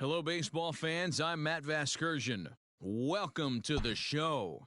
Hello, baseball fans. I'm Matt Vasgersian. Welcome to the show.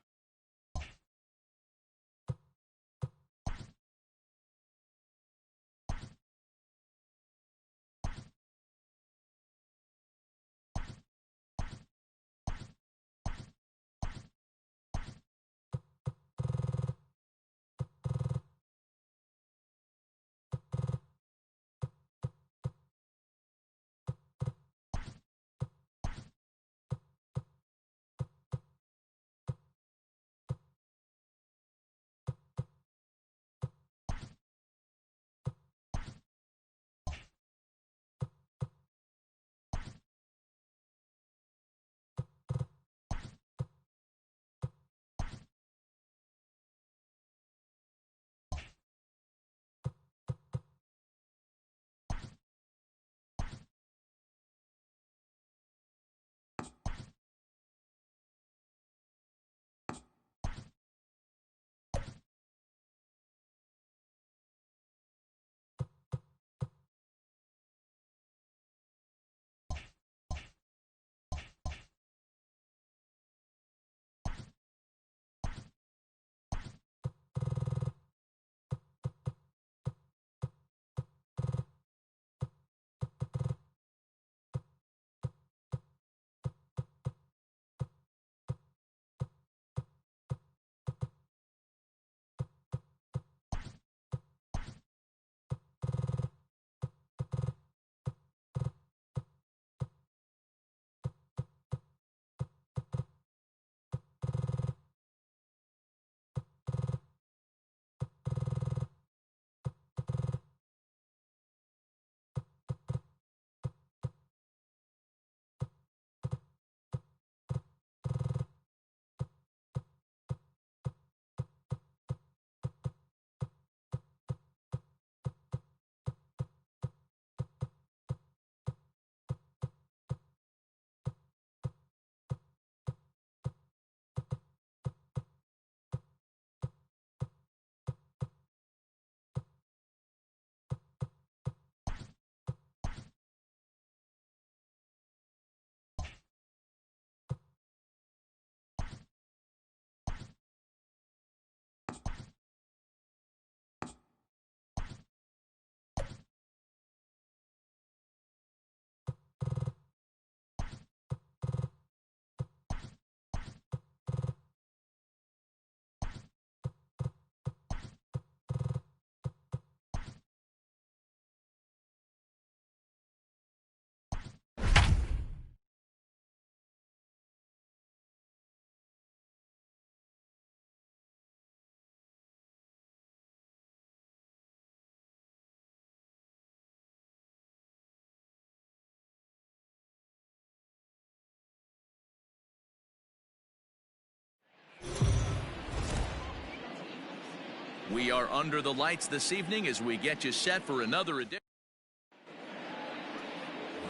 We are under the lights this evening as we get you set for another edition.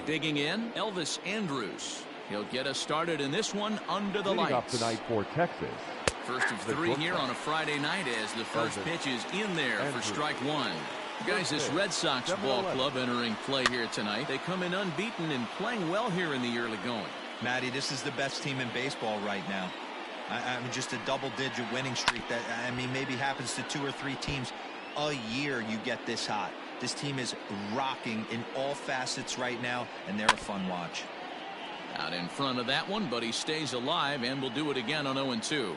Digging in, Elvis Andrews. He'll get us started in this one under the lights. Up tonight for Texas. First of three here on a Friday night as the first pitch is in there for strike one. Guys, this Red Sox ball club entering play here tonight. They come in unbeaten and playing well here in the early going. Matty, this is the best team in baseball right now. I mean, just a double-digit winning streak that, I mean, maybe happens to 2 or 3 teams a year. You get this hot. This team is rocking in all facets right now, and they're a fun watch. Out in front of that one, but he stays alive and will do it again on 0-2.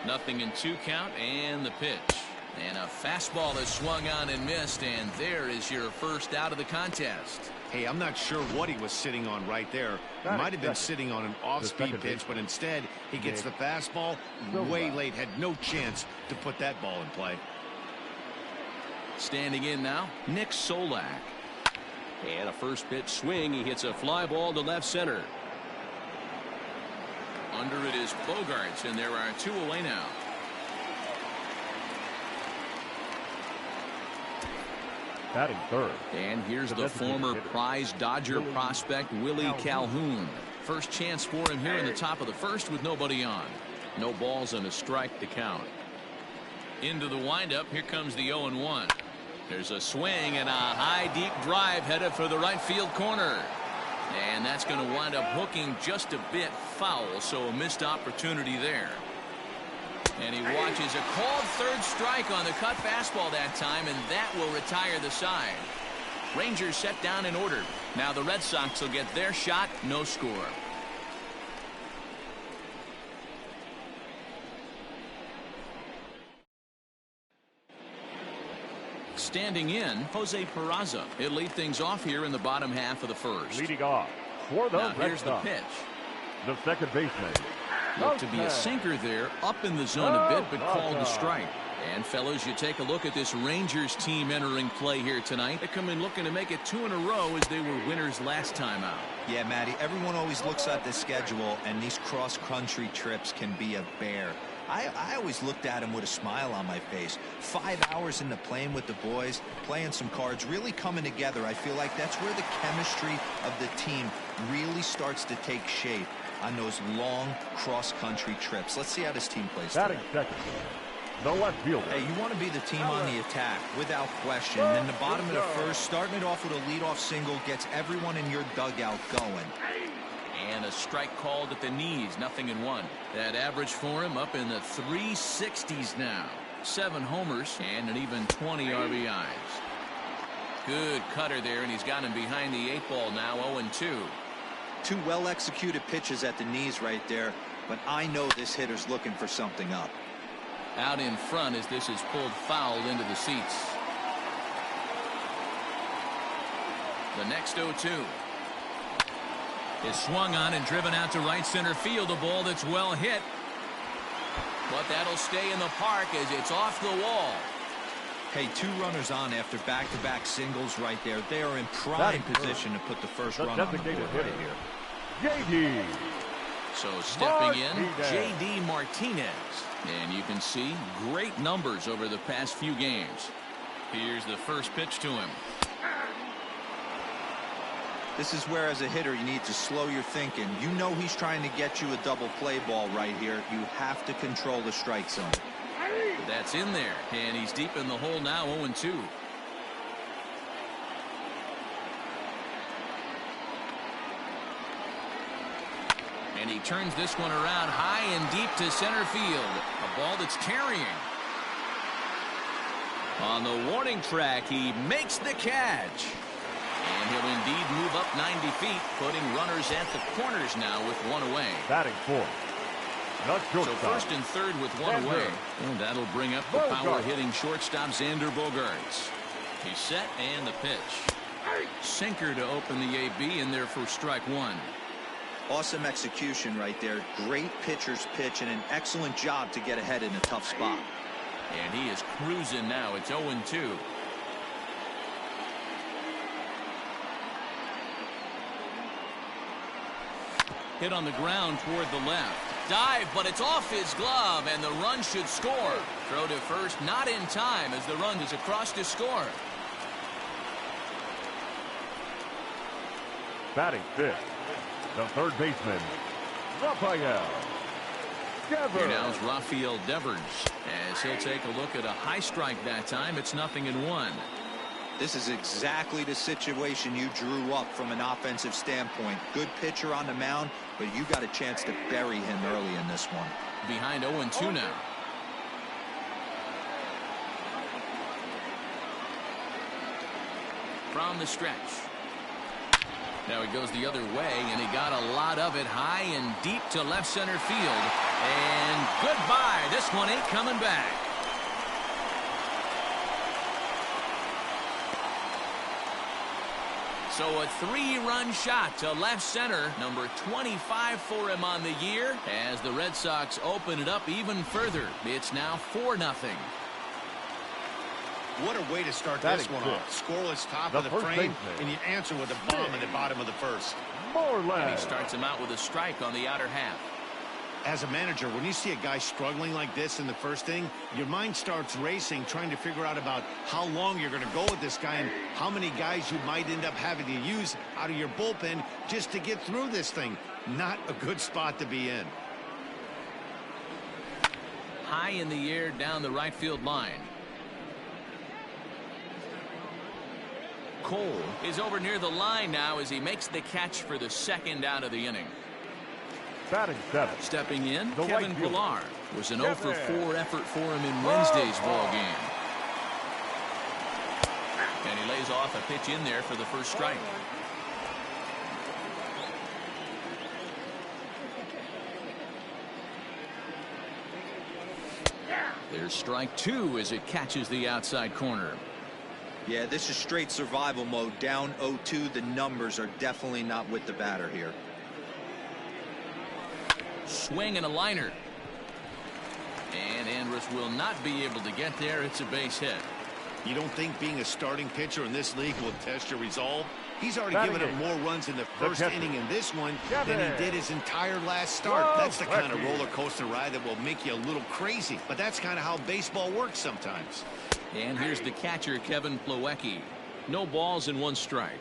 Nothing in 2 count, and the pitch. And a fastball is swung on and missed, and there is your first out of the contest. Hey, I'm not sure what he was sitting on right there. He might have been sitting on an off-speed pitch, but instead he gets the fastball way late. Had no chance to put that ball in play. Standing in now, Nick Solak. And a first pitch swing. He hits a fly ball to left center. Under it is Bogarts, and there are 2 away now. Batting third. And here's the former prize Dodger prospect Willie Calhoun. First chance for him here in the top of the first with nobody on. No balls and a strike to count. Into the windup. Here comes the 0-1. There's a swing and a high deep drive headed for the right field corner. And that's going to wind up hooking just a bit foul, so a missed opportunity there. And he watches a called third strike on the cut fastball that time, and that will retire the side. Rangers set down in order. Now the Red Sox will get their shot, no score. Standing in, Jose Peraza. He'll lead things off here in the bottom half of the first. Leading off for the Red here's the Sox, pitch. the second baseman. Looked to be a sinker there, up in the zone a bit, but called a strike. And fellas, you take a look at this Rangers team entering play here tonight. They come in looking to make it 2 in a row as they were winners last time out. Yeah, Matty, everyone always looks at the schedule, and these cross-country trips can be a bear. I always looked at him with a smile on my face. 5 hours into playing with the boys, playing some cards, really coming together. I feel like that's where the chemistry of the team really starts to take shape on those long cross-country trips. Let's see how this team plays today. Second, the left fielder. Hey, you want to be the team on the attack, without question. In the bottom of the first, starting it off with a leadoff single gets everyone in your dugout going. And a strike called at the knees, 0-1. That average for him up in the 360s now. 7 homers and an even 20 RBIs. Good cutter there, and he's got him behind the 8 ball now, 0-2. 2 well-executed pitches at the knees right there, but I know this hitter's looking for something up. Out in front as this is pulled foul into the seats. The next 0-2. Is swung on and driven out to right center field. A ball that's well hit. But that'll stay in the park as it's off the wall. Hey, 2 runners on after back-to-back singles right there. They are in prime position to put the first run on the board right here. J.D. So stepping in, J.D. Martinez. And you can see great numbers over the past few games. Here's the first pitch to him. This is where, as a hitter, you need to slow your thinking. You know he's trying to get you a double play ball right here. You have to control the strike zone. That's in there, and he's deep in the hole now, 0-2. And he turns this one around high and deep to center field. A ball that's carrying. On the warning track, he makes the catch. And he'll indeed move up 90 feet, putting runners at the corners now with 1 away. Batting fourth. So first and third with 1 away. And that'll bring up the power-hitting shortstop, Xander Bogaerts. He's set, and the pitch. Sinker to open the AB in there for strike 1. Awesome execution right there. Great pitcher's pitch and an excellent job to get ahead in a tough spot. And he is cruising now. It's 0-2. Hit on the ground toward the left. Dive, but it's off his glove, and the run should score. Throw to first, not in time, as the run is across to score. Batting fifth, the third baseman, Rafael Devers. Here now is Rafael Devers, as he'll take a look at a high strike that time. It's 0-1. This is exactly the situation you drew up from an offensive standpoint. Good pitcher on the mound, but you got a chance to bury him early in this one. Behind 0-2 now. From the stretch. Now he goes the other way, and he got a lot of it high and deep to left center field. And goodbye. This one ain't coming back. So a 3-run shot to left center, number 25 for him on the year, as the Red Sox open it up even further. It's now 4-0. What a way to start this one off. Scoreless top of the frame, and you answer with a bomb in the bottom of the first. And he starts him out with a strike on the outer half. As a manager, when you see a guy struggling like this in the first inning, your mind starts racing, trying to figure out about how long you're going to go with this guy and how many guys you might end up having to use out of your bullpen just to get through this thing. Not a good spot to be in. High in the air down the right field line. Cole is over near the line now as he makes the catch for the second out of the inning. Batting seven. Stepping in, The Kevin right fielder. Pillar was an 0 for Kevin. 4 effort for him in Wednesday's ball game. And he lays off a pitch in there for the first strike. There's strike 2 as it catches the outside corner. Yeah, this is straight survival mode. Down 0-2. The numbers are definitely not with the batter here. Swing and a liner. And Andrus will not be able to get there. It's a base hit. You don't think being a starting pitcher in this league will test your resolve? He's already Batting given up eighth. more runs in the The first catcher. inning in this one Kevin. than he did his entire last start. Whoa, That's the kind of Becky. roller coaster ride that will make you a little crazy. But that's kind of how baseball works sometimes. And here's the catcher, Kevin Plawecki. No balls and 1 strike.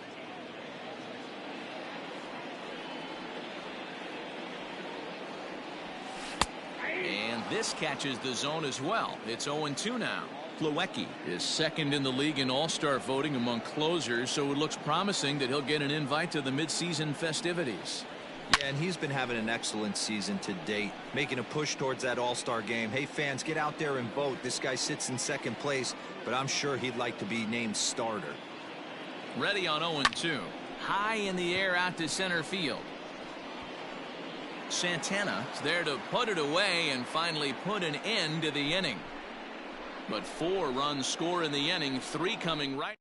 And this catches the zone as well. It's 0-2 now. Plawecki is second in the league in all-star voting among closers, so it looks promising that he'll get an invite to the midseason festivities. Yeah, and he's been having an excellent season to date, making a push towards that all-star game. Hey, fans, get out there and vote. This guy sits in second place, but I'm sure he'd like to be named starter. Ready on 0-2. High in the air out to center field. Santana is there to put it away and finally put an end to the inning. But 4 runs score in the inning, 3 coming right.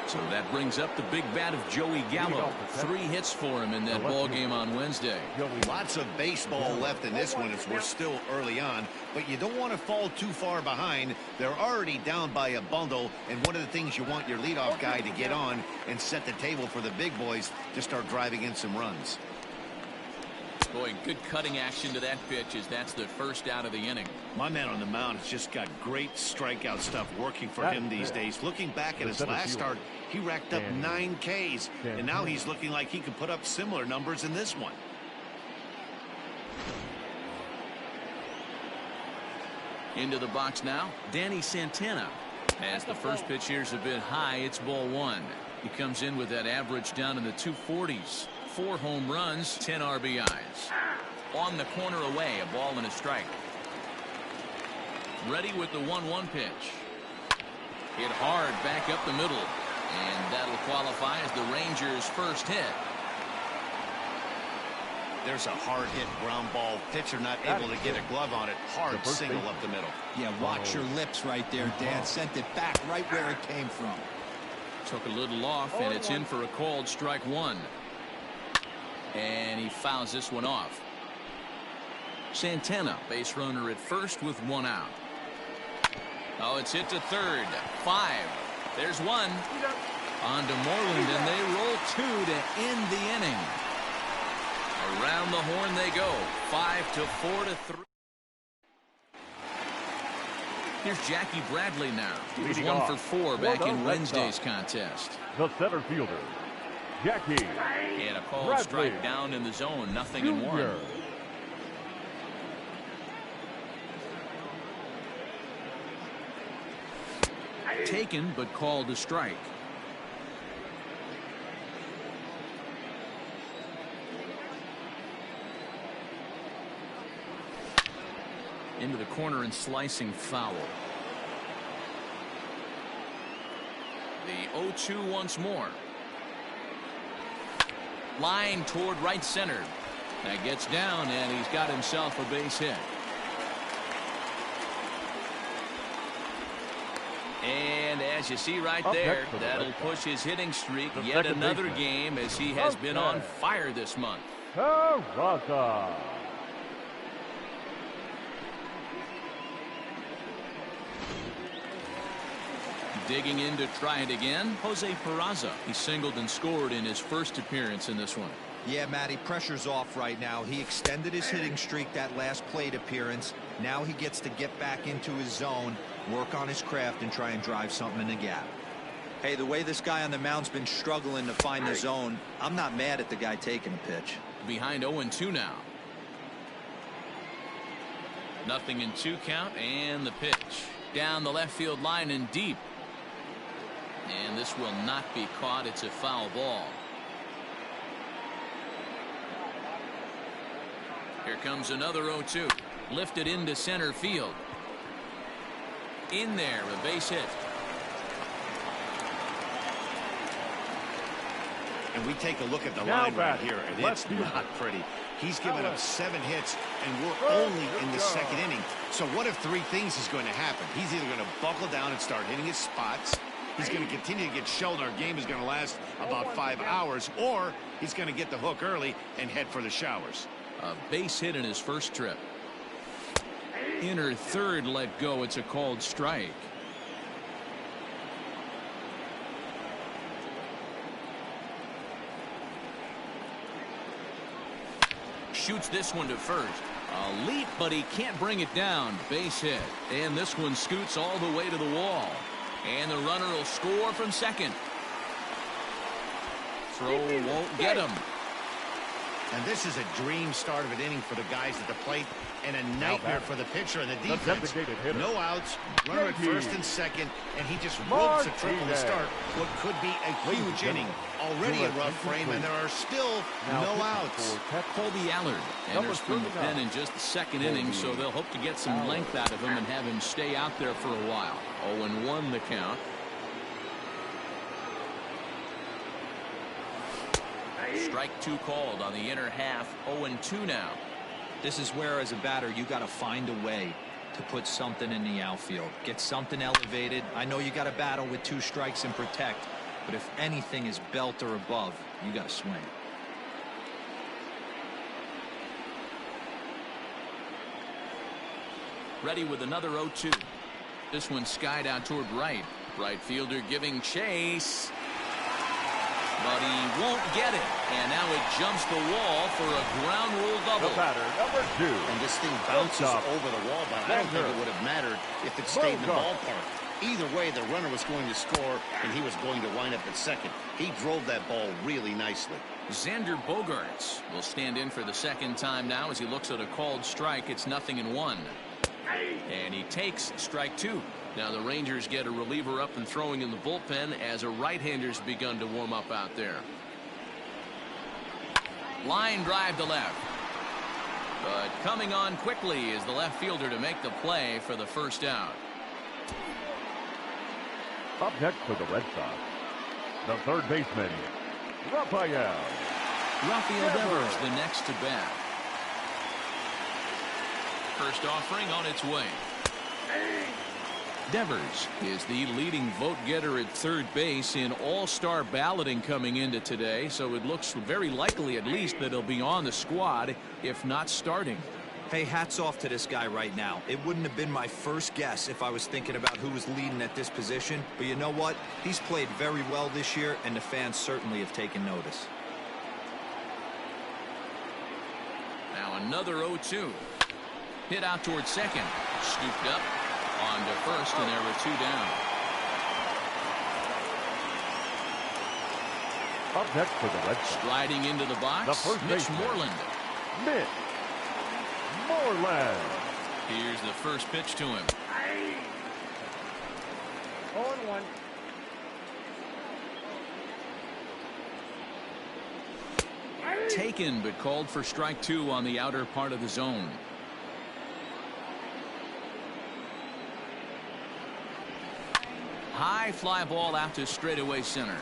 So that brings up the big bat of Joey Gallo. 3 hits for him in that ball game on Wednesday. Lots of baseball left in this one as we're still early on, but you don't want to fall too far behind. They're already down by a bundle, and one of the things you want your leadoff guy to get on and set the table for the big boys to start driving in some runs. Boy, good cutting action to that pitch as that's the first out of the inning. My man on the mound has just got great strikeout stuff working for him these days. Looking back at his last start, he racked up 9 Ks, and now he's looking like he could put up similar numbers in this one. Into the box now, Danny Santana. As the first pitch here's a bit high, it's ball 1. He comes in with that average down in the 240s. 4 home runs, 10 RBIs. On the corner away, a ball and a strike. Ready with the 1-1 pitch. Hit hard back up the middle. And that'll qualify as the Rangers' first hit. There's a hard hit ground ball. Pitcher not able to get a glove on it. Hard single up the middle. Yeah, watch your lips right there, Dan. Sent it back right where it came from. Took a little off, and it's in for a called strike 1. And he fouls this one off. Santana, base runner at first with 1 out. Oh, it's hit to third. 5. There's 1. On to Moreland, and they roll 2 to end the inning. Around the horn they go. 5-4-3. Here's Jackie Bradley now. He was 1 for 4 back in Wednesday's contest. The center fielder, Jackie. And a called Bradley. strike down in the zone. 0-1. Junior. Taken, but called a strike. Into the corner and slicing foul. The 0-2 once more. Line toward right center. That gets down, and he's got himself a base hit. And as you see right there, that'll push his hitting streak yet another game as he has been on fire this month. Peraza. Digging in to try it again, Jose Peraza. He singled and scored in his first appearance in this one. Yeah, Matty, pressure's off right now. He extended his hitting streak that last plate appearance. Now he gets to get back into his zone, work on his craft, and try and drive something in the gap. Hey, the way this guy on the mound's been struggling to find the zone, I'm not mad at the guy taking a pitch. Behind 0-2 now. 0-2 count, and the pitch. Down the left field line and deep. And this will not be caught. It's a foul ball. Here comes another 0-2. Lifted into center field. In there, a base hit. And we take a look at the Now line right batting, here, and left it's field. not pretty. He's given up 7 hits, and we're only in the second inning. So what if 3 things is going to happen? He's either going to buckle down and start hitting his spots, he's going to continue to get shelled, our game is going to last about 5 hours, or he's going to get the hook early and head for the showers. A base hit in his first trip. Inner third let go. It's a called strike. Shoots this one to first. A leap, but he can't bring it down. Base hit. And this one scoots all the way to the wall. And the runner will score from second. Throw won't get him. And this is a dream start of an inning for the guys at the plate, and a nightmare for the pitcher and the defense. No outs, runner at first and second, and he just ropes a triple to start what could be a huge inning. Already a rough frame, and there are still no outs. Colby Allard enters from the pen in just the second inning, so they'll hope to get some length out of him and have him stay out there for a while. 0-1 the count. Strike 2 called on the inner half. 0-2 now. This is where, as a batter, you got to find a way to put something in the outfield. Get something elevated. I know you got to battle with 2 strikes and protect, but if anything is belt or above, you got to swing. Ready with another 0-2. This one skied out toward right. Right fielder giving chase. But he won't get it. And now it jumps the wall for a ground rule double. The batter, number 2. And this thing bounces over the wall, but I don't think it would have mattered if it stayed in the ballpark. Either way, the runner was going to score, and he was going to wind up at second. He drove that ball really nicely. Xander Bogaerts will stand in for the second time now as he looks at a called strike. It's 0-1. And he takes strike 2. Now the Rangers get a reliever up and throwing in the bullpen as a right-hander's begun to warm up out there. Line drive to left. But coming on quickly is the left fielder to make the play for the first out. Up next for the Red Sox, the third baseman, Rafael Devers the next to bat. First offering on its way. Devers is the leading vote getter at third base in all-star balloting coming into today, so it looks very likely at least that he'll be on the squad, if not starting. Hey, hats off to this guy right now. It wouldn't have been my first guess if I was thinking about who was leading at this position, but you know what? He's played very well this year, and the fans certainly have taken notice. Now another 0-2. Hit out towards second. Scooped up. On to first, and there were 2 down. Up next for the Red Sox, Striding into the box, the first Mitch baseman, Moreland. Mitch Moreland. Here's the first pitch to him. 0-1. Taken, but called for strike 2 on the outer part of the zone. High fly ball out to straightaway center.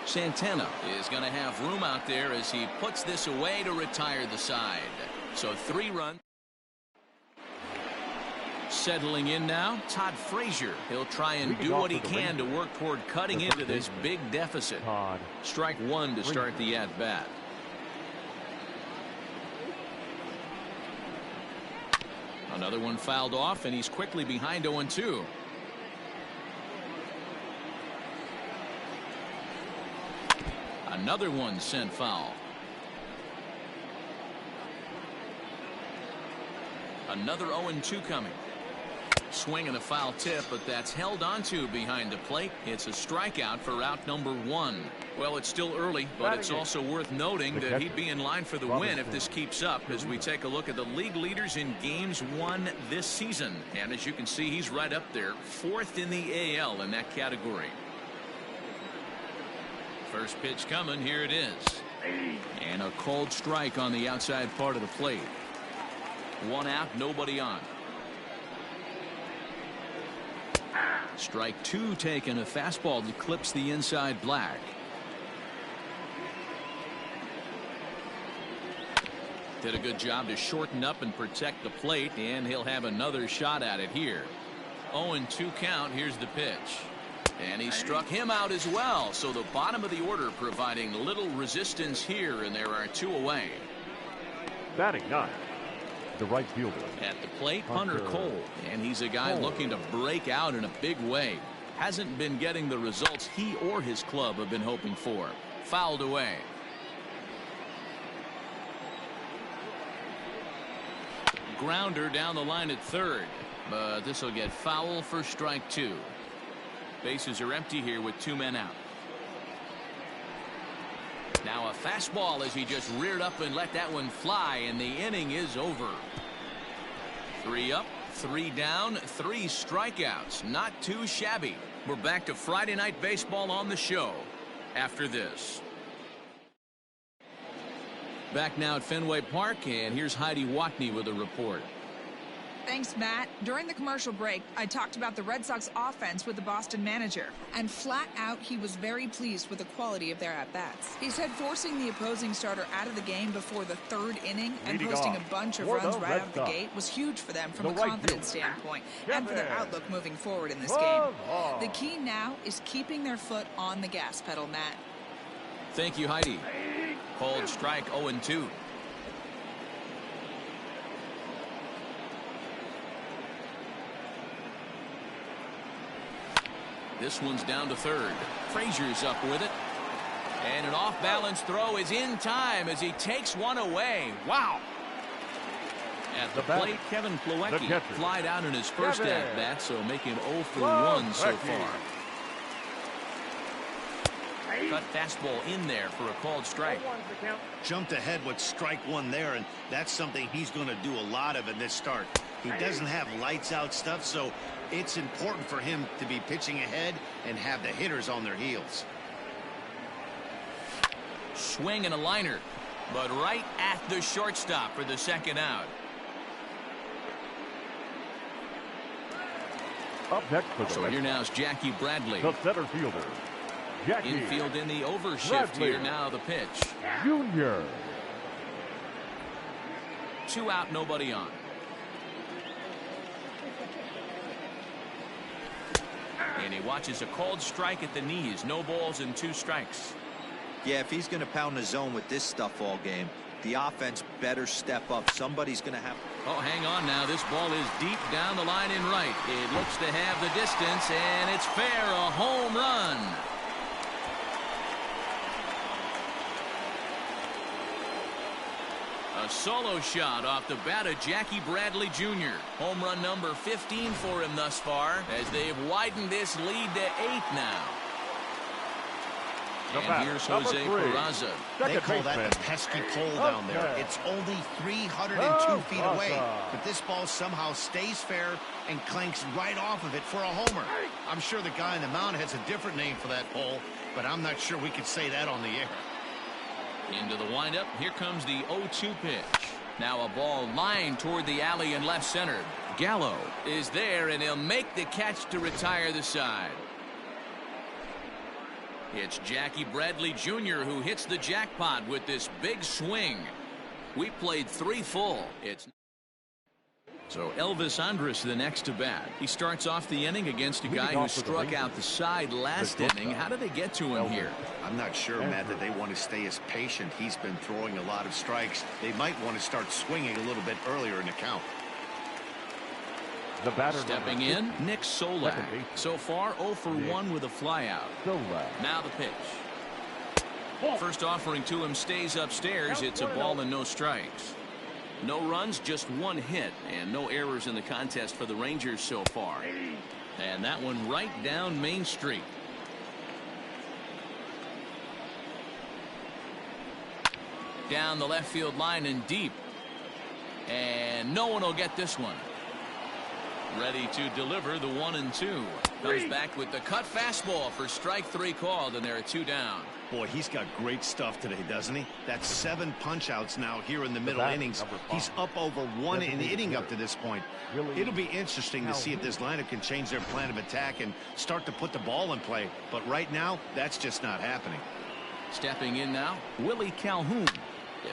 Santana is going to have room out there as he puts this away to retire the side. So 3 runs. Settling in now, Todd Frazier. He'll try and do what he can to work toward cutting into this big deficit. Strike 1 to start the at-bat. Another one fouled off, and he's quickly behind 0-2. Another one sent foul. Another 0-2 coming. Swing and a foul tip, but that's held onto behind the plate. It's a strikeout for out number 1. Well, it's still early, but it's also worth noting that he'd be in line for the win if this keeps up as we take a look at the league leaders in games won this season. And as you can see, he's right up there, 4th in the AL in that category. First pitch coming, here it is. And a called strike on the outside part of the plate. 1 out, nobody on. Strike 2 taken, a fastball that clips the inside black. Did a good job to shorten up and protect the plate, and he'll have another shot at it here. 0-2 count. Here's the pitch. And he struck him out as well. So the bottom of the order providing little resistance here, and there are 2 away. Batting 9, the right fielder. At the plate, Hunter Cole. And he's a guy looking to break out in a big way. Hasn't been getting the results he or his club have been hoping for. Fouled away. Grounder down the line at third, but this will get foul for strike 2. Bases are empty here with 2 men out. Now a fastball as he just reared up and let that one fly, and the inning is over. 3 up, 3 down, 3 strikeouts. Not too shabby. We're back to Friday Night Baseball on the show after this. Back now at Fenway Park, and here's Heidi Watney with a report. Thanks, Matt. During the commercial break, I talked about the Red Sox offense with the Boston manager, and flat out, he was very pleased with the quality of their at-bats. He said forcing the opposing starter out of the game before the 3rd inning and posting a bunch of runs right out of the gate was huge for them from a confidence standpoint and for their outlook moving forward in this game. The key now is keeping their foot on the gas pedal, Matt. Thank you, Heidi. Called strike 0-2. This one's down to third. Frazier's up with it. And an off-balance throw is in time as he takes one away. Wow. At the plate, Kevin Plawecki flied out in his first at-bat, so making 0 for 1 so far. Cut fastball in there for a called strike. Jumped ahead with strike 1 there, and that's something he's going to do a lot of in this start. He doesn't have lights out stuff, so it's important for him to be pitching ahead and have the hitters on their heels. Swing and a liner, but right at the shortstop for the 2nd out. Up next for the So here now is Jackie Bradley. The center fielder, Jackie Infield in the overshift Bradley. here now. The pitch. Jr. 2 out, nobody on. And he watches a called strike at the knees. No balls and 2 strikes. Yeah, if he's going to pound the zone with this stuff all game, the offense better step up. Somebody's going to have. Oh, hang on now. This ball is deep down the line in right. It looks to have the distance, and it's fair. A home run. A solo shot off the bat of Jackie Bradley Jr. Home run number 15 for him thus far as they've widened this lead to 8 now. And here's Jose Peraza. They call that the pesky pole down there. It's only 302 feet away, but this ball somehow stays fair and clanks right off of it for a homer. I'm sure the guy on the mound has a different name for that pole, but I'm not sure we could say that on the air. Into the windup. Here comes the 0-2 pitch. Now a ball lined toward the alley in left center. Gallo is there, and he'll make the catch to retire the side. It's Jackie Bradley Jr. who hits the jackpot with this big swing. We played 3 full. So Elvis Andrus the next to bat. He starts off the inning against a guy who struck out the side last inning. How did they get to him here? I'm not sure, Matt, that they want to stay as patient. He's been throwing a lot of strikes. They might want to start swinging a little bit earlier in the count. The batter stepping in, Nick Solak. So far 0 for 1 with a flyout. Now the pitch. First offering to him stays upstairs. It's a ball and no strikes. No runs, just 1 hit, and no errors in the contest for the Rangers so far. And that one right down Main Street. Down the left field line and deep. And no one will get this one. Ready to deliver the 1-2. Comes back with the cut fastball for strike 3 called, and there are 2 down. Boy, he's got great stuff today, doesn't he? That's 7 punch-outs now here in the middle innings. He's up over 1 an inning up to this point. It'll be interesting to see if this lineup can change their plan of attack and start to put the ball in play. But right now, that's just not happening. Stepping in now, Willie Calhoun.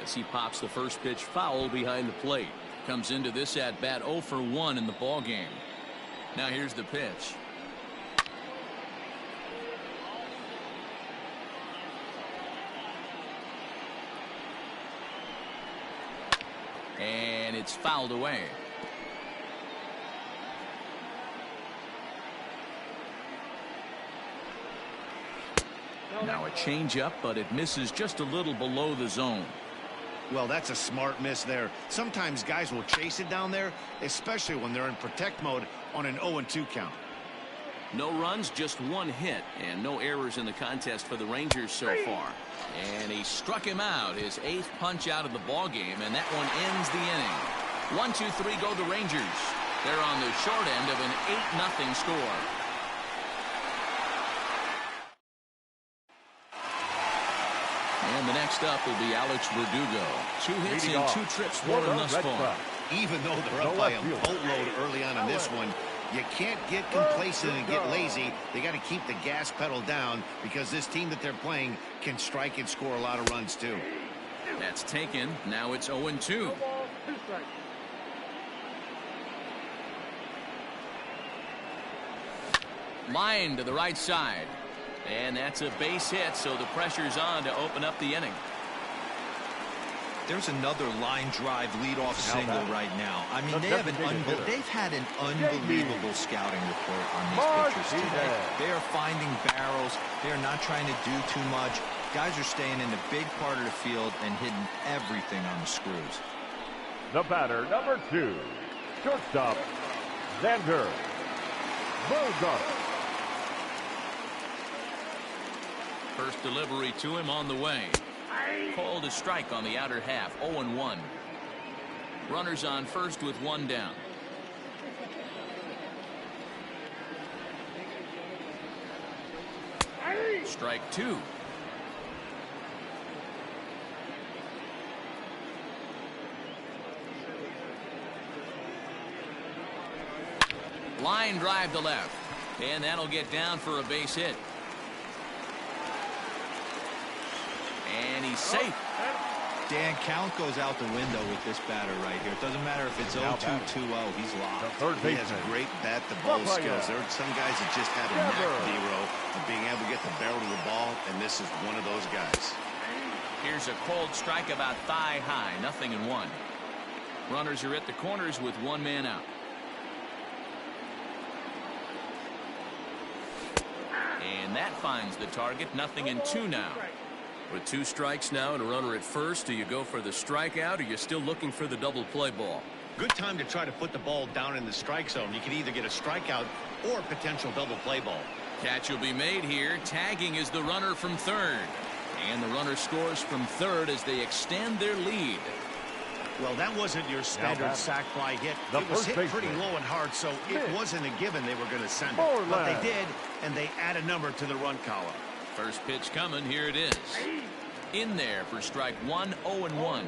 As he pops the first pitch foul behind the plate. Comes into this at bat 0 for 1 in the ball game. Now here's the pitch. And it's fouled away. Now a changeup, but it misses just a little below the zone. Well, that's a smart miss there. Sometimes guys will chase it down there, especially when they're in protect mode on an 0-2 count. No runs, just 1 hit, and no errors in the contest for the Rangers so far. And he struck him out, his 8th punch out of the ball game, and that one ends the inning. 1, 2, 3 go the Rangers. They're on the short end of an 8-0 score. And the next up will be Alex Verdugo. 2 hits and 2 trips for him thus far. Even though they're up by a boatload early on in this one, you can't get complacent and get lazy. They got to keep the gas pedal down because this team that they're playing can strike and score a lot of runs too. That's taken. Now it's 0-2. Line to the right side. And that's a base hit, so the pressure's on to open up the inning. There's another line drive leadoff single right now. I mean, they've had an unbelievable scouting report on these pitchers today. They are finding barrels. They are not trying to do too much. Guys are staying in the big part of the field and hitting everything on the screws. The batter, number 2, shortstop, Xander Bogaerts. First delivery to him on the way. Called a strike on the outer half. 0-1. Runners on first with 1 down. Strike 2. Line drive to left. And that'll get down for a base hit. And he's safe. Dan, count goes out the window with this batter right here. It doesn't matter if it's 0-2, 2-0. He's locked. He has great bat-to-ball skills. There are some guys that just have a knack, Dero, of being able to get the barrel to the ball, and this is one of those guys. Here's a cold strike about thigh high. 0-1. Runners are at the corners with 1 man out. And that finds the target. 0-2 now. With 2 strikes now and a runner at first, do you go for the strikeout or you're still looking for the double play ball? Good time to try to put the ball down in the strike zone. You can either get a strikeout or potential double play ball. Catch will be made here. Tagging is the runner from third. And the runner scores from third as they extend their lead. Well, that wasn't your standard sac fly hit. It was hit pretty low and hard, so it wasn't a given they were going to send it. But they did, and they add a number to the run column. First pitch coming. Here it is. In there for strike 1. 0-1.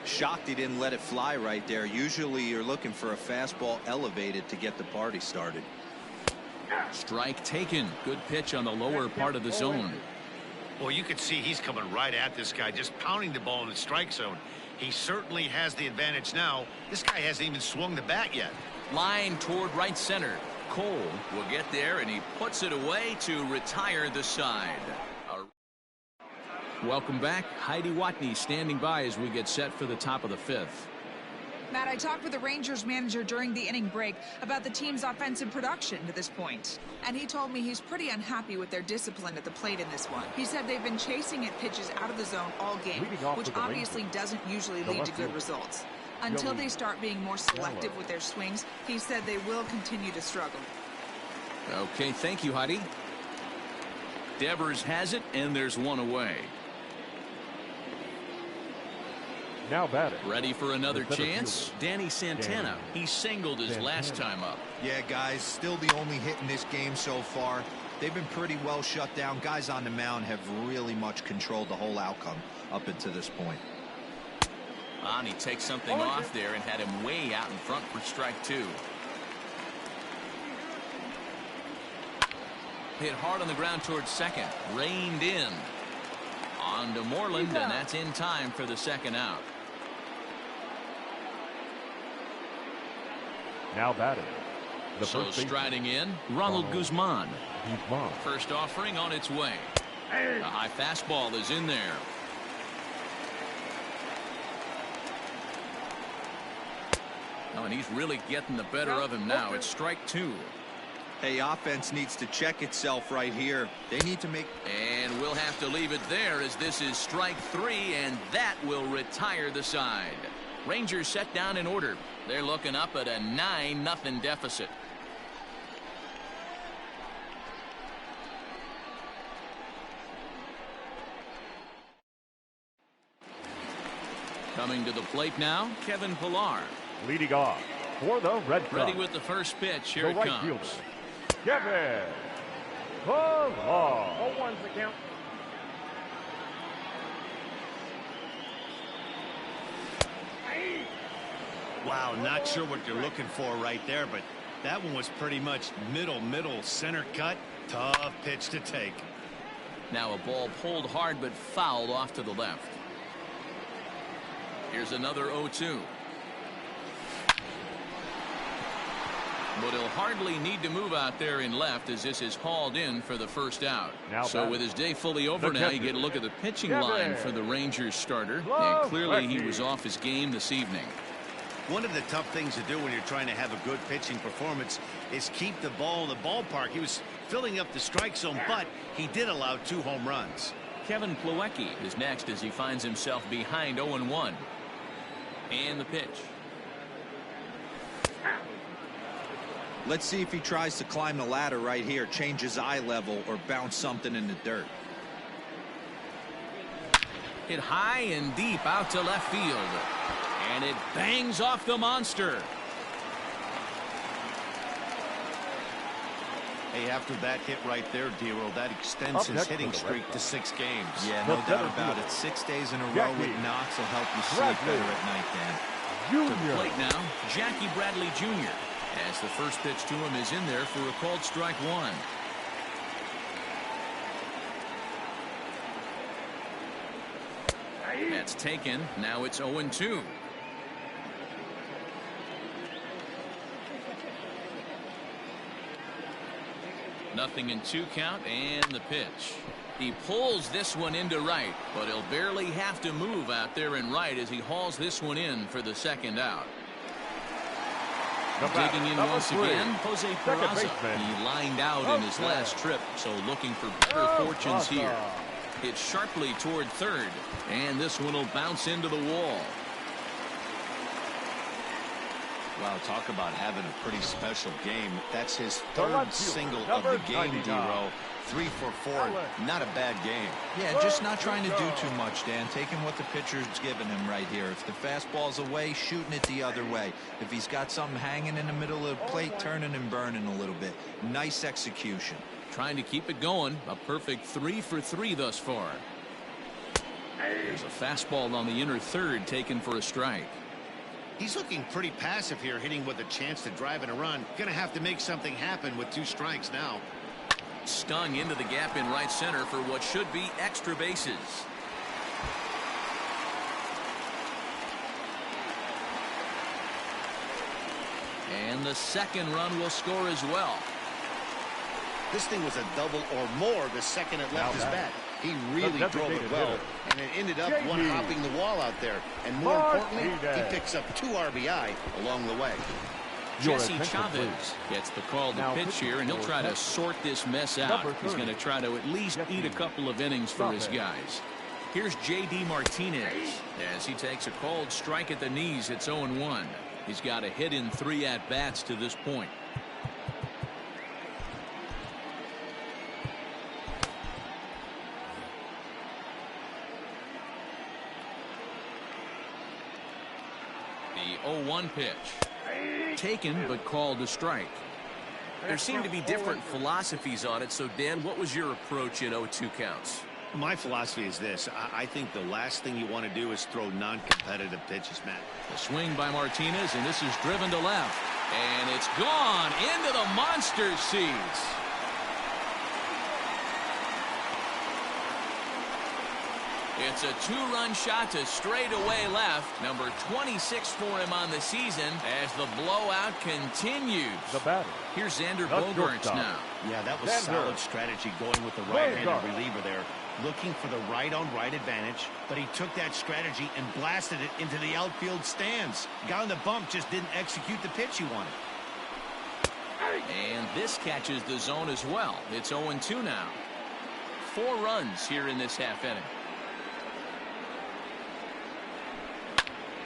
Shocked he didn't let it fly right there. Usually you're looking for a fastball elevated to get the party started. Strike taken. Good pitch on the lower part of the zone. Well, you can see he's coming right at this guy, just pounding the ball in the strike zone. He certainly has the advantage now. This guy hasn't even swung the bat yet. Line toward right center. Cole will get there, and he puts it away to retire the side. Welcome back. Heidi Watney standing by as we get set for the top of the 5th. Matt, I talked with the Rangers manager during the inning break about the team's offensive production to this point. And he told me he's pretty unhappy with their discipline at the plate in this one. He said they've been chasing at pitches out of the zone all game, which obviously doesn't usually lead to good results. Until they start being more selective with their swings, he said they will continue to struggle. Okay, thank you, Heidi. Devers has it, and there's 1 away. Now batting. Ready for another The center chance? fielder. Danny Santana. He singled his last time up. Yeah, guys, still the only hit in this game so far. They've been pretty well shut down. Guys on the mound have really much controlled the whole outcome up until this point. And he takes something off there and had him way out in front for strike 2. Hit hard on the ground towards second. Reined in. On to Moreland, and that's in time for the second out. Now batting. The So first baseman. striding in, Ronald Guzman. Guzman. First offering on its way. A high fastball is in there. Oh, and he's really getting the better of him now. It's strike 2. Hey, offense needs to check itself right here. They need to make... And we'll have to leave it there as this is strike 3, and that will retire the side. Rangers set down in order. They're looking up at a 9-0 deficit. Coming to the plate now, Kevin Pillar. Leading off for the Red Sox. Ready with the first pitch. Here the it right comes. fielder, Kevin Pillar. 0-1's the count. Wow, not sure what you're looking for right there, but that one was pretty much middle, center cut. Tough pitch to take. Now a ball pulled hard but fouled off to the left. Here's another 0-2. But he'll hardly need to move out there in left as this is hauled in for the first out. Now so with his day fully over now, you get a look at the pitching line for the Rangers starter. And clearly he was off his game this evening. One of the tough things to do when you're trying to have a good pitching performance is keep the ball in the ballpark. He was filling up the strike zone, but he did allow 2 home runs. Kevin Plawecki is next as he finds himself behind 0-1. And the pitch. Let's see if he tries to climb the ladder right here, change his eye level, or bounce something in the dirt. Hit high and deep out to left field. And it bangs off the monster. Hey, after that hit right there, Dero, that extends his hitting streak to 6 games. Yeah, no doubt about it. 6 days in a row with knocks will help you sleep better at night, Dan. To the plate now, Jackie Bradley Jr. as the first pitch to him is in there for a called strike 1. That's taken. Now it's 0-2. Nothing in 2 count, and the pitch. He pulls this one into right, but he'll barely have to move out there in right as he hauls this one in for the second out. Digging in once again, Jose Peraza. He lined out in his last trip, so looking for better fortunes here. Hit sharply toward third, and this one will bounce into the wall. Wow, talk about having a pretty special game. That's his 3rd single of the game, D-Row. 3 for 4. Not a bad game. Yeah, just not trying to do too much, Dan. Taking what the pitcher's giving him right here. If the fastball's away, shooting it the other way. If he's got something hanging in the middle of the plate, turning and burning a little bit. Nice execution. Trying to keep it going. A perfect 3 for 3 thus far. There's a fastball on the inner third taken for a strike. He's looking pretty passive here, hitting with a chance to drive in a run. Gonna have to make something happen with 2 strikes now. Stung into the gap in right center for what should be extra bases. And the second run will score as well. This thing was a double or more the second it left his bat. He really drove it well, and it ended up one-hopping the wall out there. And more importantly, he picks up 2 RBI along the way. Jesse Chavez gets the call to pitch here, and he'll try to sort this mess out. He's going to try to at least eat a couple of innings for his guys. Here's J.D. Martinez as he takes a called strike at the knees. It's 0-1. He's got a hit in 3 at-bats to this point. The 0-1 pitch. Taken, but called a strike. There seem to be different philosophies on it. So, Dan, what was your approach in 0-2 counts? My philosophy is this. I think the last thing you want to do is throw non-competitive pitches, Matt. The swing by Martinez, and this is driven to left. And it's gone into the monster seats. It's a two-run shot to straightaway left. Number 26 for him on the season as the blowout continues. The batter. Here's Xander Bogaerts now. Yeah, that was solid strategy going with the right-handed reliever there. Looking for the right-on-right advantage, but he took that strategy and blasted it into the outfield stands. Guy on the bump just didn't execute the pitch he wanted. And this catches the zone as well. It's 0-2 now. 4 runs here in this half inning.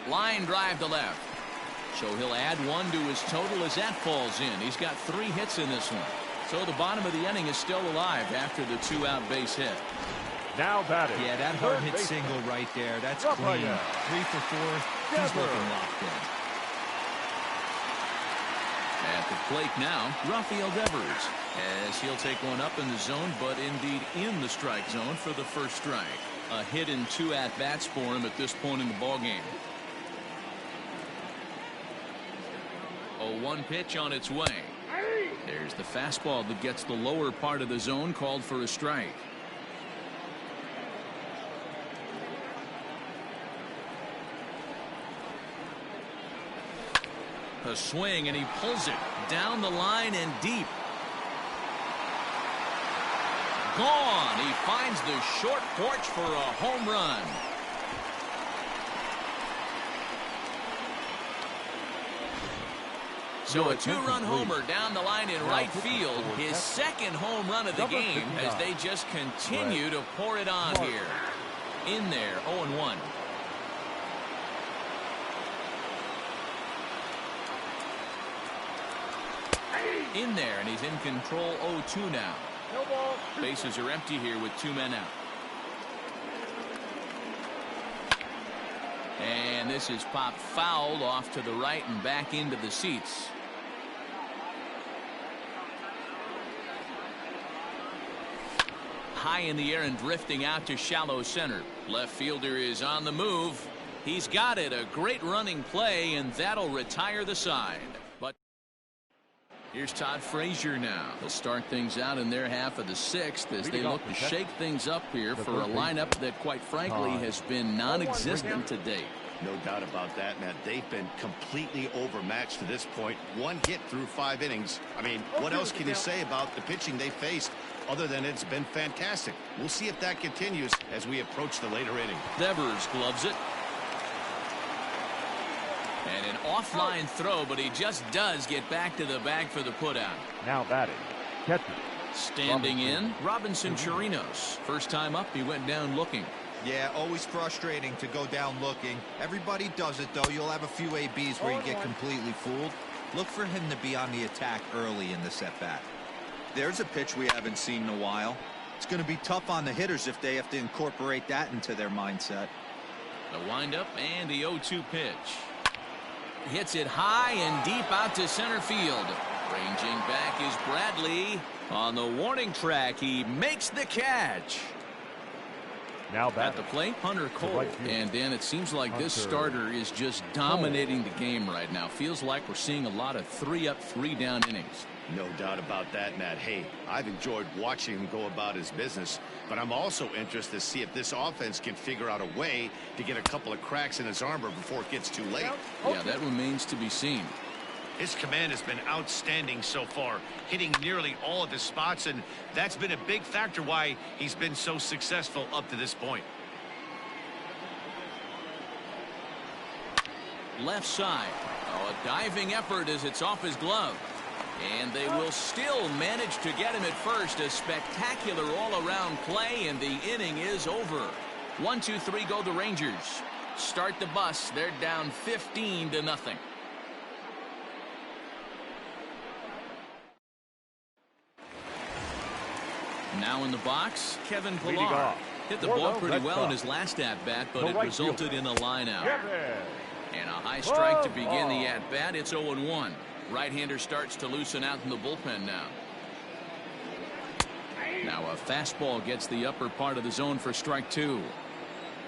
Line drive to left. So he'll add 1 to his total as that falls in. He's got 3 hits in this one. So the bottom of the inning is still alive after the 2-out base hit. Now batting. Yeah, that hard hit single right there. That's clean. 3 for 4. He's looking locked in. At the plate now, Rafael Devers, as he'll take one up in the zone, but indeed in the strike zone for the first strike. A hit in 2 at-bats for him at this point in the ballgame. 0-1 pitch on its way. There's the fastball that gets the lower part of the zone, called for a strike. A swing, and he pulls it down the line and deep. Gone. He finds the short porch for a home run. So a 2-run homer down the line in right field. His second home run of the game as they just continue to pour it on here. In there, 0-1. In there, and he's in control. 0-2 now. Bases are empty here with 2 men out. And this is popped foul off to the right and back into the seats. High in the air and drifting out to shallow center. Left fielder is on the move. He's got it. A great running play, and that'll retire the side. But here's Todd Frazier now. They'll start things out in their half of the 6th as they look to shake things up here for a lineup that, quite frankly, has been non-existent to date. No doubt about that, Matt. They've been completely overmatched to this point. 1 hit through 5 innings. I mean, what else can you say about the pitching they faced other than it's been fantastic? We'll see if that continues as we approach the later inning. Devers gloves it. And an offline throw, but he just does get back to the bag for the putout. Now batting. Catcher. Standing in, Robinson Chirinos. First time up, he went down looking. Yeah, always frustrating to go down looking. Everybody does it, though. You'll have a few ABs where you get completely fooled. Look for him to be on the attack early in the set-bat. There's a pitch we haven't seen in a while. It's going to be tough on the hitters if they have to incorporate that into their mindset. The windup and the 0-2 pitch. Hits it high and deep out to center field. Ranging back is Bradley. On the warning track, he makes the catch. Now at the plate, Hunter Cole. And Dan, it seems like this starter is just dominating the game right now. Feels like we're seeing a lot of 3-up, 3-down innings. No doubt about that, Matt. Hey, I've enjoyed watching him go about his business, but I'm also interested to see if this offense can figure out a way to get a couple of cracks in his armor before it gets too late. Yeah, that remains to be seen. His command has been outstanding so far, hitting nearly all of his spots, and that's been a big factor why he's been so successful up to this point. Left side. Oh, a diving effort as it's off his glove. And they will still manage to get him at first. A spectacular all-around play, and the inning is over. 1-2-3 go the Rangers. Start the bus. They're down 15-0. Now in the box, Kevin Pillar. Hit the ball pretty well in his last at-bat, but it resulted in a line out. And a high strike to begin the at-bat. It's 0-1. Right-hander starts to loosen out in the bullpen now. Now a fastball gets the upper part of the zone for strike 2.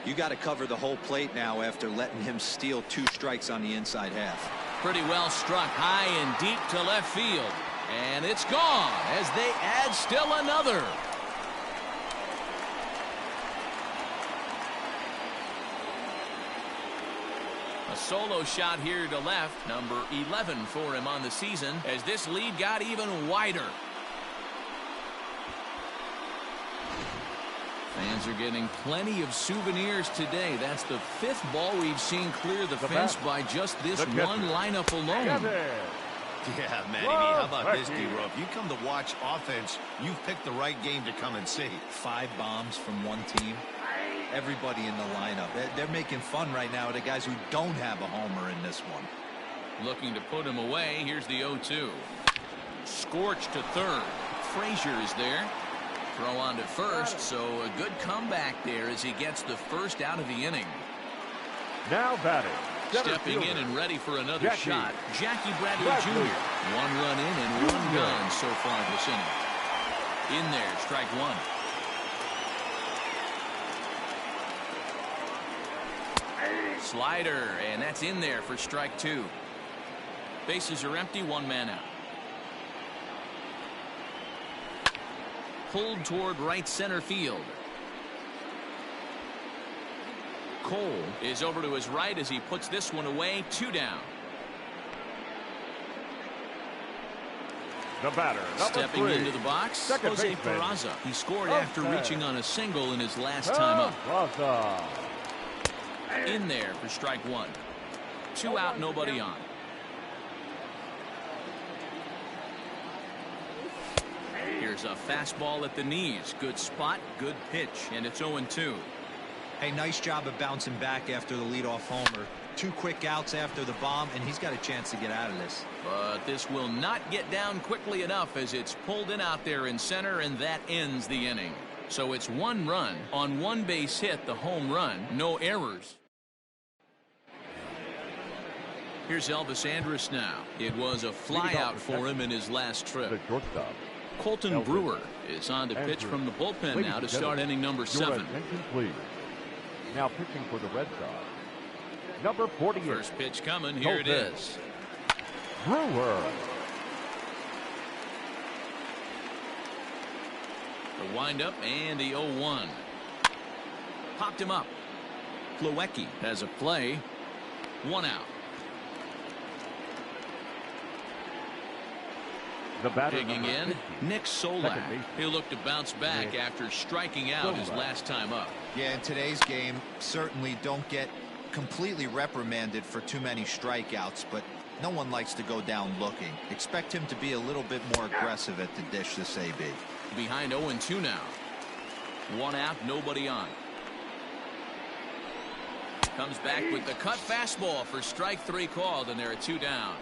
You got to cover the whole plate now after letting him steal 2 strikes on the inside half. Pretty well struck high and deep to left field. And it's gone as they add still another. A solo shot here to left, number 11 for him on the season, as this lead got even wider. Fans are getting plenty of souvenirs today. That's the 5th ball we've seen clear the fence by just this one lineup alone. Yeah, Manny, how about this, D-Row? If you come to watch offense, you've picked the right game to come and see. 5 bombs from one team. Everybody in the lineup. They're making fun right now of the guys who don't have a homer in this one. Looking to put him away. Here's the 0-2. Scorched to third. Frazier is there. Throw on to first, so a good comeback there as he gets the first out of the inning. Now batting. Stepping in and ready for another shot, Jackie Bradley Jr. 1 run in and 1 gone so far this inning. In there, strike 1. Slider, and that's in there for strike 2. Bases are empty, 1 man out. Pulled toward right center field. Cole is over to his right as he puts this one away. 2 down. The batter, stepping 3. into the box, Second Jose baseman. Peraza. He scored after reaching on a single in his last time up. Peraza. In there for strike 1. 2 out, nobody on. Here's a fastball at the knees. Good spot, good pitch, and it's 0-2. Hey, nice job of bouncing back after the leadoff homer. 2 quick outs after the bomb, and he's got a chance to get out of this. But this will not get down quickly enough as it's pulled in out there in center, and that ends the inning. So it's 1 run on 1 base hit, the home run, no errors. Here's Elvis Andrus now. It was a flyout for him in his last trip. The shortstop. Colton Brewer is on to pitch from the bullpen now to start inning number 7. Attention, please. Now pitching for the Red Sox. Number 48. First pitch coming. Here it is. Brewer. The windup and the 0-1. Popped him up. Plawecki has a play. 1 out. The batter, digging in, 50. Nick Solak. He'll look to bounce back after striking out his last time up. Yeah, in today's game, certainly don't get completely reprimanded for too many strikeouts, but no one likes to go down looking. Expect him to be a little bit more aggressive at the dish this AB. Behind 0-2 now. 1 out, nobody on. Comes back with the cut fastball for strike 3 called, and there are 2 down.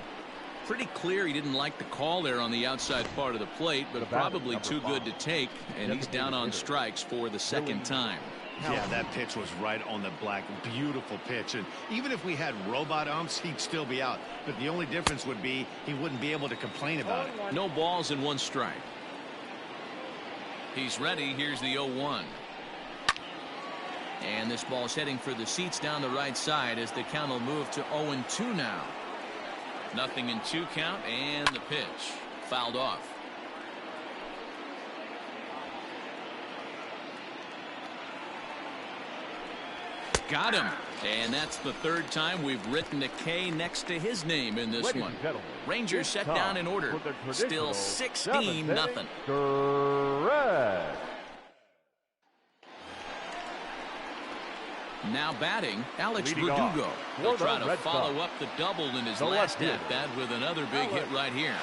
Pretty clear he didn't like the call there on the outside part of the plate, but probably too good to take, and he's down on strikes for the 2nd time. Yeah, that pitch was right on the black. Beautiful pitch. And even if we had robot umps, he'd still be out. But the only difference would be he wouldn't be able to complain about it. No balls and 1 strike. He's ready. Here's the 0-1. And this ball's heading for the seats down the right side as the count will move to 0-2 now. 0-2 count, and the pitch fouled off. Got him, and that's the 3rd time we've written a K next to his name in this one. Rangers set down in order. Still 16-0. Now batting, Alex Verdugo. He'll try to follow up the double in his last at-bat with another big hit right here.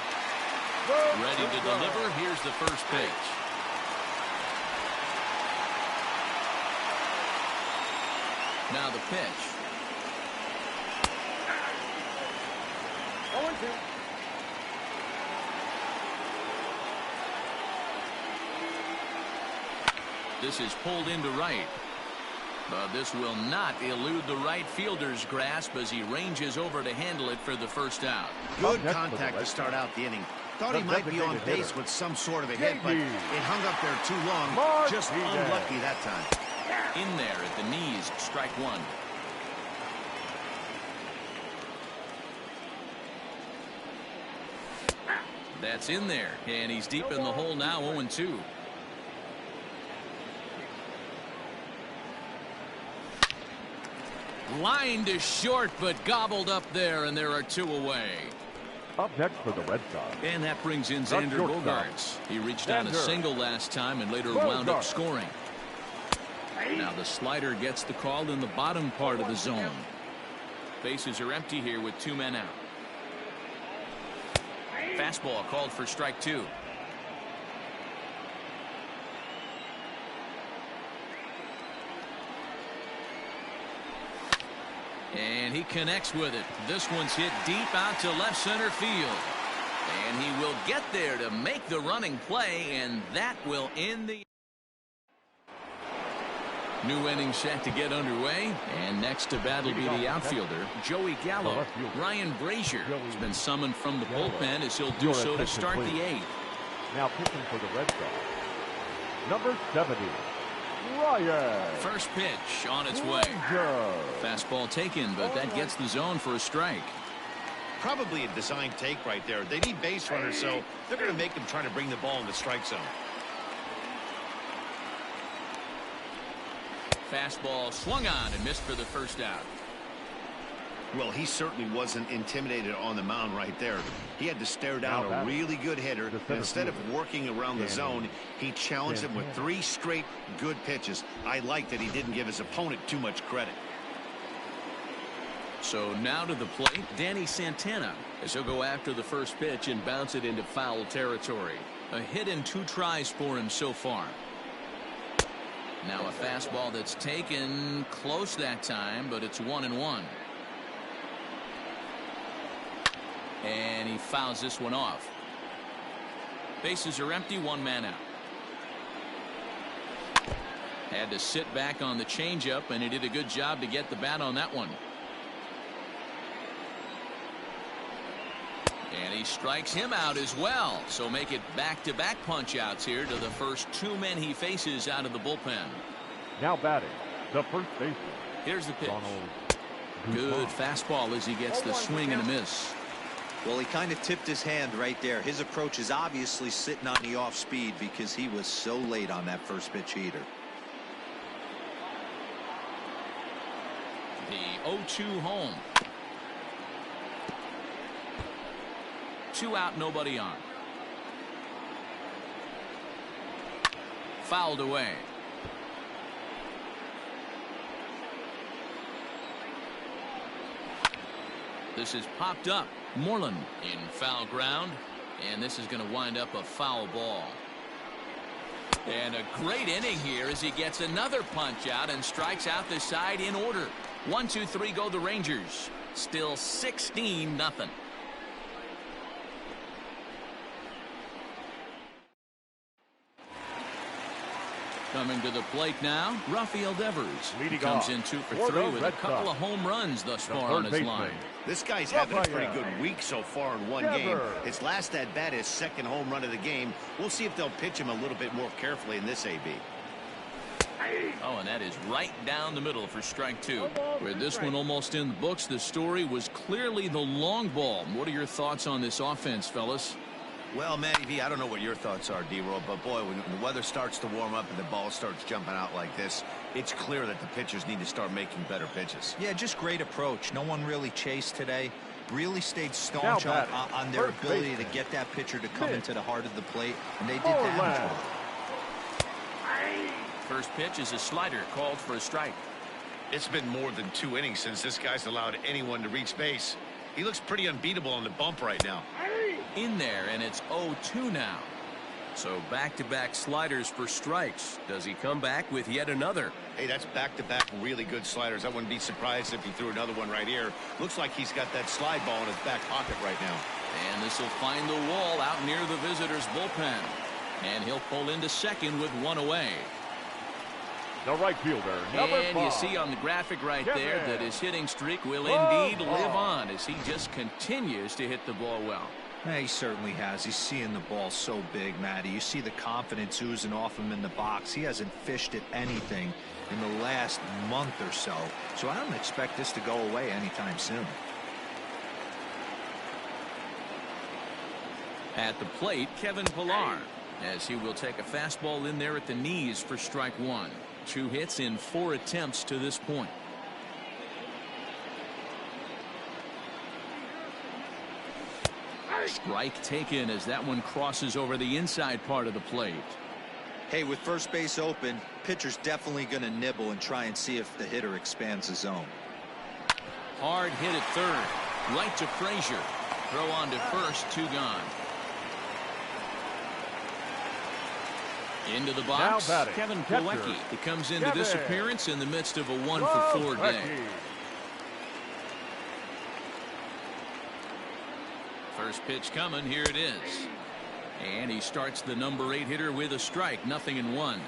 Ready to deliver. Here's the first pitch. Now the pitch. 0-2. This is pulled into right. But this will not elude the right fielder's grasp as he ranges over to handle it for the first out. Good contact to start out the inning. Thought he might be on base with some sort of a hit, but it hung up there too long. Just unlucky that time. In there at the knees, strike one. That's in there, and he's deep in the hole now, 0-2. Line to short, but gobbled up there, and there are 2 away. Up next for the Red Sox. And that brings in Xander Bogaerts. He reached on a single last time and later wound up scoring. Now the slider gets the call in the bottom part of the zone. Bases are empty here with 2 men out. Fastball called for strike 2. And he connects with it. This one's hit deep out to left center field. And he will get there to make the running play, and that will end the new inning set to get underway. And next to bat will be the outfielder, Joey Gallo. Ryan Brazier has been summoned from the bullpen as he'll do so to start the 8th. Now pitching for the Red Sox, number 70, Ryan. First pitch on its way. Fastball taken, but that gets the zone for a strike. Probably a design take right there. They need base runners, so they're going to make them try to bring the ball in the strike zone. Fastball swung on and missed for the first out. Well, he certainly wasn't intimidated on the mound right there. He had to stare down a really good hitter. And instead of working around the zone, he challenged him with 3 straight good pitches. I like that he didn't give his opponent too much credit. So now to the plate, Danny Santana, as he'll go after the first pitch and bounce it into foul territory. A hit in 2 tries for him so far. Now a fastball that's taken close that time, but it's 1-1. And he fouls this one off. Bases are empty, 1 man out. Had to sit back on the changeup, and he did a good job to get the bat on that one. And he strikes him out as well. So make it back-to-back punch-outs here to the first 2 men he faces out of the bullpen. Now batting, the first baseman. Here's the pitch. Good fastball as he gets the swing and a miss. Well, he kind of tipped his hand right there. His approach is obviously sitting on the off speed because he was so late on that first pitch heater. The 0-2 home. 2 out, nobody on. Fouled away. This is popped up. Moreland in foul ground, and this is going to wind up a foul ball. And a great inning here as he gets another punch out and strikes out the side in order. 1, 2, 3 go the Rangers. Still 16-0. Coming to the plate now, Rafael Devers. He comes in 2 for 3 with a couple of home runs thus far on his line. This guy's having a pretty good week so far in 1 game. His last at bat, his 2nd home run of the game. We'll see if they'll pitch him a little bit more carefully in this AB. Oh, and that is right down the middle for strike 2. With this one almost in the books, the story was clearly the long ball. What are your thoughts on this offense, fellas? Well, Matty V, I don't know what your thoughts are, D-Roll, but boy, when the weather starts to warm up and the ball starts jumping out like this, it's clear that the pitchers need to start making better pitches. Yeah, just great approach. No one really chased today. Really stayed staunch on their ability to get that pitcher to come into the heart of the plate, and they did damage with it. First pitch is a slider called for a strike. It's been more than 2 innings since this guy's allowed anyone to reach base. He looks pretty unbeatable on the bump right now. In there, and it's 0-2 now. So back-to-back sliders for strikes. Does he come back with yet another? Hey, that's back-to-back really good sliders. I wouldn't be surprised if he threw another one right here. Looks like he's got that slide ball in his back pocket right now. And this will find the wall out near the visitors' bullpen. And he'll pull into second with 1 away. The right fielder, number 5. And you see on the graphic right there that his hitting streak will indeed live on as he just continues to hit the ball well. Yeah, he certainly has. He's seeing the ball so big, Matty. You see the confidence oozing off him in the box. He hasn't fished at anything in the last month or so. So I don't expect this to go away anytime soon. At the plate, Kevin Pillar, as he will take a fastball in there at the knees for strike 1. 2 hits in 4 attempts to this point. Strike taken as that one crosses over the inside part of the plate. Hey, with first base open, pitcher's definitely going to nibble and try and see if the hitter expands the zone. Hard hit at third. Right to Frazier. Throw on to first. 2 gone. Into the box, Kevin Plawecki. He comes into this appearance in the midst of a 1-for-4 day. First pitch coming. Here it is. And he starts the number 8 hitter with a strike. 0-1.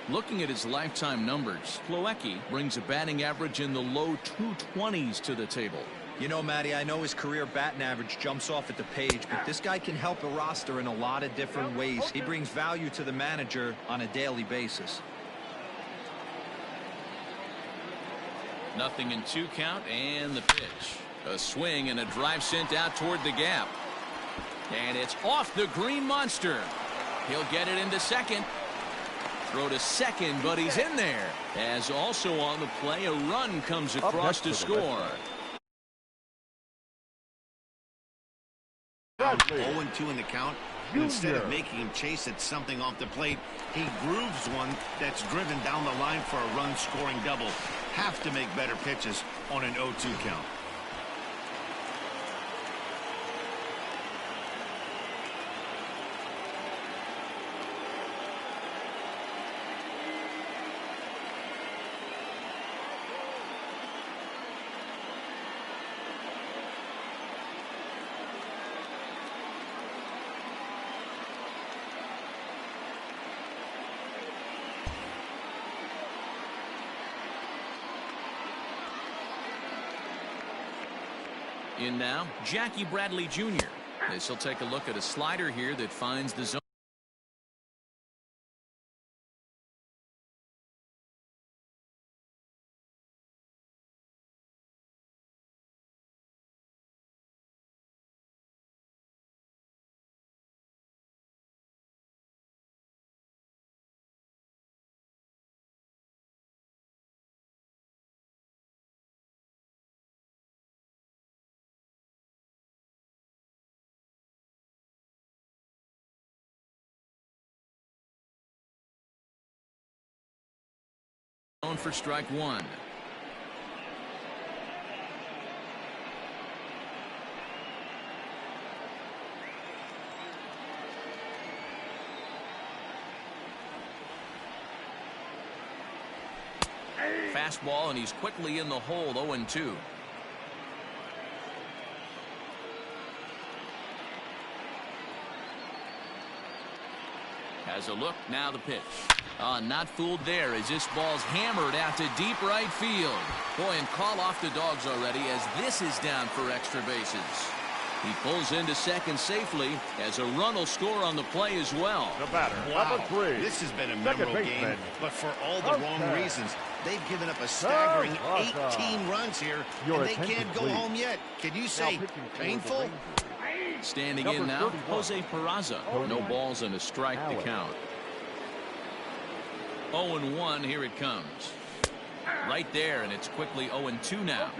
Looking at his lifetime numbers, Plawecki brings a batting average in the low 220s to the table. You know, Matty, I know his career batting average jumps off at the page, but this guy can help a roster in a lot of different ways. He brings value to the manager on a daily basis. 0-2 count and the pitch. A swing and a drive sent out toward the gap. And it's off the green monster. He'll get it into second. Throw to second, but he's in there. As also on the play, a run comes across to score. 0-2 in the count. Instead of making him chase at something off the plate, he grooves one that's driven down the line for a run-scoring double. Have to make better pitches on an 0-2 count. In now, Jackie Bradley Jr. This will take a look at a slider here that finds the zone. For strike 1. Fastball, and he's quickly in the hole. 0-2. Has a look. Now the pitch. Not fooled there as this ball's hammered out to deep right field. Boy, and call off the dogs already as this is down for extra bases. He pulls into second safely as a run will score on the play as well. The batter, Wow, number 3. this has been a memorable game, but for all the wrong reasons. They've given up a staggering 18 runs here, and they can't go home yet. Can you say painful? Standing in now, Jose Peraza. No balls and a strike to count. 0-1, here it comes. Right there, and it's quickly 0-2 now.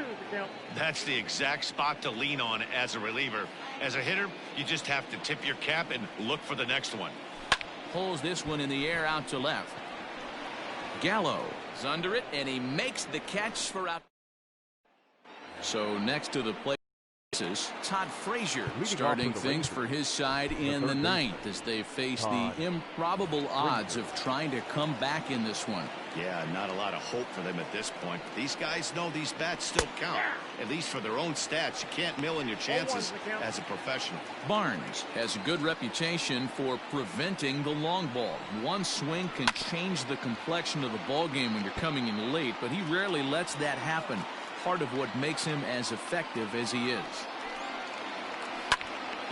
That's the exact spot to lean on as a reliever. As a hitter, you just have to tip your cap and look for the next one. Pulls this one in the air out to left. Gallo is under it, and he makes the catch for out. So next to the plate. Todd Frazier starting things for his side in the ninth as they face the improbable odds of trying to come back in this one. Yeah, not a lot of hope for them at this point. These guys know these bats still count, at least for their own stats. You can't mill in your chances as a professional. Barnes has a good reputation for preventing the long ball. One swing can change the complexion of the ball game when you're coming in late, but he rarely lets that happen. Part of what makes him as effective as he is.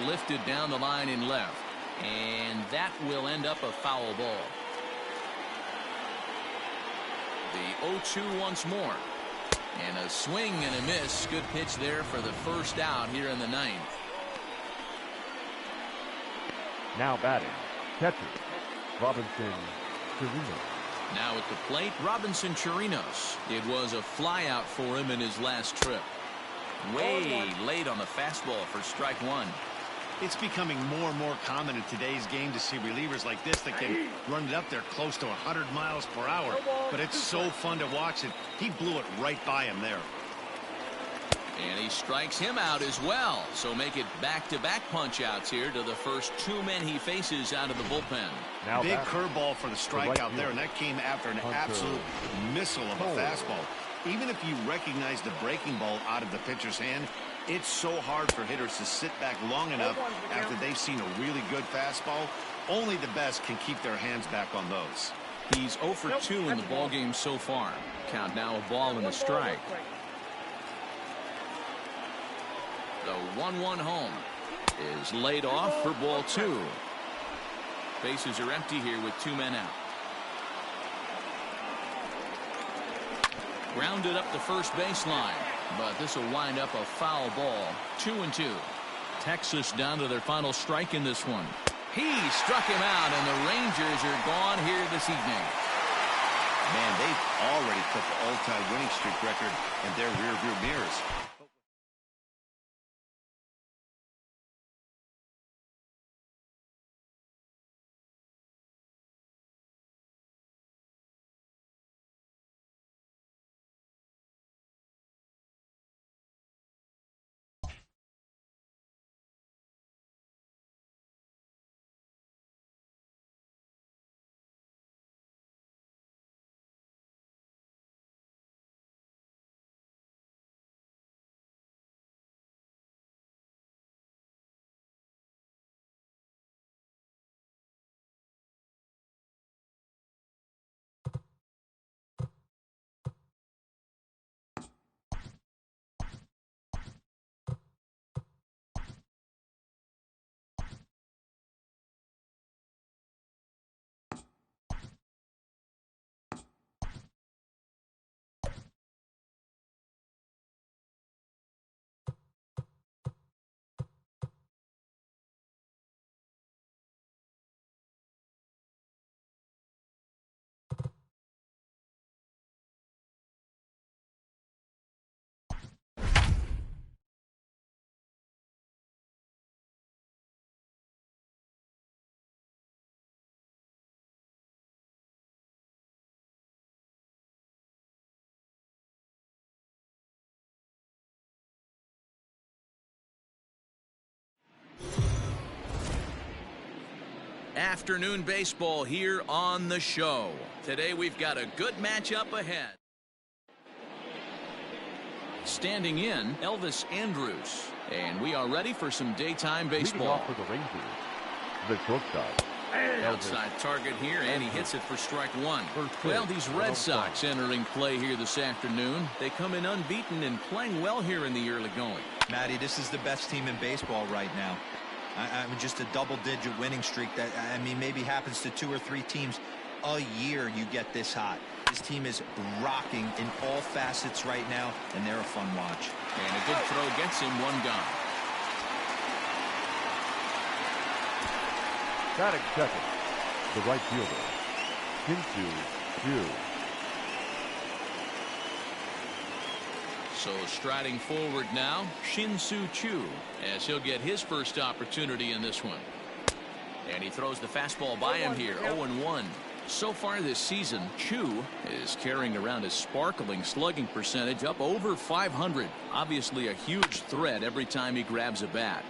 Lifted down the line in left, and that will end up a foul ball. The 0-2 once more, and a swing and a miss. Good pitch there for the first out here in the ninth. Now batting, catcher, Robinson Chirinos. Now at the plate, Robinson Chirinos. It was a flyout for him in his last trip. Way late on the fastball for strike one. It's becoming more and more common in today's game to see relievers like this that can run it up there close to 100 miles per hour. But it's so fun to watch it. He blew it right by him there. And he strikes him out as well. So make it back-to-back punch-outs here to the first two men he faces out of the bullpen. Now big curveball for the strikeout there, and that came after an absolute missile of a fastball. Even if you recognize the breaking ball out of the pitcher's hand, it's so hard for hitters to sit back long enough after they've seen a really good fastball. Only the best can keep their hands back on those. He's 0 for 2 in the ballgame so far. Count now a ball and a strike. The 1-1 home is laid off for ball 2. Bases are empty here with 2 men out. Grounded up the first baseline, but this will wind up a foul ball. 2-2. Texas down to their final strike in this one. He struck him out, and the Rangers are gone here this evening. Man, they've already put the all-time winning streak record in their rearview mirrors. Afternoon baseball here on the show. Today we've got a good matchup ahead. Standing in, Elvis Andrus. And we are ready for some daytime baseball. Off for the Rangers, the shortstop. Outside target here, and he hits it for strike one. Well, these Red Sox entering play here this afternoon. They come in unbeaten and playing well here in the early going. Matty, this is the best team in baseball right now. I mean, just a double-digit winning streak that, I mean, maybe happens to 2 or 3 teams a year. You get this hot. This team is rocking in all facets right now, and they're a fun watch. And a good throw gets him one gone. Batting second, the right fielder, Shin-Soo Choo. So striding forward now, Shin-Soo Choo, as he'll get his first opportunity in this one. And he throws the fastball by him here, 0-1. So far this season, Chu is carrying around a sparkling slugging percentage up over 500. Obviously a huge threat every time he grabs a bat.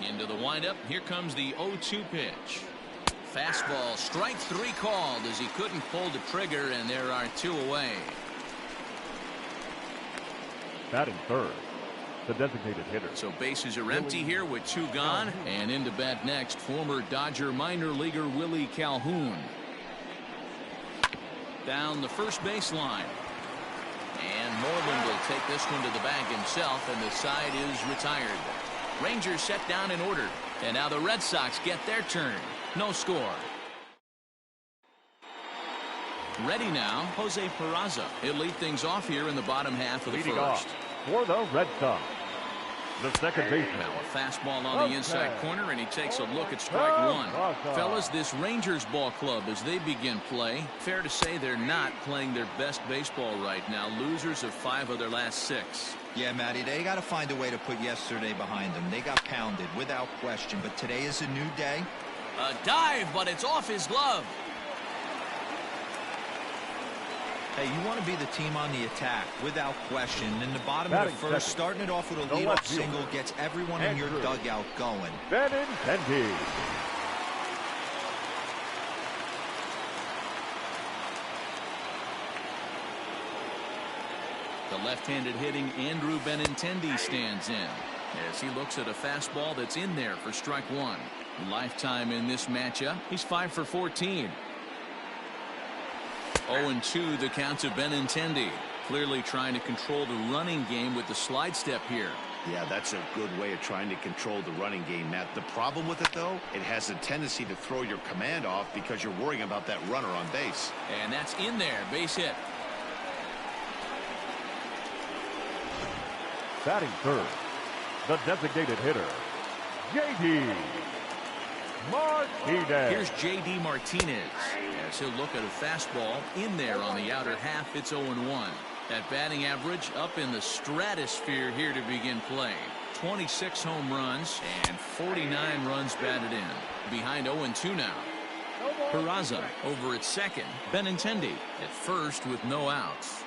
Into the windup. Here comes the 0-2 pitch. Fastball, strike 3 called as he couldn't pull the trigger, and there are 2 away. Batting third, the designated hitter. So bases are empty here with 2 gone. And into bat next, former Dodger minor leaguer Willie Calhoun. Down the first baseline. And Moreland will take this one to the bag himself, and the side is retired. Rangers set down in order. And now the Red Sox get their turn. No score. Ready now, Jose Peraza. He'll lead things off here in the bottom half of the Leading first. off for the Red Sox, the second baseman. Now a fastball on the inside corner, and he takes a look at strike 1. Fellas, this Rangers ball club, as they begin play, fair to say they're not playing their best baseball right now. Losers of 5 of their last 6. Yeah, Matty, they got to find a way to put yesterday behind them. They got pounded without question, but today is a new day. A dive, but it's off his glove. Hey, you want to be the team on the attack without question. In the bottom Batting of the first, second. starting it off with a The leadoff left fielder. single gets everyone in your Andrew. dugout going. Benintendi. The left-handed hitting Andrew Benintendi stands in as he looks at a fastball that's in there for strike 1. Lifetime in this matchup, he's 5 for 14. 0-2 the count to Benintendi. Clearly trying to control the running game with the slide step here. Yeah, that's a good way of trying to control the running game, Matt. The problem with it, though, it has a tendency to throw your command off because you're worrying about that runner on base. And that's in there, base hit. Batting third, the designated hitter, J.D. Martinez. Here's J.D. Martinez as he'll look at a fastball in there on the outer half. It's 0-1. That batting average up in the stratosphere here to begin play. 26 home runs and 49 runs batted in. Behind 0-2 now. Peraza over at second. Benintendi at first with no outs.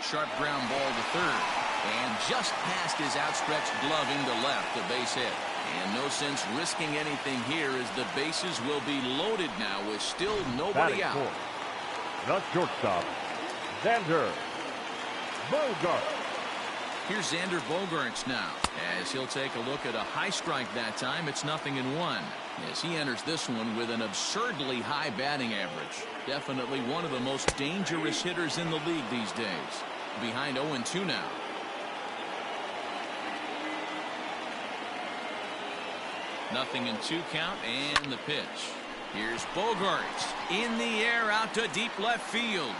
Sharp ground ball to third. And just past his outstretched glove into left, the base hit. And no sense risking anything here as the bases will be loaded now with still nobody Batting out. fourth, the shortstop, Xander Bogaerts. Here's Xander Bogaerts now as he'll take a look at a high strike that time. It's 0-1 as he enters this one with an absurdly high batting average. Definitely one of the most dangerous hitters in the league these days. Behind 0-2 now. Nothing in 2 count, and the pitch. Here's Bogaerts in the air out to deep left field.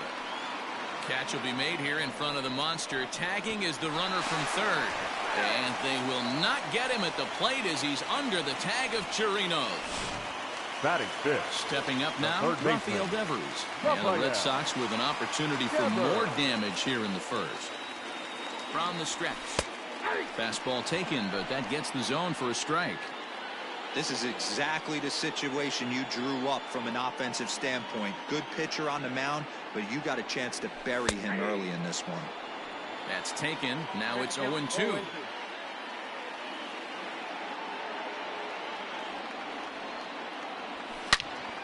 Catch will be made here in front of the monster. Tagging is the runner from third. And they will not get him at the plate as he's under the tag of Chirinos. Batting fifth, Stepping up now, third baseman, Rafael Devers. And the Red Sox with an opportunity for more damage here in the first. From the stretch. Fastball taken, but that gets the zone for a strike. This is exactly the situation you drew up from an offensive standpoint. Good pitcher on the mound, but you got a chance to bury him early in this one. That's taken. Now it's 0-2.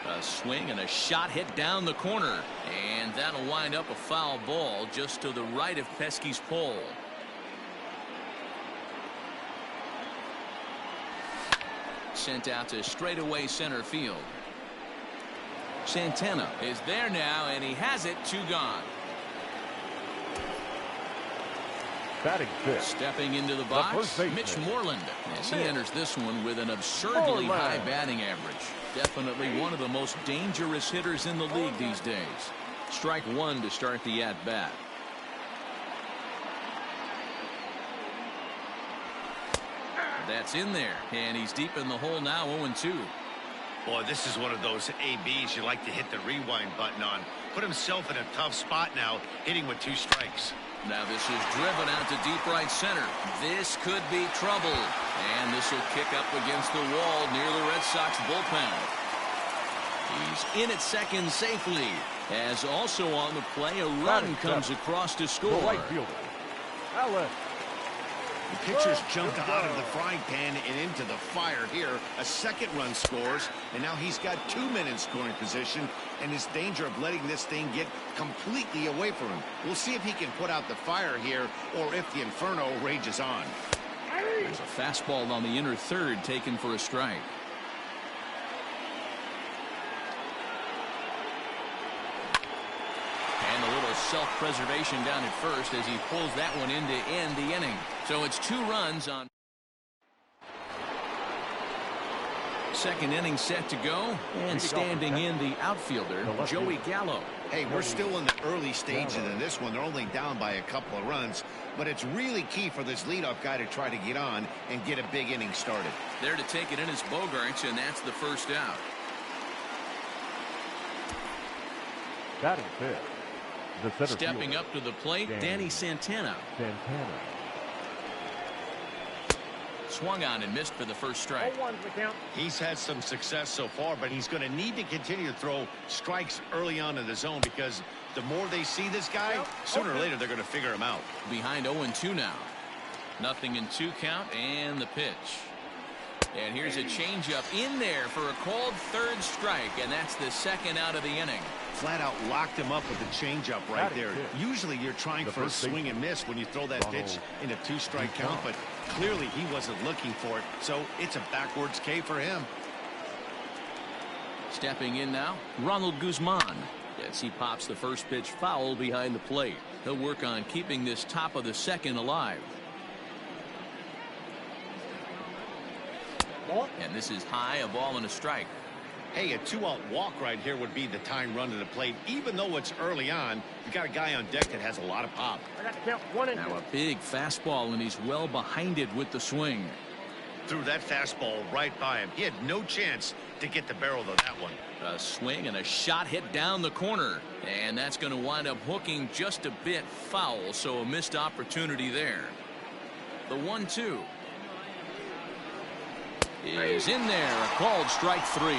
A swing and a shot hit down the corner. And that'll wind up a foul ball just to the right of Pesky's pole. Sent out to straightaway center field. Santana is there now, and he has it. 2 gone. batting fifth, Stepping into the box, first baseman, Mitch Moreland, as he enters this one with an absurdly high batting average. Definitely one of the most dangerous hitters in the league these days. Strike 1 to start the at-bat. That's in there, and he's deep in the hole now, 0-2. Boy, this is one of those ABs you like to hit the rewind button on. Put himself in a tough spot now, hitting with 2 strikes. Now this is driven out to deep right center. This could be trouble. And this will kick up against the wall near the Red Sox bullpen. He's in at second safely. As also on the play, a run comes across to score. The right fielder, Allen. The pitcher's jumped out of the frying pan and into the fire here. A second run scores, and now he's got 2 men in scoring position, and is danger of letting this thing get completely away from him. We'll see if he can put out the fire here, or if the inferno rages on. There's a fastball on the inner third taken for a strike. And a little self-preservation down at first as he pulls that one in to end the inning. So it's 2 runs on. Second inning set to go, and standing in the outfielder, Joey Gallo. Hey, we're still in the early stages of this one. They're only down by a couple of runs, but it's really key for this leadoff guy to try to get on and get a big inning started. There to take it in is Bogarts, and that's the first out. Batting fifth, the center Stepping fielder, up to the plate, Danny Santana. Santana. Swung on and missed for the first strike. 0-1's the count. He's had some success so far, but he's going to need to continue to throw strikes early on in the zone, because the more they see this guy, sooner or later they're going to figure him out. Behind 0-2 now. 0-2 count, and the pitch. And here's a changeup in there for a called third strike, and that's the second out of the inning. Flat out locked him up with the changeup right there. Usually you're trying for a swing and miss when you throw that pitch in a 2-strike count, but clearly he wasn't looking for it, so it's a backwards K for him. Stepping in now, Ronald Guzman. As he pops the first pitch foul behind the plate. He'll work on keeping this top of the second alive. And this is high, a ball and a strike. Hey, a 2-out walk right here would be the time run to the plate. Even though it's early on, you got a guy on deck that has a lot of pop. I got to count 1 and 2. Now a big fastball, and he's well behind it with the swing. Threw that fastball right by him. He had no chance to get the barrel of that one. A swing and a shot hit down the corner. And that's going to wind up hooking just a bit foul, so a missed opportunity there. The 1-2 is in there, a called strike 3.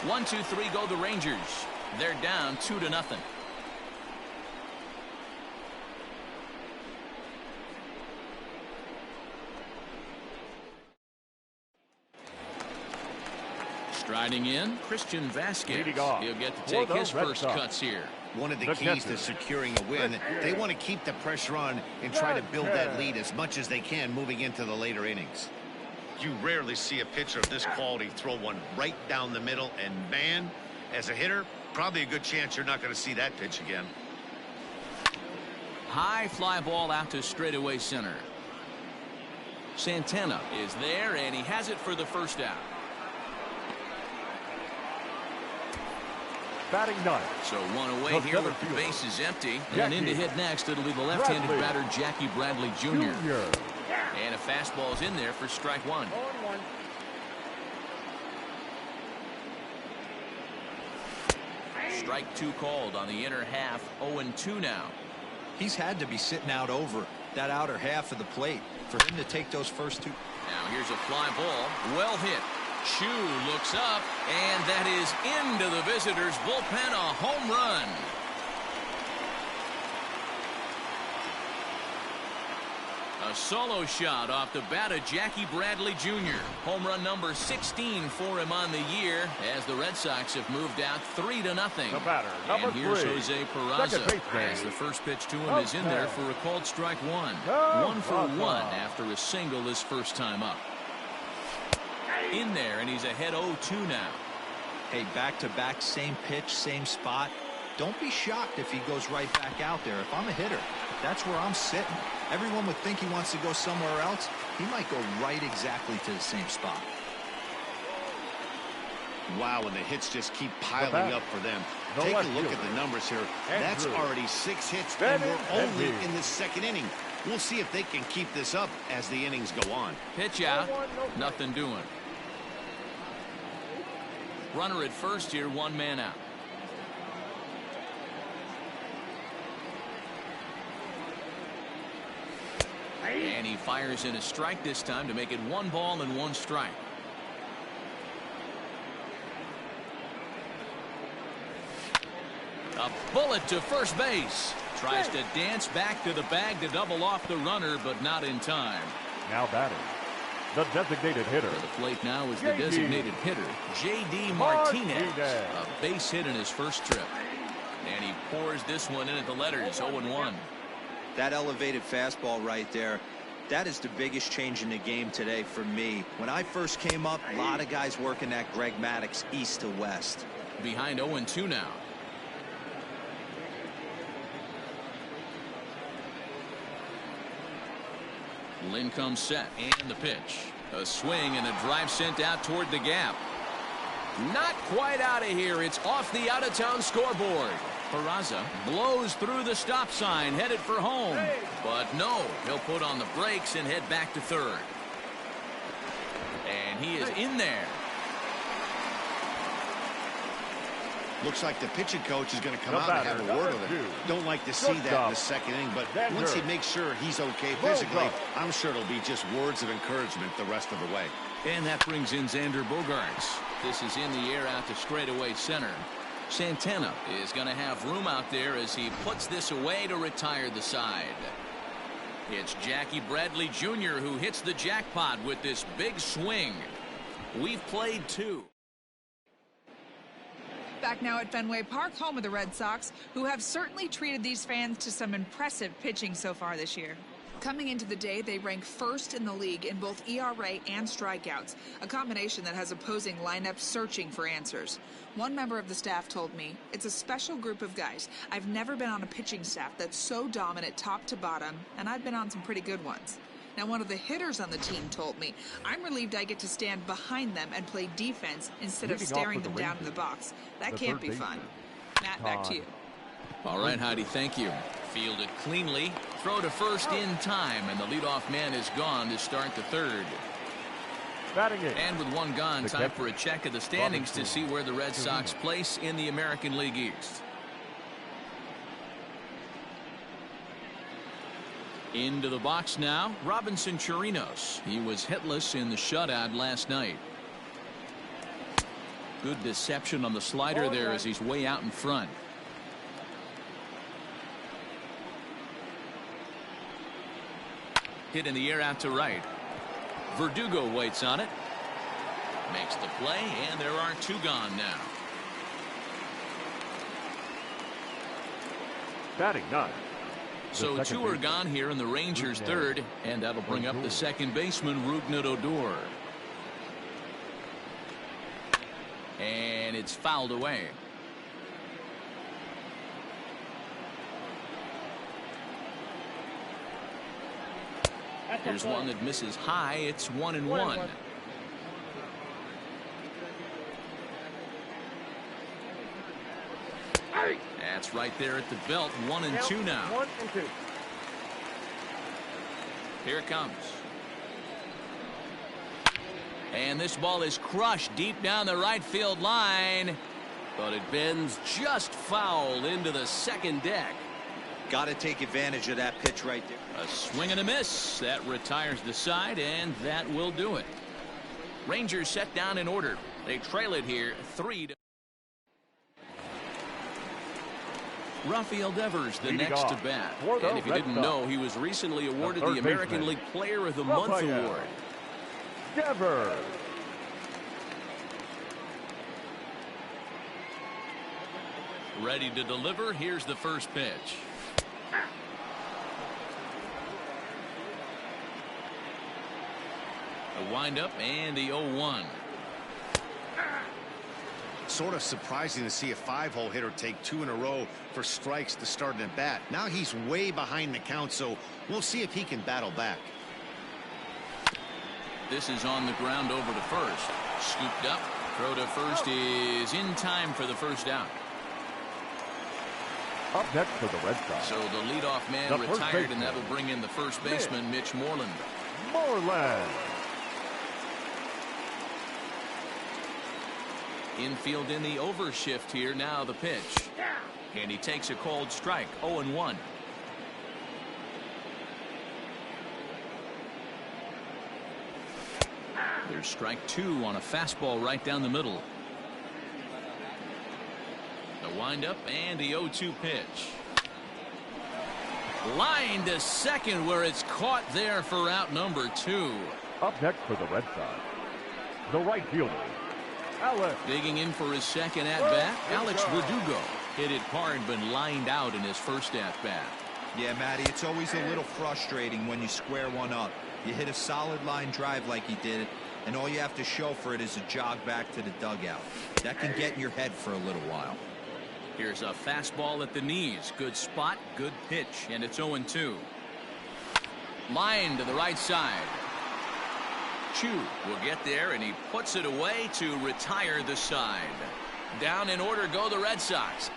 1-2-3 go the Rangers. They're down 2-0. Striding in, Christian Vasquez. He'll get to take his first cuts here. One of the keys to securing a win, they want to keep the pressure on and try to build that lead as much as they can moving into the later innings. You rarely see a pitcher of this quality throw one right down the middle, and man, as a hitter, probably a good chance you're not going to see that pitch again. High fly ball out to straightaway center. Santana is there, and he has it for the first out. Batting ninth. So one away here with the base is empty. And in to hit next, it'll be the left-handed batter, Jackie Bradley Jr. And a fastball's in there for strike 1. 0-1. Strike 2 called on the inner half. 0-2 now. He's had to be sitting out over that outer half of the plate for him to take those first 2. Now here's a fly ball. Well hit. Chu looks up, and that is into the visitors' bullpen, a home run. A solo shot off the bat of Jackie Bradley Jr. Home run number 16 for him on the year, as the Red Sox have moved out 3-0. The batter, number 3. And here's Jose Peraza, as the first pitch to him is in there for a called strike 1. 1 for 1 after a single his first time up. In there, and he's ahead 0-2 now. Hey, back-to-back, same pitch, same spot. Don't be shocked if he goes right back out there. If I'm a hitter, that's where I'm sitting. Everyone would think he wants to go somewhere else. He might go right exactly to the same spot. Wow, and the hits just keep piling up for them. Take a look at the numbers here. That's already 6 hits, and we're only in the second inning. We'll see if they can keep this up as the innings go on. Pitch out, nothing doing. Runner at first here, 1 man out. And he fires in a strike this time to make it 1 ball and 1 strike. A bullet to first base. Tries to dance back to the bag to double off the runner, but not in time. Now batting, the designated hitter. To the plate now is the designated hitter, J.D. Martinez. A base hit in his first trip. And he pours this one in at the letters, 0-1. That elevated fastball right there, that is the biggest change in the game today for me. When I first came up, a lot of guys working that Greg Maddux east to west. Behind 0-2 now. Lynn comes set, and the pitch. A swing and a drive sent out toward the gap. Not quite out of here. It's off the out-of-town scoreboard. Peraza blows through the stop sign, headed for home. But no, he'll put on the brakes and head back to third. And he is in there. Looks like the pitching coach is going to come out and have a word with him. Don't like to see that in the second inning, but once he makes sure he's okay physically, I'm sure it'll be just words of encouragement the rest of the way. And that brings in Xander Bogaerts. This is in the air out to straightaway center. Santana is going to have room out there as he puts this away to retire the side. It's Jackie Bradley Jr. who hits the jackpot with this big swing. We've played 2. Back now at Fenway Park, home of the Red Sox, who have certainly treated these fans to some impressive pitching so far this year. Coming into the day, they rank first in the league in both ERA and strikeouts, a combination that has opposing lineups searching for answers. One member of the staff told me, "It's a special group of guys. I've never been on a pitching staff that's so dominant top to bottom, and I've been on some pretty good ones." Now, one of the hitters on the team told me, "I'm relieved I get to stand behind them and play defense instead of staring them down in the box. That can't be fun." Matt, back to you. All right, Heidi, thank you. Fielded cleanly. Throw to first in time, and the leadoff man is gone to start the third. And with 1 gone, time for a check of the standings to see where the Red Sox place in the American League East. Into the box now, Robinson Chirinos. He was hitless in the shutout last night. Good deception on the slider there as he's way out in front. Hit in the air out to right. Verdugo waits on it. Makes the play, and there are 2 gone now. Batting 9. So 2 are gone here in the Rangers' third, and that'll bring up the second baseman, Rougned Odor. And it's fouled away. Here's one that misses high. It's 1-1. That's right there at the belt. 1-2 now. 1-2. Here it comes. And this ball is crushed deep down the right field line. But it bends just foul into the second deck. Got to take advantage of that pitch right there. A swing and a miss. That retires the side, and that will do it. Rangers set down in order. They trail it here 3-2. Rafael Devers, the next to bat. And if you didn't know, he was recently awarded the American League Player of the Month award. Devers. Ready to deliver. Here's the first pitch. A windup and the 0-1. Sort of surprising to see a 5-hole hitter take 2 in a row for strikes to start an at bat. Now he's way behind the count, so we'll see if he can battle back. This is on the ground over to first. Scooped up. Throw to first is in time for the first out. Up next for the Red Sox. So the leadoff man retired, and that'll bring in the first baseman, Mitch Moreland. Moreland. Infield in the overshift here. Now the pitch. And he takes a cold strike. 0-1. There's strike 2 on a fastball right down the middle. The windup and the 0-2 pitch. Line to second where it's caught there for out number 2. Up next for the Red Sox, the right fielder, Alex. Digging in for his second at-bat, Alex Verdugo. Hit it hard, but lined out in his first at-bat. Yeah, Matty, it's always a little frustrating when you square one up. You hit a solid line drive like he did, and all you have to show for it is a jog back to the dugout. That can get in your head for a little while. Here's a fastball at the knees. Good spot, good pitch, and it's 0-2. Line to the right side. Chu will get there, and he puts it away to retire the side. Down in order go the Red Sox.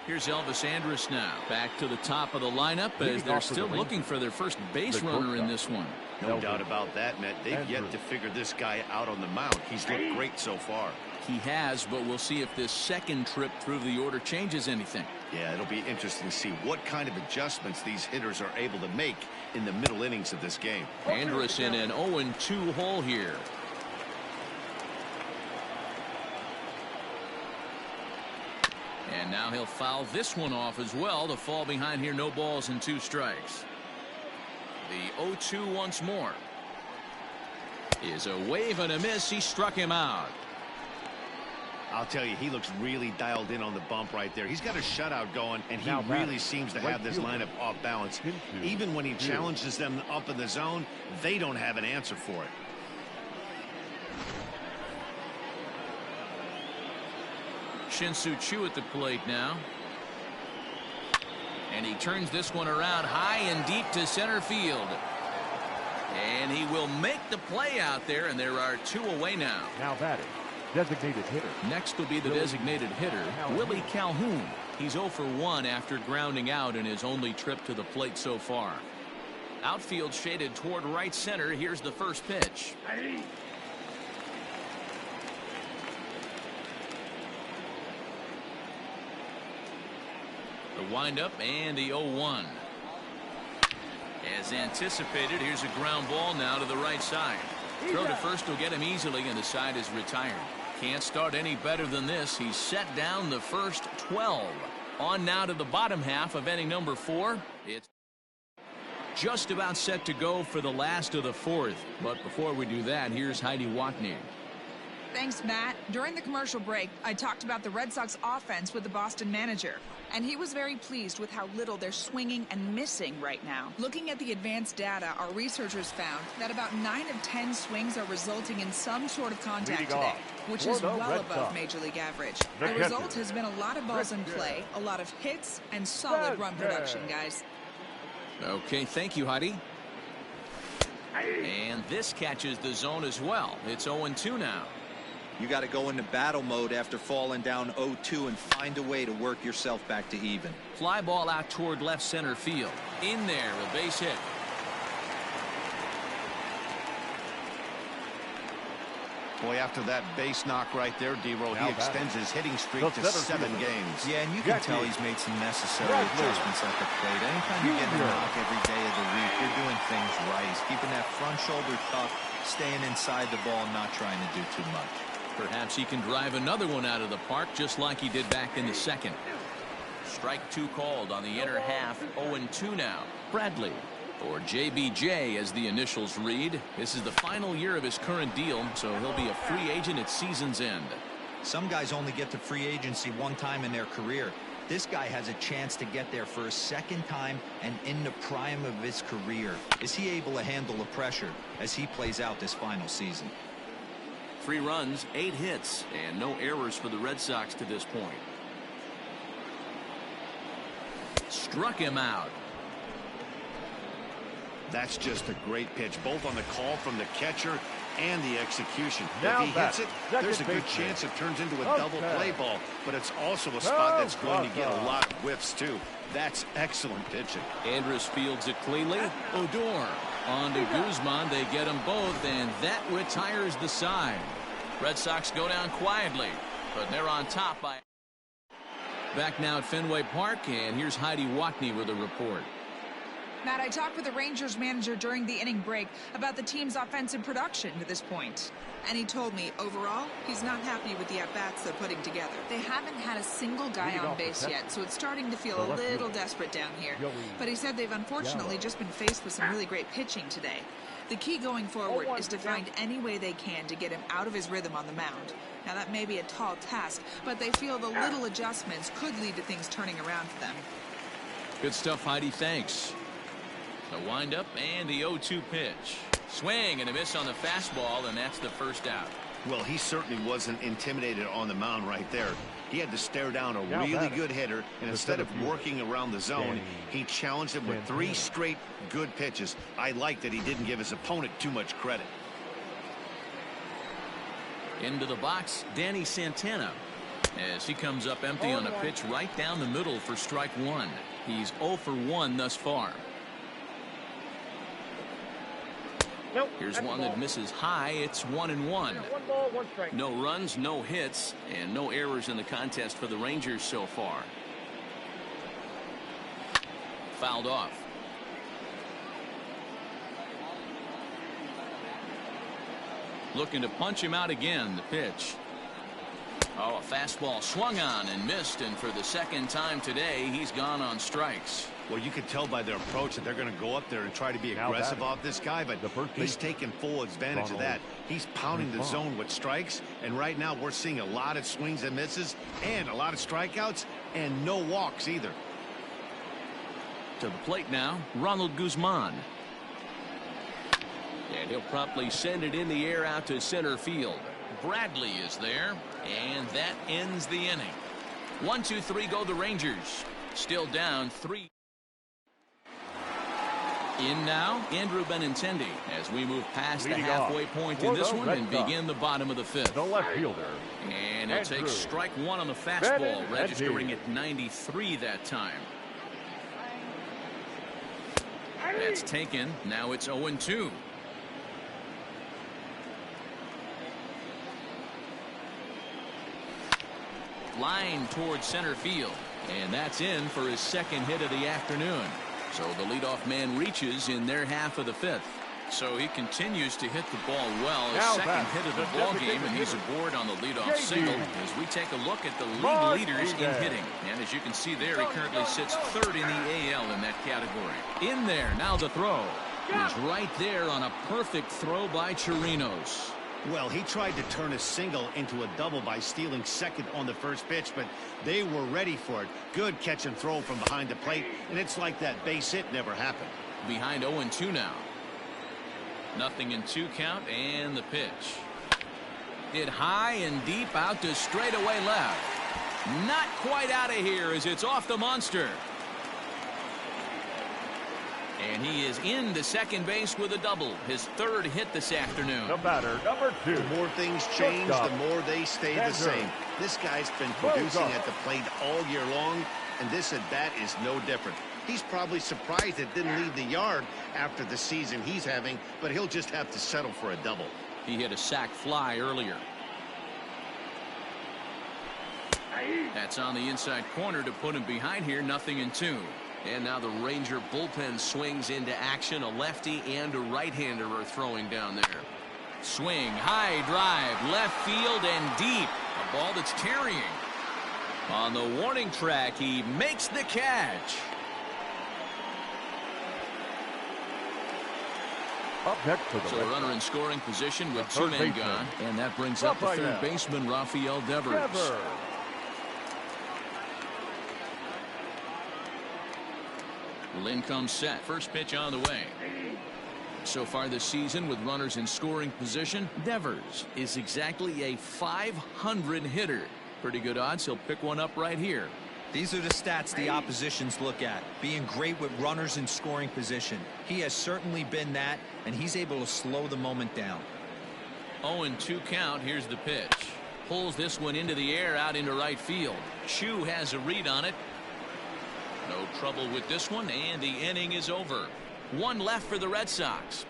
Here's Elvis Andrus now. Back to the top of the lineup as they're still looking for their first base runner in this one. No doubt about that, Matt. They've yet to figure this guy out on the mound. He's looked great so far. He has, but we'll see if this second trip through the order changes anything. Yeah, it'll be interesting to see what kind of adjustments these hitters are able to make in the middle innings of this game. Andrus in an 0-2 hole here. And now he'll foul this one off as well to fall behind here. No balls and 2 strikes. The 0-2 once more. Is a wave and a miss. He struck him out. I'll tell you, he looks really dialed in on the bump right there. He's got a shutout going, and he really seems to have this lineup off balance. Even when he challenges them up in the zone, they don't have an answer for it. Shin-Soo Choo at the plate now. And he turns this one around high and deep to center field. And he will make the play out there, and there are 2 away now. Now batting, designated hitter. Next will be the designated hitter, Willie Calhoun. He's 0 for 1 after grounding out in his only trip to the plate so far. Outfield shaded toward right center. Here's the first pitch. The windup and the 0-1. As anticipated, here's a ground ball now to the right side. Throw to first will get him easily, and the side is retired. Can't start any better than this. He's set down the first 12. On now to the bottom half of inning number 4. It's just about set to go for the last of the 4th. But before we do that, here's Heidi Watney. Thanks, Matt. During the commercial break, I talked about the Red Sox offense with the Boston manager, and he was very pleased with how little they're swinging and missing right now. Looking at the advanced data, our researchers found that about 9 of 10 swings are resulting in some sort of contact today, which is well above Major League average. The result has been a lot of balls in play, a lot of hits, and solid run production, guys. Okay, thank you, Heidi. And this catches the zone as well. It's 0-2 now. You got to go into battle mode after falling down 0-2 and find a way to work yourself back to even. Fly ball out toward left center field. In there, a base hit. Boy, after that base knock right there, D-Roll, he extends his hitting streak to 7 games. Yeah, and you can tell he's made some necessary adjustments at the plate. Anytime you get a knock every day of the week, you're doing things right. He's keeping that front shoulder tucked, staying inside the ball, not trying to do too much. Perhaps he can drive another one out of the park just like he did back in the second. Strike 2 called on the inner half. 0-2 now. Bradley, or JBJ as the initials read. This is the final year of his current deal, so he'll be a free agent at season's end. Some guys only get to free agency one time in their career. This guy has a chance to get there for a second time and in the prime of his career. Is he able to handle the pressure as he plays out this final season? 3 runs, 8 hits, and no errors for the Red Sox to this point. Struck him out. That's just a great pitch, both on the call from the catcher and the execution. Now if he hits it, there's a good chance it turns into a double play ball, but it's also a spot that's going to get a lot of whiffs too. That's excellent pitching. Andrus fields it cleanly. Odor on to Guzman. They get them both, and that retires the side. Red Sox go down quietly, but they're on top by. Back now at Fenway Park, and here's Heidi Watney with a report. Matt, I talked with the Rangers manager during the inning break about the team's offensive production to this point. And he told me, overall, he's not happy with the at-bats they're putting together. They haven't had a single guy on base yet, so it's starting to feel a little desperate down here. But he said they've unfortunately just been faced with some really great pitching today. The key going forward is to find any way they can to get him out of his rhythm on the mound. Now, that may be a tall task, but they feel the little adjustments could lead to things turning around for them. Good stuff, Heidi. Thanks. The windup and the 0-2 pitch. Swing and a miss on the fastball, and that's the first out. Well, he certainly wasn't intimidated on the mound right there. He had to stare down a really good hitter, and instead of working around the zone, he challenged him with 3 straight good pitches. I like that he didn't give his opponent too much credit. Into the box, Danny Santana, as he comes up empty on a pitch right down the middle for strike 1. He's 0 for 1 thus far. Nope, here's one that misses high. It's 1-1. 1 ball, 1 strike. No runs, no hits, and no errors in the contest for the Rangers so far. Fouled off. Looking to punch him out again. The pitch. Oh, a fastball swung on and missed, and for the second time today, he's gone on strikes. Well, you could tell by their approach that they're going to go up there and try to be aggressive off this guy, but he's taking full advantage of that. He's pounding the zone with strikes, and right now we're seeing a lot of swings and misses and a lot of strikeouts and no walks either. To the plate now, Ronald Guzman. And he'll promptly send it in the air out to center field. Bradley is there, and that ends the inning. 1-2-3 go the Rangers. Still down 3. In now, Andrew Benintendi, as we move past the halfway point in this one and begin the bottom of the 5th. The left fielder. And he'll take strike 1 on the fastball, registering at 93 that time. That's taken. Now it's 0-2. Line towards center field, and that's in for his second hit of the afternoon. So the leadoff man reaches in their half of the 5th. So he continues to hit the ball well. His second hit of the ball game, and he's aboard on the leadoff single as we take a look at the league leaders in hitting. And as you can see there, he currently sits 3rd in the AL in that category. In there, now the throw. He's right there on a perfect throw by Chirinos. Well, he tried to turn a single into a double by stealing second on the first pitch, but they were ready for it. Good catch and throw from behind the plate, and it's like that base hit never happened. Behind 0-2 now. 0-2 count, and the pitch. Hit high and deep out to straightaway left. Not quite out of here as it's off the monster. And he is into second base with a double. His 3rd hit this afternoon. The batter, number 2. The more things change, the more they stay the same. This guy's been producing at the plate all year long, and this at-bat is no different. He's probably surprised it didn't leave the yard after the season he's having, but he'll just have to settle for a double. He hit a sac fly earlier. That's on the inside corner to put him behind here. 0-2. And now the Ranger bullpen swings into action. A lefty and a right-hander are throwing down there. Swing, high drive, left field and deep. A ball that's carrying. On the warning track, he makes the catch. Up next for the So a runner in scoring position with 2 men gone. And that brings up the 3rd baseman, Rafael Devers. Lynn comes set. First pitch on the way. So far this season with runners in scoring position, Devers is exactly a .500 hitter. Pretty good odds he'll pick one up right here. These are the stats the oppositions look at. Being great with runners in scoring position. He has certainly been that, and he's able to slow the moment down. 0-2 count. Here's the pitch. Pulls this one into the air out into right field. Chu has a read on it. No trouble with this one, and the inning is over. 1 left for the Red Sox.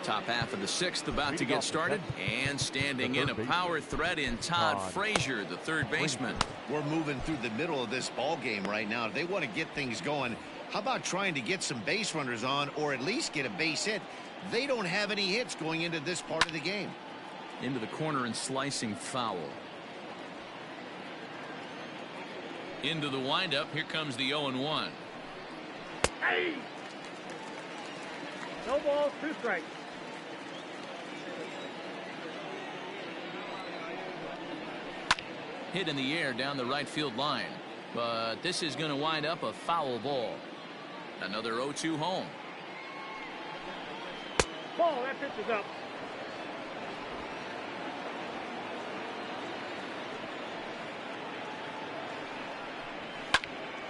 Top half of the sixth about to get started, and standing in a power threat in Todd Frazier, the third baseman. We're moving through the middle of this ball game right now. If they want to get things going, how about trying to get some base runners on, or at least get a base hit? They don't have any hits going into this part of the game. Into the corner and slicing foul. Into the windup. Here comes the 0-1. Hey! No balls, 2 strikes. Hit in the air down the right field line, but this is going to wind up a foul ball. Another 0-2 home. Ball, that pitch is up.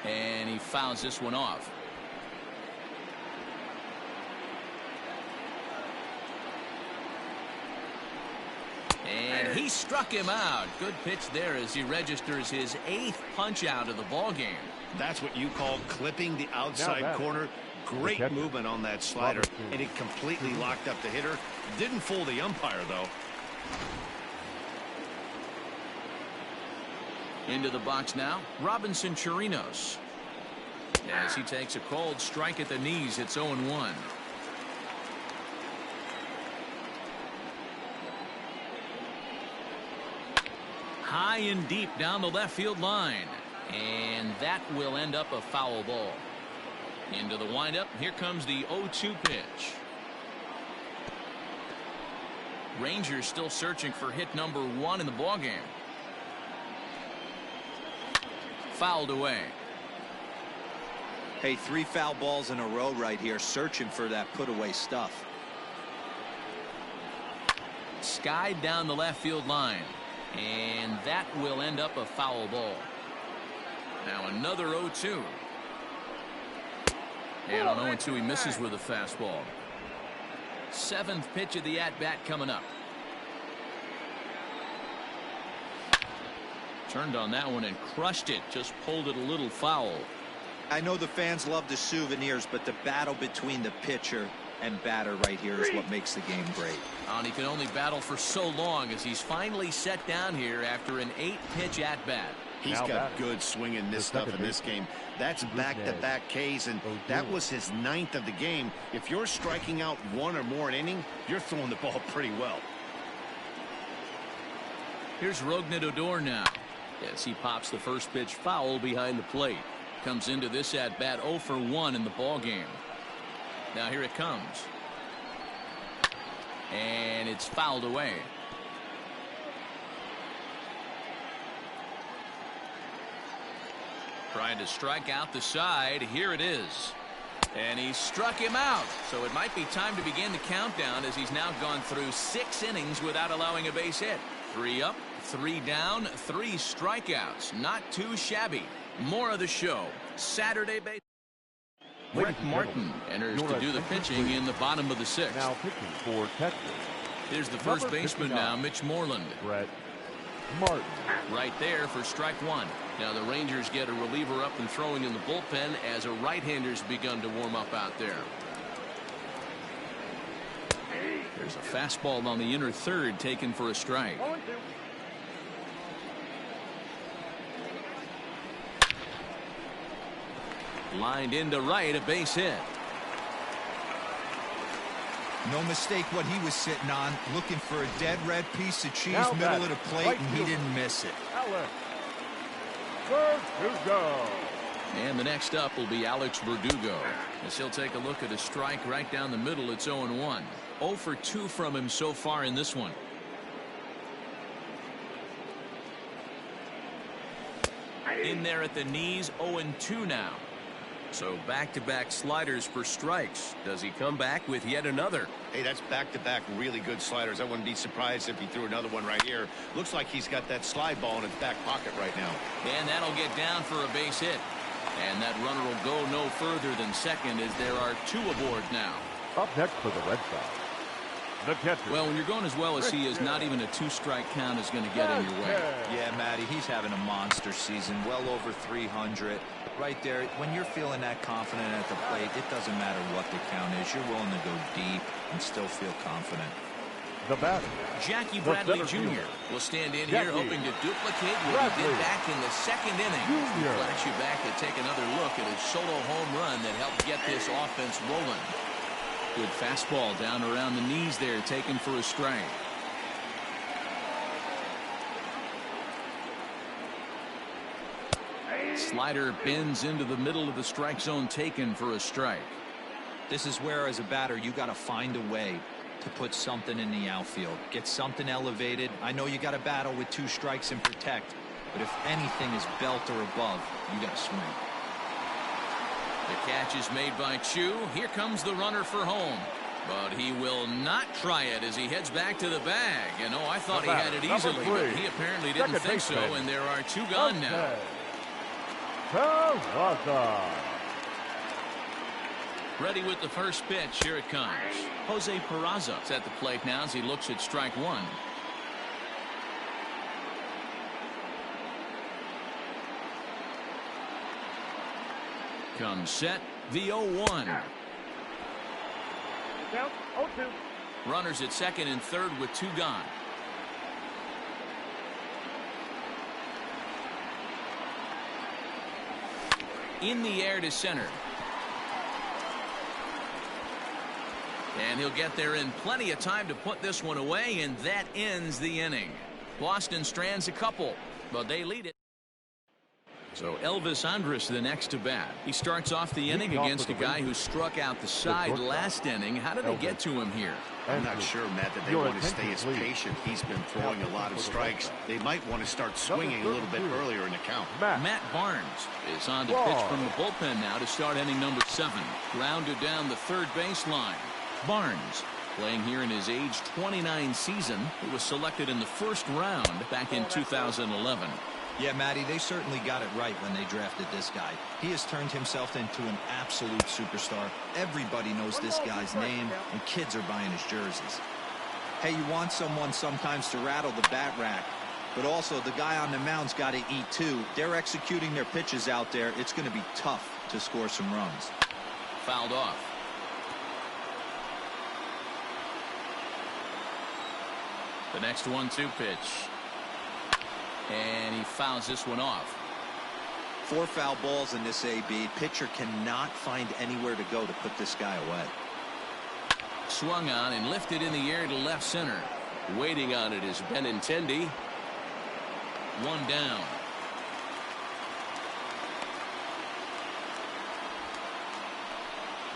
And he fouls this one off. And he struck him out. Good pitch there as he registers his 8th punch out of the ball game. That's what you call clipping the outside corner. Great movement on that slider, and it completely locked up the hitter. Didn't fool the umpire, though. Into the box now, Robinson Chirinos. As he takes a cold strike at the knees, it's 0-1. High and deep down the left field line. And that will end up a foul ball. Into the windup. Here comes the 0-2 pitch. Rangers still searching for hit number 1 in the ballgame. Fouled away. Hey, 3 foul balls in a row right here, searching for that put away stuff. Skied down the left field line. And that will end up a foul ball. Now another 0-2. And on 0-2 he misses with a fastball. 7th pitch of the at-bat coming up. Turned on that one and crushed it. Just pulled it a little foul. I know the fans love the souvenirs, but the battle between the pitcher and batter right here is what makes the game great. And he can only battle for so long as he's finally set down here after an 8-pitch at-bat. He's got good swing and miss stuff in this game. That's back-to-back Ks, and that was his 9th of the game. If you're striking out 1 or more an inning, you're throwing the ball pretty well. Here's Rougned Odor now as he pops the first pitch foul behind the plate. Comes into this at-bat 0 for 1 in the ball game. Now here it comes. And it's fouled away. Trying to strike out the side. Here it is. And he struck him out. So it might be time to begin the countdown as he's now gone through 6 innings without allowing a base hit. 3 up, 3 down, 3 strikeouts. Not too shabby. More of the show. Saturday base. Rick Martin enters to do the pitching in the bottom of the 6th. Now pitching for Texas. Here's the first baseman now, Mitch Moreland. Brett Martin. Right there for strike 1. Now the Rangers get a reliever up and throwing in the bullpen as a right-hander's begun to warm up out there. There's a fastball on the inner third taken for a strike. Lined into right, a base hit. No mistake what he was sitting on, looking for a dead red piece of cheese, middle of the plate, and he didn't miss it. Verdugo. And the next up will be Alex Verdugo as he'll take a look at a strike right down the middle. It's 0-1. 0 for 2 from him so far in this one. In there at the knees, 0-2 now. So back-to-back sliders for strikes. Does he come back with yet another? Hey, that's back-to-back really good sliders. I wouldn't be surprised if he threw another one right here. Looks like he's got that slide ball in his back pocket right now. And that'll get down for a base hit. And that runner will go no further than second as there are 2 aboard now. Up next for the Red Sox, The catcher. Well, when you're going as well as he is, not even a two-strike count is going to get in your way. Yeah, Matty, he's having a monster season, well over 300. Right there, when you're feeling that confident at the plate, it doesn't matter what the count is. You're willing to go deep and still feel confident. The batter. Jackie Bradley Jr. will stand in here hoping to duplicate what he did back in the second inning. Flash you back to take another look at his solo home run that helped get this offense rolling. Good fastball down around the knees there, taken for a strike. Slider bends into the middle of the strike zone, taken for a strike. This is where, as a batter, you got to find a way to put something in the outfield. Get something elevated. I know you got to battle with 2 strikes and protect, but if anything is belt or above, you got to swing. The catch is made by Chu. Here comes the runner for home. But he will not try it as he heads back to the bag. And oh, I thought he had it easily, but he apparently didn't think so, and there are 2 gone now. Ready with the first pitch. Here it comes. Jose Peraza's at the plate now as he looks at strike 1. Comes set. The 0-1. Count 0-2. Runners at second and third with 2 gone. In the air to center. And he'll get there in plenty of time to put this one away, and that ends the inning. Boston strands a couple, but they lead it. So Elvis Andrus the next to bat. He starts off the inning against a guy who struck out the side last inning. How did they get to him here? I'm not sure, Matt, that they want to stay as patient. He's been throwing a lot of strikes. They might want to start swinging a little bit earlier in the count. Matt Barnes is on to pitch from the bullpen now to start inning number 7. Grounded down the third baseline. Barnes playing here in his age 29 season. He was selected in the first round back in 2011. Yeah, Matty, they certainly got it right when they drafted this guy. He has turned himself into an absolute superstar. Everybody knows this guy's name, and kids are buying his jerseys. Hey, you want someone sometimes to rattle the bat rack, but also the guy on the mound's got to eat too. They're executing their pitches out there. It's going to be tough to score some runs. Fouled off. The next 1-2 pitch. And he fouls this one off. 4 foul balls in this AB. Pitcher cannot find anywhere to go to put this guy away. Swung on and lifted in the air to left center. Waiting on it is Benintendi. 1 down.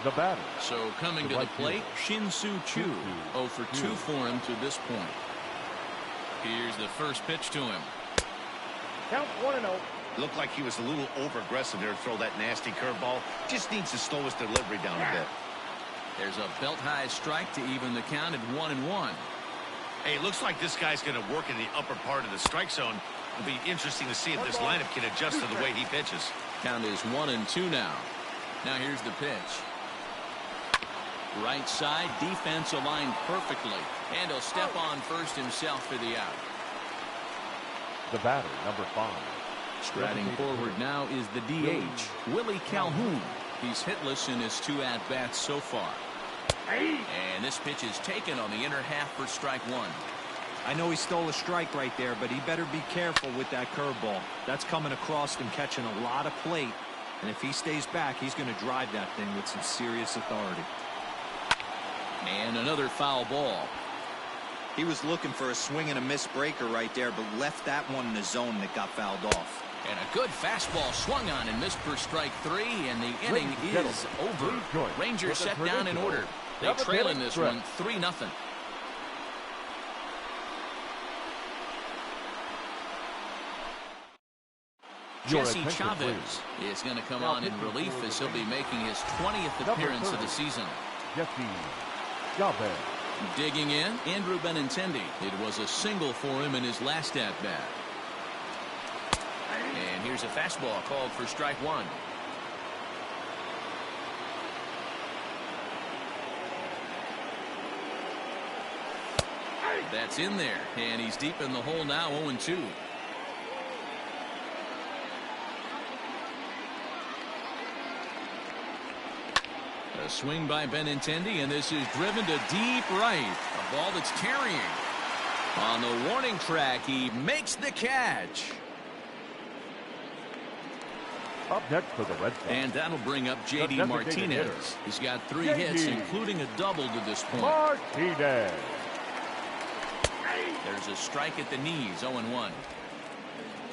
The batter. So coming to the plate, Shin-Soo Choo. 0 for 2 for him to this point. Here's the first pitch to him. Count 1-0. Looked like he was a little over-aggressive there to throw that nasty curveball. Just needs to slow his delivery down a bit. There's a belt-high strike to even the count at 1-1. Hey, it looks like this guy's going to work in the upper part of the strike zone. It'll be interesting to see if this lineup can adjust to the way he pitches. Count is 1-2 now. Now here's the pitch. Right side, defense aligned perfectly. And he'll step on first himself for the out. The batter, number 5. Striding forward now is the DH, Willie Calhoun. He's hitless in his 2 at-bats so far. And this pitch is taken on the inner half for strike 1. I know he stole a strike right there, but he better be careful with that curveball. That's coming across and catching a lot of plate. And if he stays back, he's going to drive that thing with some serious authority. And another foul ball. He was looking for a swing and a miss breaker right there, but left that one in the zone that got fouled off. And a good fastball swung on and missed for strike 3, and the inning is over. Rangers set down in order. They trail in this one 3-0. Jesse Chavez is going to come on in relief as he'll be making his 20th appearance of the season. Jesse Chavez. Digging in, Andrew Benintendi. It was a single for him in his last at-bat. And here's a fastball called for strike 1. That's in there, and he's deep in the hole now, 0-2. A swing by Benintendi, and this is driven to deep right. A ball that's carrying. On the warning track, he makes the catch. Up next for the Red Sox. And that'll bring up J.D. Martinez. He's got 3 hits, including a double to this point. Martinez. There's a strike at the knees, 0-1.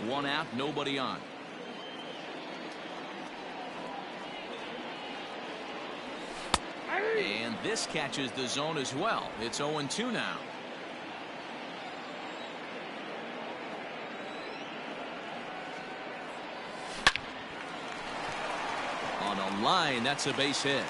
1 out, nobody on. And this catches the zone as well. It's 0-2 now. On a line, that's a base hit.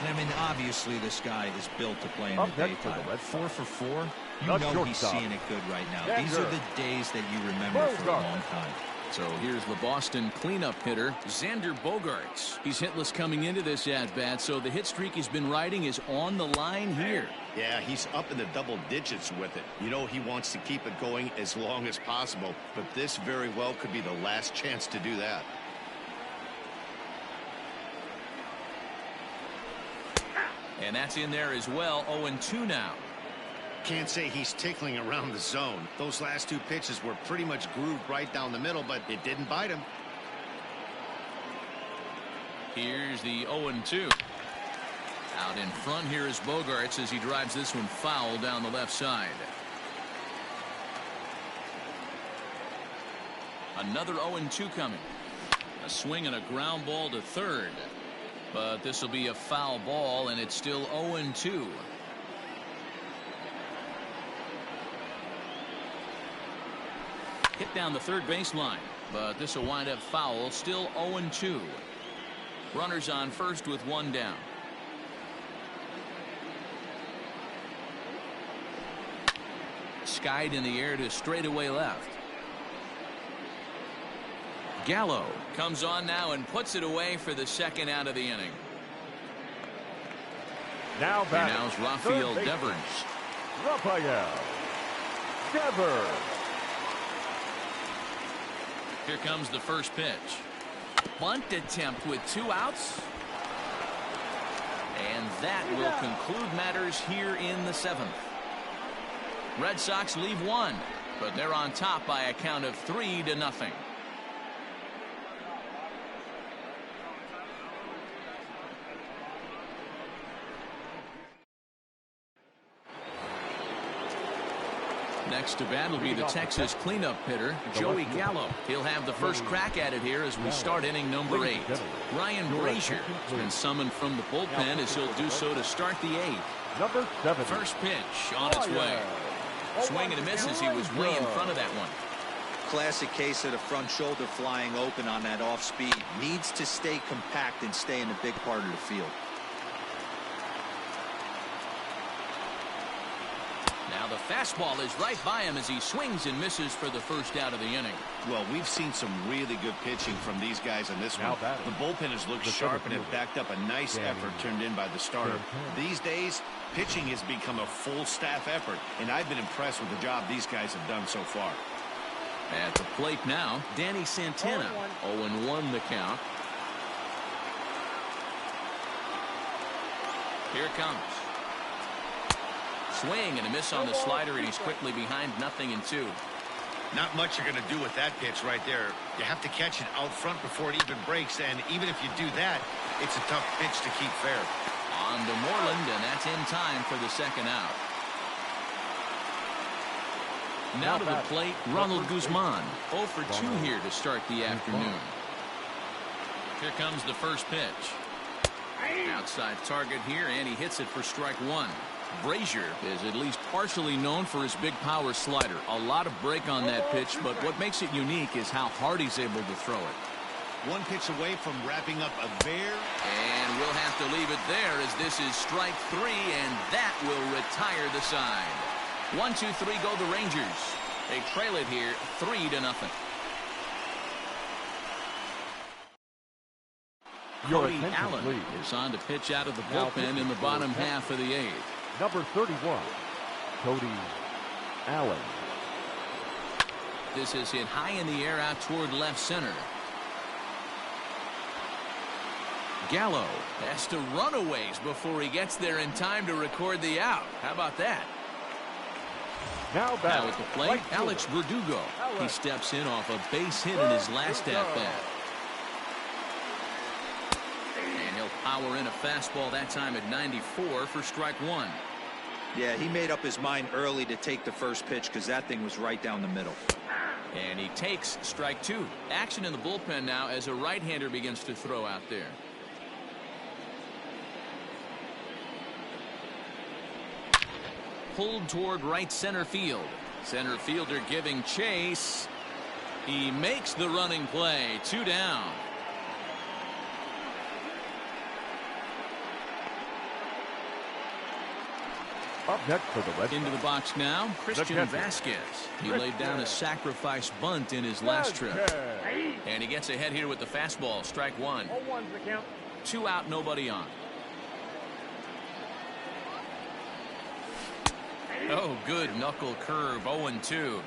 I mean, obviously, this guy is built to play in the daytime. 4 for 4. You know he's seeing it good right now. These are the days that you remember for a long time. So here's the Boston cleanup hitter, Xander Bogaerts. He's hitless coming into this at-bat, so the hit streak he's been riding is on the line here. Yeah, he's up in the double digits with it. You know he wants to keep it going as long as possible, but this very well could be the last chance to do that. And that's in there as well, 0-2 now. Can't say he's tickling around the zone. Those last 2 pitches were pretty much grooved right down the middle, but it didn't bite him. Here's the 0-2. Out in front here is Bogaerts as he drives this one foul down the left side. Another 0-2 coming. A swing and a ground ball to third. But this will be a foul ball, and it's still 0-2. Hit down the third baseline, but this will wind up foul. Still 0-2. Runners on first with 1 down. Skied in the air to straightaway left. Gallo comes on now and puts it away for the 2nd out of the inning. Now now's Rafael Devers. Rafael Devers. Here comes the first pitch. Bunt attempt with 2 outs. And that will conclude matters here in the 7th. Red Sox leave 1, but they're on top by a count of 3-0. Next to bat will be the Texas cleanup hitter, Joey Gallo. He'll have the first crack at it here as we start inning number 8. Ryan Brazier has been summoned from the bullpen as he'll do so to start the 8th. Number 7. First pitch on its way. Swing and a miss as he was way in front of that one. Classic case of the front shoulder flying open on that off speed. Needs to stay compact and stay in the big part of the field. Now the fastball is right by him as he swings and misses for the first out of the inning. Well, we've seen some really good pitching from these guys in this one. The bullpen has looked sharp and have backed up a nice effort turned in by the starter. These days, pitching has become a full staff effort, and I've been impressed with the job these guys have done so far. At the plate now, Danny Santana. 0-1 the count. Here it comes. Swing and a miss on the slider, and he's quickly behind 0-2. Not much you're going to do with that pitch right there. You have to catch it out front before it even breaks, and even if you do that, it's a tough pitch to keep fair. On to Moreland, and that's in time for the 2nd out. Now to the plate, Ronald Guzman. 0 for 2 here to start the afternoon. Here comes the first pitch. Outside target here, and he hits it for strike 1. Brazier is at least partially known for his big power slider. A lot of break on that pitch, but what makes it unique is how hard he's able to throw it. One pitch away from wrapping up a And we'll have to leave it there as this is strike 3, and that will retire the side. 1, 2, 3 go the Rangers. They trail it here 3-0. Your Cody attention, Allen please. is on to pitch out of the Now bullpen in the bottom half of the 8th. Number 31, Cody Allen. This is hit high in the air out toward left center. Gallo has to run a ways before he gets there in time to record the out. How about that? Now at the plate, right Alex Verdugo. He steps in off a base hit in his last at-bat. And he'll power in a fastball that time at 94 for strike 1. Yeah, he made up his mind early to take the first pitch because that thing was right down the middle. And he takes strike 2. Action in the bullpen now as a right-hander begins to throw out there. Pulled toward right center field. Center fielder giving chase. He makes the running play. 2 down. Up next for the Red Sox. Into the box now, Christian Vasquez. He laid down a sacrifice bunt in his last trip. And he gets ahead here with the fastball. Strike 1. 0-1's the count. 2 out, nobody on. Oh, good knuckle curve. 0-2.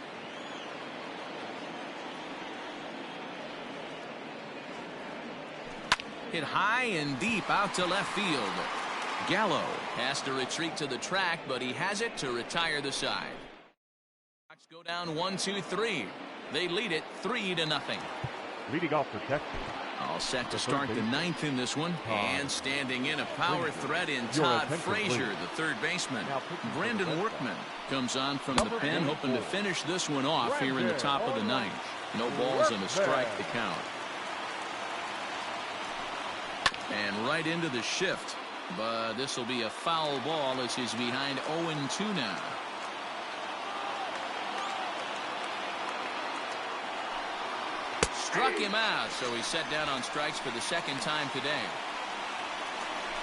Hit high and deep out to left field. Gallo has to retreat to the track, but he has it to retire the side. Sox go down 1-2-3. They lead it 3-0. Leading off for Texas. All set to start the 9th in this one. And standing in a power threat in Todd Frazier, the third baseman. Brandon Workman comes on from the pen, hoping to finish this one off here in the top of the 9th. No balls and a strike to count. And right into the shift. But this will be a foul ball as he's behind 0-2 now. Struck him out, so he's set down on strikes for the second time today.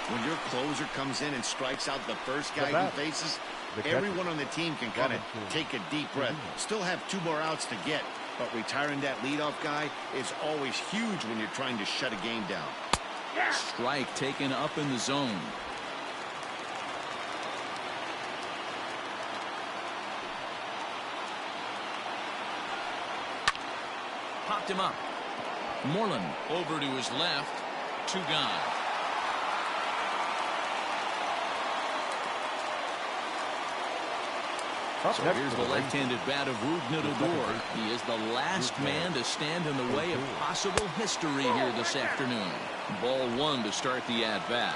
When your closer comes in and strikes out the first guy he faces, everyone on the team can kind of take a deep breath. Still have 2 more outs to get, but retiring that leadoff guy is always huge when you're trying to shut a game down. Strike taken up in the zone. Popped him up. Moreland over to his left. 2 gone. So here's the left-handed bat of Rougned Odor. He is the last man to stand in the way of possible history here this afternoon. Ball 1 to start the at-bat.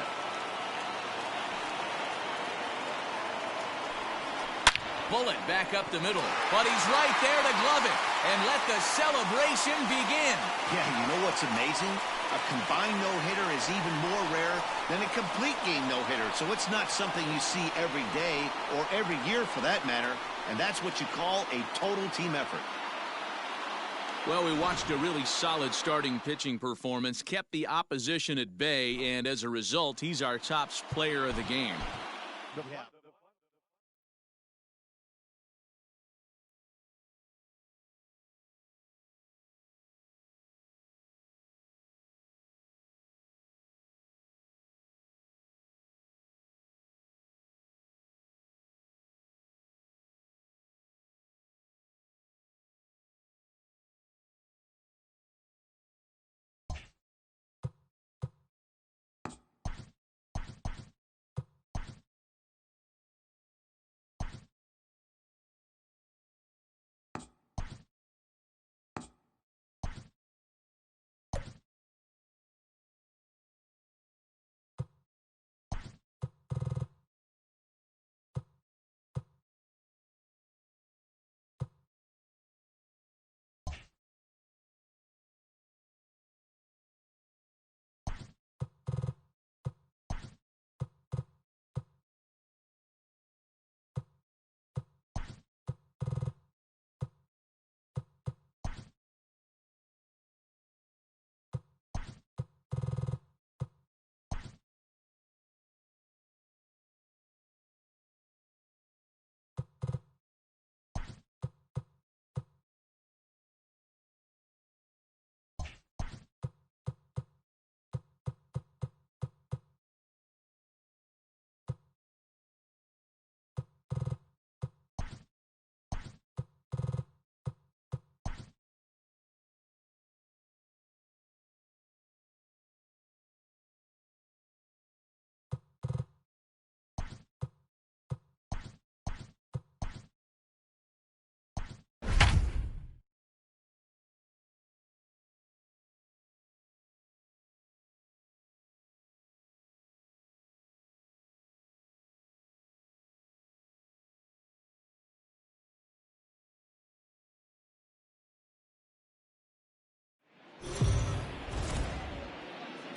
Bullet back up the middle, but he's right there to glove it and let the celebration begin. Yeah, you know what's amazing? A combined no-hitter is even more rare than a complete game no-hitter. So it's not something you see every day or every year for that matter. And that's what you call a total team effort. Well, we watched a really solid starting pitching performance, kept the opposition at bay, and as a result, he's our top player of the game. Yeah.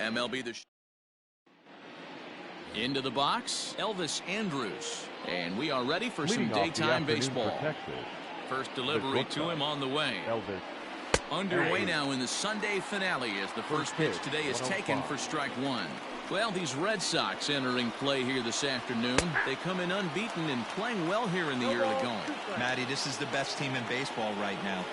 MLB into the box, Elvis Andrus. And we are ready for some daytime baseball. First delivery to him on the way. Elvis. Underway now in the Sunday finale as the first pitch today is taken for strike one. Well, these Red Sox entering play here this afternoon. They come in unbeaten and playing well here in the early going. Matty, this is the best team in baseball right now.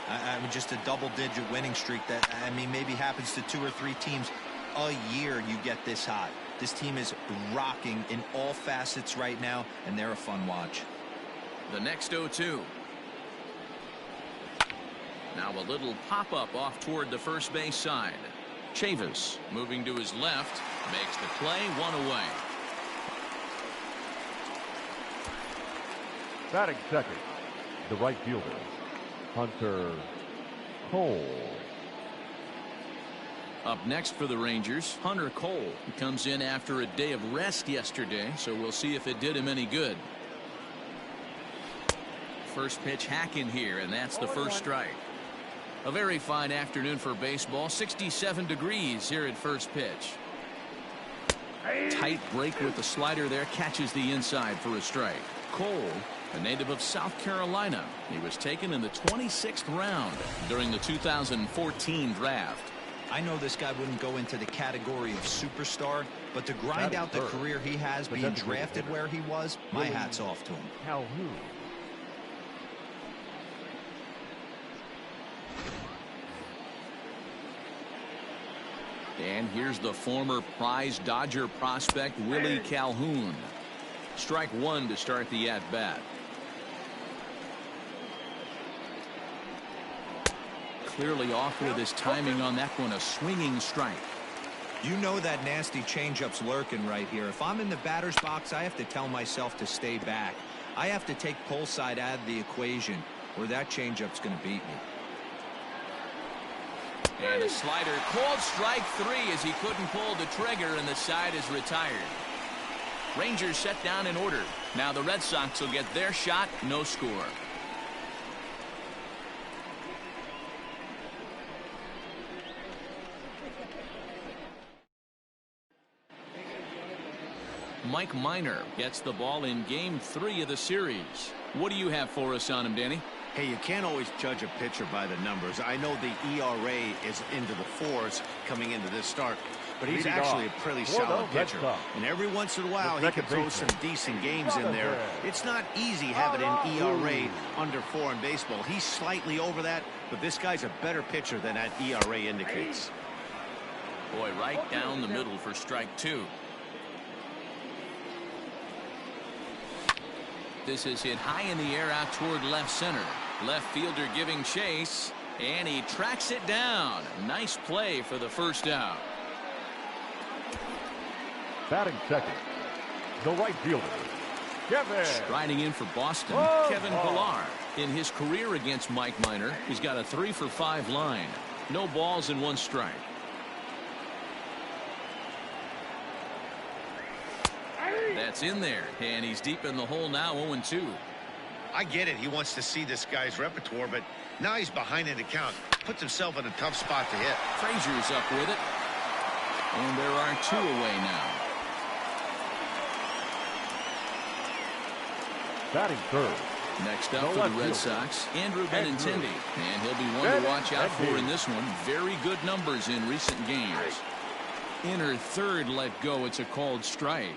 I mean, just a double-digit winning streak that, I mean, maybe happens to 2 or 3 teams a year you get this hot. This team is rocking in all facets right now, and they're a fun watch. The next 0-2. Now a little pop-up off toward the first base side. Chavis moving to his left, makes the play, 1 away. Batting second, the right fielder, Hunter Cole. Up next for the Rangers, Hunter Cole. He comes in after a day of rest yesterday, so we'll see if it did him any good. First pitch hacking here, and that's the first strike. A very fine afternoon for baseball. 67 degrees here at first pitch. Tight break with the slider there, catches the inside for a strike. Cole, a native of South Carolina. He was taken in the 26th round during the 2014 draft. I know this guy wouldn't go into the category of superstar, but to grind out the career he has being drafted where he was, my hat's off to him. Calhoun. And here's the former prize Dodger prospect Willie Calhoun. Strike one to start the at-bat. Clearly off with his timing on that one, a swinging strike. You know that nasty changeup's lurking right here. If I'm in the batter's box, I have to tell myself to stay back. I have to take pull side out of the equation, or that changeup's going to beat me. And a slider called strike 3 as he couldn't pull the trigger, and the side is retired. Rangers set down in order. Now the Red Sox will get their shot, no score. Mike Minor gets the ball in game 3 of the series. What do you have for us on him, Danny? Hey, you can't always judge a pitcher by the numbers. I know the ERA is into the 4s coming into this start, but he's actually a pretty solid pitcher. And every once in a while, he can throw some decent games in there. It's not easy having an ERA under 4 in baseball. He's slightly over that, but this guy's a better pitcher than that ERA indicates. Boy, right down the middle for strike 2. This is hit high in the air out toward left center. Left fielder giving chase, and he tracks it down. Nice play for the first out. Batting second, the right fielder, Kevin. Striding in for Boston, Kevin Pillar. In his career against Mike Minor, he's got a 3-for-5 line. No balls and 1 strike. That's in there, and he's deep in the hole now, 0-2. I get it. He wants to see this guy's repertoire, but now he's behind in the count. Puts himself in a tough spot to hit. Frazier's up with it. And there are 2 away now. Batting third. Next up for the Red Sox, Andrew Benintendi. And he'll be one to watch out for in this one. Very good numbers in recent games. Inner third let go. It's a called strike.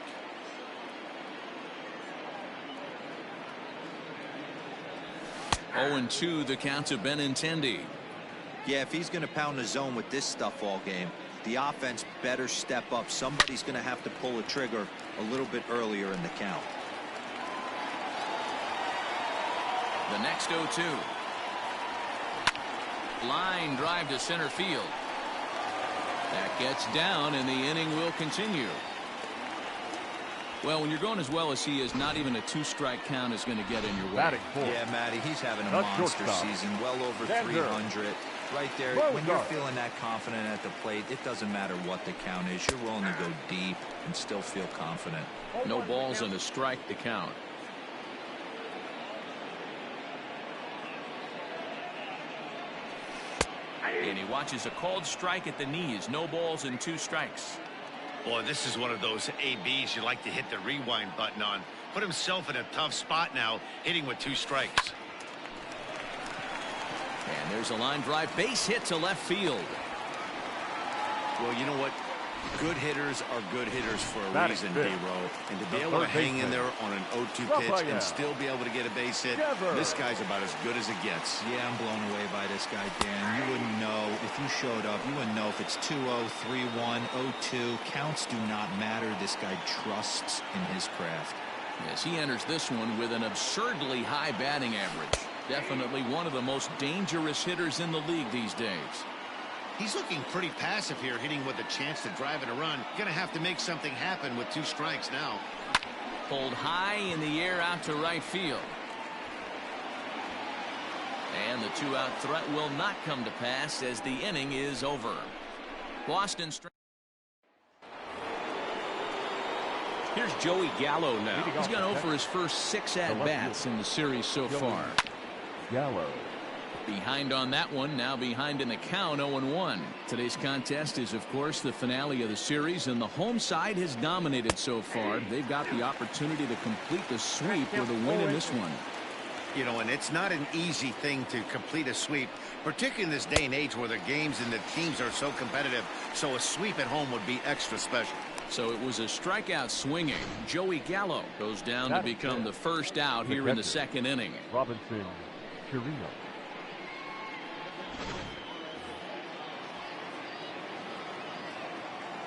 Oh, 0-2 the count to Benintendi. Yeah, if he's going to pound the zone with this stuff all game, the offense better step up. Somebody's going to have to pull a trigger a little bit earlier in the count. The next 0-2. Line drive to center field. That gets down, and the inning will continue. Well, when you're going as well as he is, not even a 2-strike count is going to get in your way. Yeah, Matty, he's having a monster season, well over 300. Right there, when you're feeling that confident at the plate, it doesn't matter what the count is. You're willing to go deep and still feel confident. No balls and a strike to count. And he watches a called strike at the knees. No balls and 2 strikes. Boy, this is one of those ABs you like to hit the rewind button on. Put himself in a tough spot now, hitting with 2 strikes. And there's a line drive base hit to left field. Well, you know what? Good hitters are good hitters for a Batting reason, fifth. Hero. And to be The able to third hang in baseman. there on an 0-2 pitch Raphael. and still be able to get a base hit, Together. this guy's about as good as it gets. Yeah, I'm blown away by this guy, Dan. You wouldn't know if you showed up. You wouldn't know if it's 2-0, 3-1, 0-2. Counts do not matter. This guy trusts in his craft. Yes, he enters this one with an absurdly high batting average. Definitely one of the most dangerous hitters in the league these days. He's looking pretty passive here, hitting with a chance to drive in a run. Gonna have to make something happen with 2 strikes now. Pulled high in the air out to right field. And the 2-out threat will not come to pass as the inning is over. Boston. Here's Joey Gallo now. He's gone over his first 6 at-bats in the series so far. Gallo. Behind on that one, now behind in the count, 0-1. Today's contest is, of course, the finale of the series, and the home side has dominated so far. They've got the opportunity to complete the sweep with a win in this one. You know, and it's not an easy thing to complete a sweep, particularly in this day and age where the games and the teams are so competitive. So a sweep at home would be extra special. So it was a strikeout swinging. Joey Gallo goes down to become the first out here in the second inning. Robinson Chirino.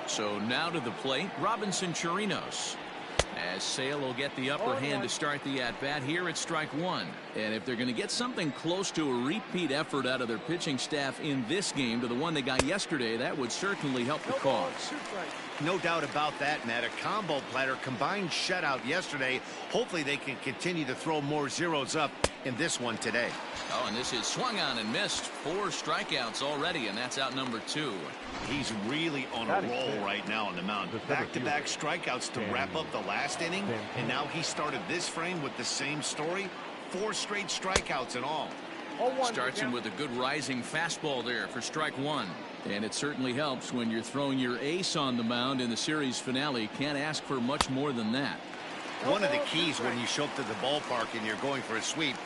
So now to the plate, Robinson Chirinos. As Sale will get the upper hand to start the at-bat here at strike 1. And if they're going to get something close to a repeat effort out of their pitching staff in this game to the one they got yesterday, that would certainly help the cause. No doubt about that, Matt. A combo platter, combined shutout yesterday. Hopefully they can continue to throw more zeros up in this one today. Oh, and this is swung on and missed. 4 strikeouts already, and that's out number 2. He's really on a roll right now on the mound. Back-to-back strikeouts to wrap up the last inning, and now he started this frame with the same story. 4 straight strikeouts in all. Starts him with a good rising fastball there for strike 1. And it certainly helps when you're throwing your ace on the mound in the series finale. Can't ask for much more than that. One of the keys when you show up to the ballpark and you're going for a sweep,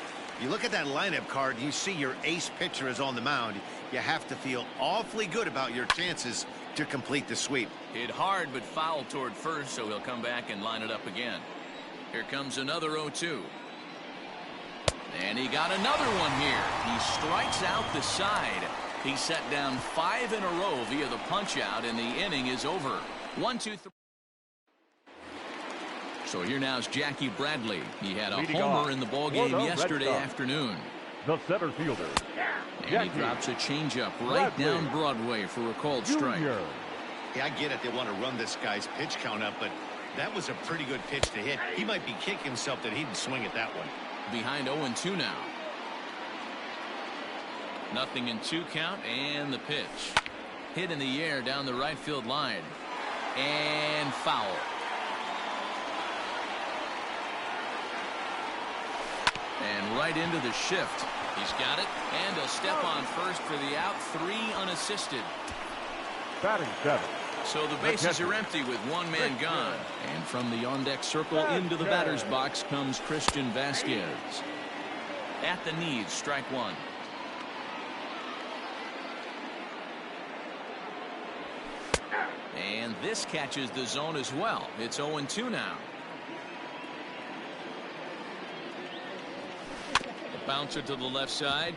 you look at that lineup card, you see your ace pitcher is on the mound. You have to feel awfully good about your chances to complete the sweep. Hit hard but foul toward first, so he'll come back and line it up again. Here comes another 0-2. And he got another one here. He strikes out the side. He set down 5 in a row via the punch out, and the inning is over. 1-2-3. So here now is Jackie Bradley. He had a homer in the ballgame yesterday afternoon. The center fielder. And he drops a changeup right down Broadway for a called strike. Yeah, I get it. They want to run this guy's pitch count up, but that was a pretty good pitch to hit. He might be kicking himself that he didn't swing at that one. Behind 0-2 now. 0-2 count, and the pitch. Hit in the air down the right field line. And foul. And right into the shift. He's got it, and he'll step on first for the out. 3 unassisted. Batting 7. So the bases are empty with 1 man gone. And from the on-deck circle into the batter's box comes Christian Vasquez. At the knees, strike 1. And this catches the zone as well. It's 0-2 now. A bouncer to the left side.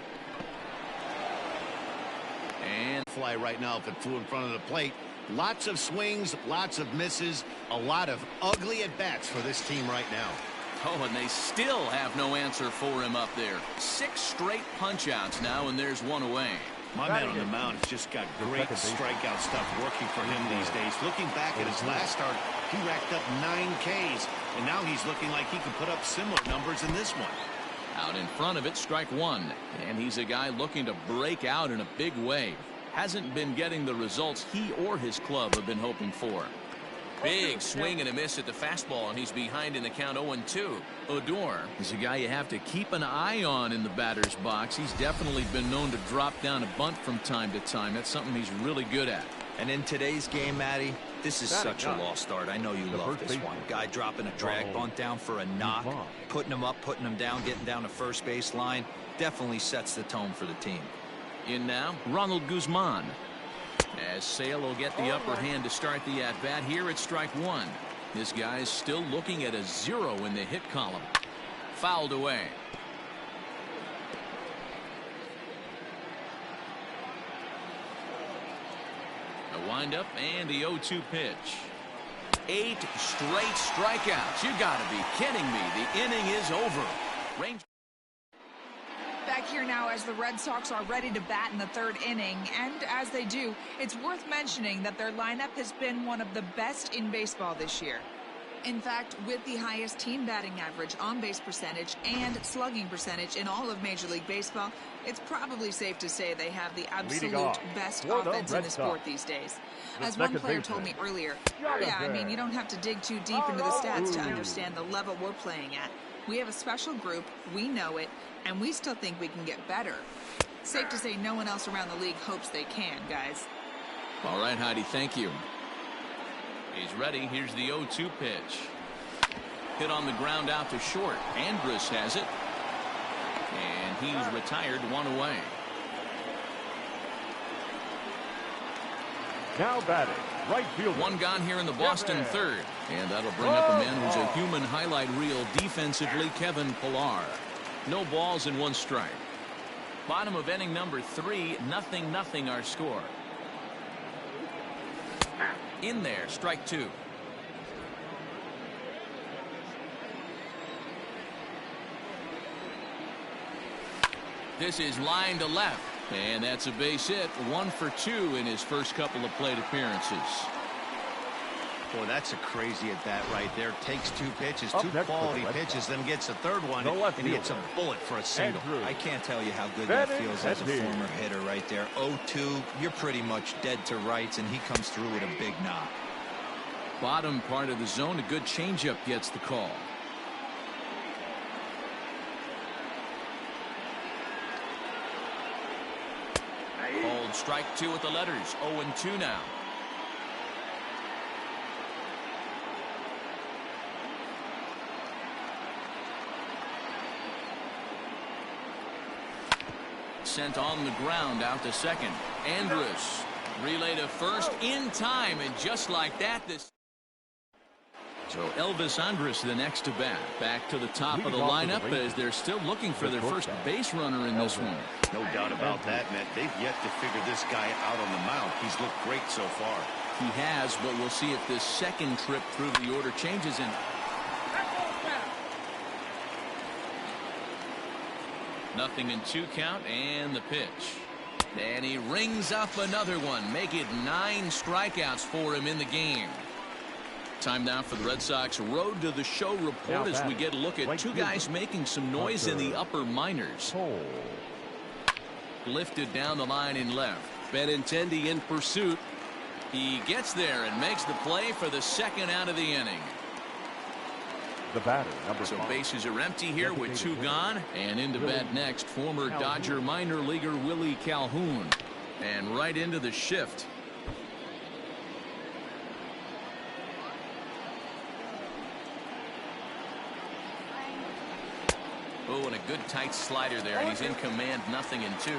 And fly right now if it flew in front of the plate. Lots of swings, lots of misses, a lot of ugly at-bats for this team right now. Oh, and they still have no answer for him up there. 6 straight punch-outs now, and there's 1 away. My man on the mound has just got great strikeout stuff working for him these days. Looking back at his last start, he racked up 9 Ks, and now he's looking like he can put up similar numbers in this one. Out in front of it, strike 1. And he's a guy looking to break out in a big way. Hasn't been getting the results he or his club have been hoping for. Big swing and a miss at the fastball, and he's behind in the count 0-2. Odor is a guy you have to keep an eye on in the batter's box. He's definitely been known to drop down a bunt from time to time. That's something he's really good at. And in today's game, Matty, this is such a lost start. I know you love this one. Guy dropping a drag bunt down for a knock, putting him up, putting him down, getting down to first base line. Definitely sets the tone for the team. In now, Ronald Guzman. As Sale will get the upper hand to start the at-bat here at strike one. This guy's still looking at a 0 in the hit column. Fouled away. A windup and the 0-2 pitch. 8 straight strikeouts. You gotta be kidding me. The inning is over. Back here now as the Red Sox are ready to bat in the third inning, and as they do, it's worth mentioning that their lineup has been one of the best in baseball this year. In fact, with the highest team batting average, on-base percentage, and slugging percentage in all of Major League Baseball, it's probably safe to say they have the absolute best offense in the sport these days. As one player told me earlier, yeah, I mean, you don't have to dig too deep into the stats to understand the level we're playing at. We have a special group, we know it, and we still think we can get better. Safe to say no one else around the league hopes they can, guys. All right, Heidi, thank you. He's ready. Here's the 0-2 pitch. Hit on the ground out to short. Andrus has it. And he's retired, 1 away. Now batting, right fielder. 1 gone here in the Boston third. And that'll bring up a man who's a human highlight reel defensively, Kevin Pillar. No balls and 1 strike. Bottom of inning number 3, 0-0 our score. In there, strike 2. This is line to left. And that's a base hit. 1 for 2 in his first couple of plate appearances. Boy, that's a crazy at bat right there. Takes 2 pitches, 2 quality pitches, then gets a third one, and he hits a bullet for a single. I can't tell you how good that feels as a former hitter right there. 0-2, you're pretty much dead to rights, and he comes through with a big knock. Bottom part of the zone, a good changeup gets the call. Hold strike 2 with the letters. 0-2 now. Sent on the ground out to second. Andrus relay to first in time, and just like that, so Elvis Andrus the next to bat. Back to the top of the lineup as they're still looking for their first base runner in this one. No doubt about that, Matt. They've yet to figure this guy out on the mound. He's looked great so far. He has, but we'll see if this second trip through the order changes him. 0-2 count, and the pitch. And he rings up another one. Make it 9 strikeouts for him in the game. Time now for the Red Sox Road to the Show report as we get a look at 2 guys making some noise in the upper minors. Lifted down the line in left. Benintendi in pursuit. He gets there and makes the play for the second out of the inning. The batter, number 5. So bases are empty here with 2 gone. And into bat next, former Dodger minor leaguer Willie Calhoun. And right into the shift. Oh, and a good tight slider there, and he's in command. 0-2.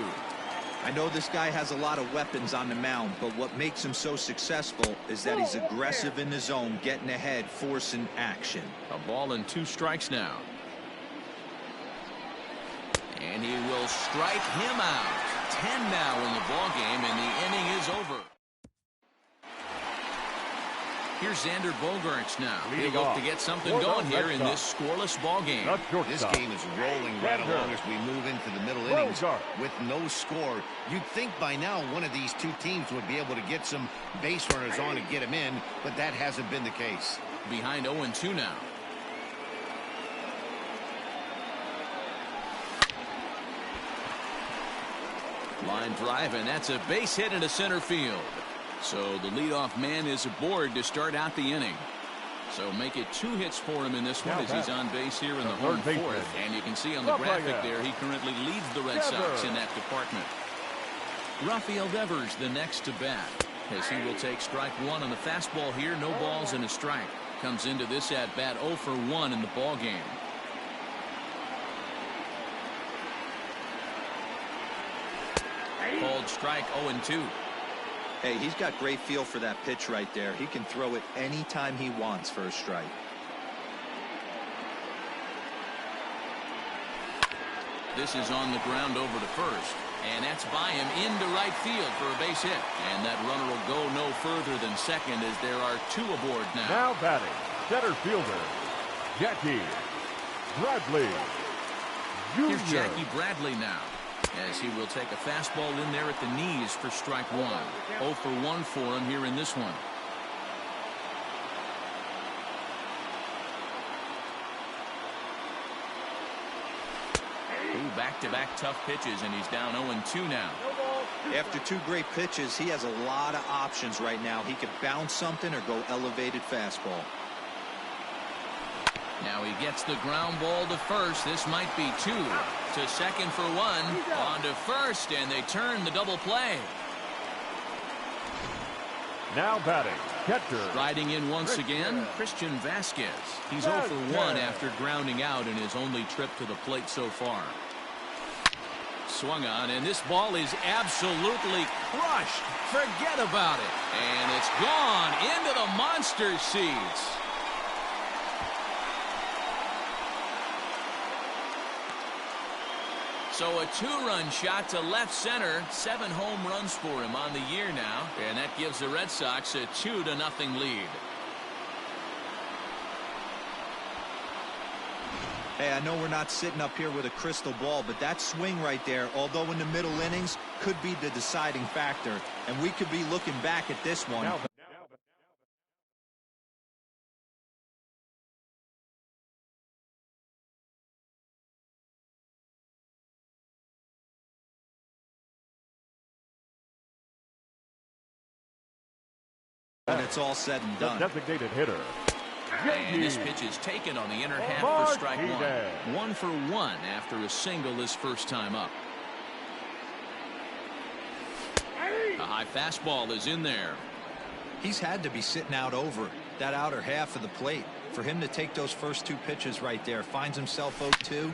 I know this guy has a lot of weapons on the mound, but what makes him so successful is that he's aggressive in the zone, getting ahead, forcing action. A ball and 2 strikes now. And he will strike him out. 10 now in the ball game, and the inning is over. Here's Xander Bogaerts now. He'll look to get something going here in this scoreless ball game. This game is rolling right along as we move into the middle innings with no score. You'd think by now one of these 2 teams would be able to get some base runners on and get them in, but that hasn't been the case. Behind 0-2 now. Line drive, and that's a base hit into center field. So the leadoff man is aboard to start out the inning. So make it 2 hits for him in this one as he's on base here in the home fourth. And you can see on the graphic there, he currently leads the Red Sox in that department. Rafael Devers the next to bat, as he will take strike 1 on the fastball here. No balls and a strike. Comes into this at bat 0 for 1 in the ball game. Called strike 0-2. Hey, he's got great feel for that pitch right there. He can throw it anytime he wants for a strike. This is on the ground over to first. And that's by him into right field for a base hit. And that runner will go no further than second as there are 2 aboard now. Now batting, center fielder, Jackie Bradley Jr. Here's Jackie Bradley now, as he will take a fastball in there at the knees for strike 1. 0 for 1 for him here in this one. Back-to-back tough pitches, and he's down 0-2 now. After 2 great pitches, he has a lot of options right now. He could bounce something or go elevated fastball. Now he gets the ground ball to first. This might be 2. To second for 1. On to first, and they turn the double play. Now batting, catcher. Riding in once again, Christian Vasquez. He's 0 for 1 after grounding out in his only trip to the plate so far. Swung on, and this ball is absolutely crushed. Forget about it. And it's gone into the monster seats. So a 2-run shot to left center. 7 home runs for him on the year now. And that gives the Red Sox a 2-0 lead. Hey, I know we're not sitting up here with a crystal ball, but that swing right there, although in the middle innings, could be the deciding factor. And we could be looking back at this one. When it's all said and done. Designated hitter. And this pitch is taken on the inner half for strike 1. 1 for 1 after a single his first time up. A high fastball is in there. He's had to be sitting out over that outer half of the plate. For him to take those first 2 pitches right there, finds himself 0-2.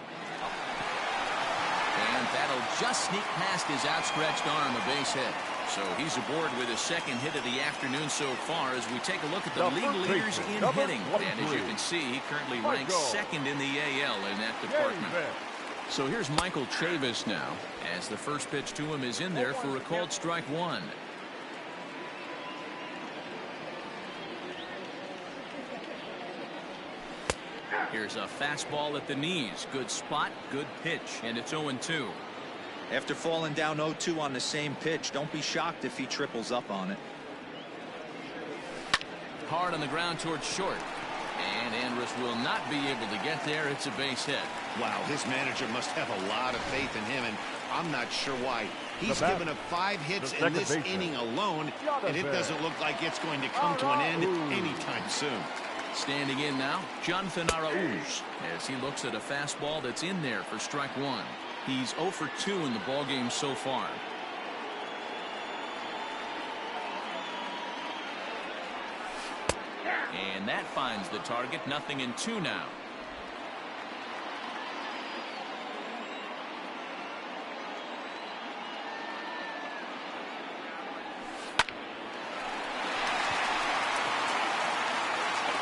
And that'll just sneak past his outstretched arm, a base hit. So he's aboard with his second hit of the afternoon so far as we take a look at the league leaders in hitting. And as you can see, he currently ranks second in the AL in that department. So here's Michael Chavis now, as the first pitch to him is in there for a called strike 1. Here's a fastball at the knees. Good spot, good pitch, and it's 0-2. After falling down 0-2 on the same pitch, don't be shocked if he triples up on it. Hard on the ground towards short. And Andrus will not be able to get there. It's a base hit. Wow, his manager must have a lot of faith in him, and I'm not sure why. He's given up 5 hits in this inning alone, and it doesn't look like it's going to come to an end anytime soon. Standing in now, Jonathan Arauz, as he looks at a fastball that's in there for strike 1. He's 0 for 2 in the ballgame so far. And that finds the target. 0-2 now.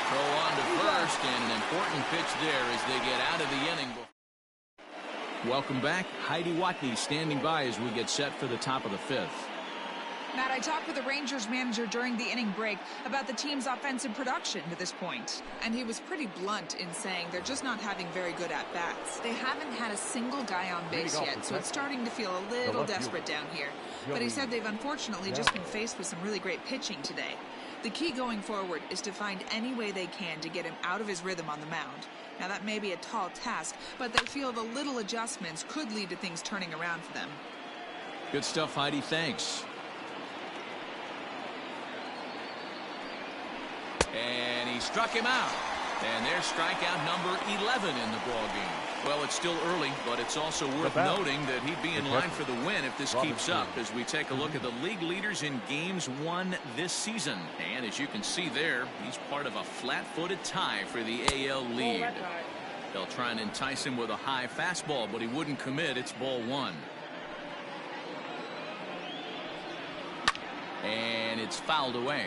Throw on to first, and an important pitch there as they get out of the inning. Welcome back. Heidi Watney standing by as we get set for the top of the 5th. Matt, I talked with the Rangers manager during the inning break about the team's offensive production to this point. And he was pretty blunt in saying they're just not having very good at-bats. They haven't had a single guy on base yet, so it's starting to feel a little desperate down here. But he said they've unfortunately just been faced with some really great pitching today. The key going forward is to find any way they can to get him out of his rhythm on the mound. Now, that may be a tall task, but they feel the little adjustments could lead to things turning around for them. Good stuff, Heidi. Thanks. And he struck him out. And there's strikeout number 11 in the ball game. Well, it's still early, but it's also worth noting that he'd be in line for the win if this keeps up as we take a look at the league leaders in games won this season. And as you can see there, he's part of a flat-footed tie for the AL lead. They'll try and entice him with a high fastball, but he wouldn't commit. It's ball one. And it's fouled away.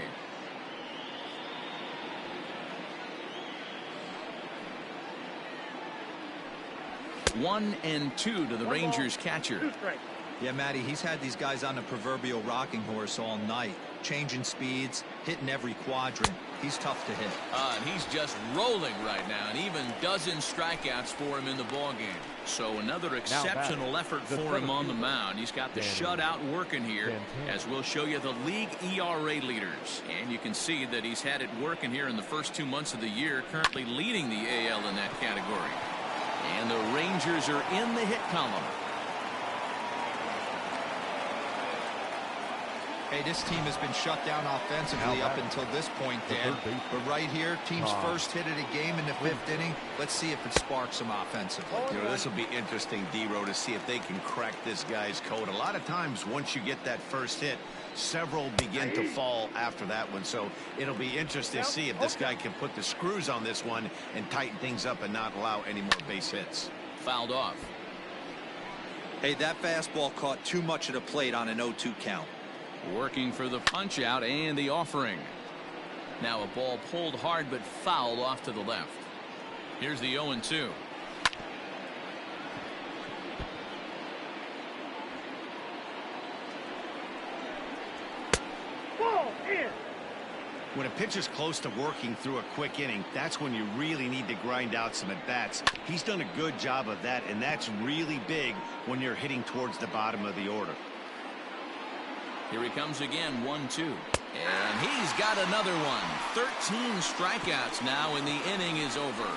1-2 to the Rangers catcher. Yeah, Matty, he's had these guys on the proverbial rocking horse all night, changing speeds, hitting every quadrant. He's tough to hit. And he's just rolling right now, and even dozen strikeouts for him in the ball game. So another exceptional effort for him on the mound. He's got the shutout working here, as we'll show you the league ERA leaders. And you can see that he's had it working here in the first 2 months of the year, currently leading the AL in that category. And the Rangers are in the hit column. Hey, this team has been shut down offensively up until this point, Dan. But right here, team's first hit of the game in the 5th inning. Let's see if it sparks them offensively. You know, this will be interesting, D-Row, to see if they can crack this guy's code. A lot of times, once you get that first hit, several begin to fall after that one. So it'll be interesting to see if this guy can put the screws on this one and tighten things up and not allow any more base hits. Fouled off. Hey, that fastball caught too much of the plate on an 0-2 count. Working for the punch out and the offering. Now a ball pulled hard but fouled off to the left. Here's the 0-2. When a pitcher's close to working through a quick inning, that's when you really need to grind out some at-bats. He's done a good job of that, and that's really big when you're hitting towards the bottom of the order. Here he comes again, 1-2. And he's got another one. 13 strikeouts now, and the inning is over.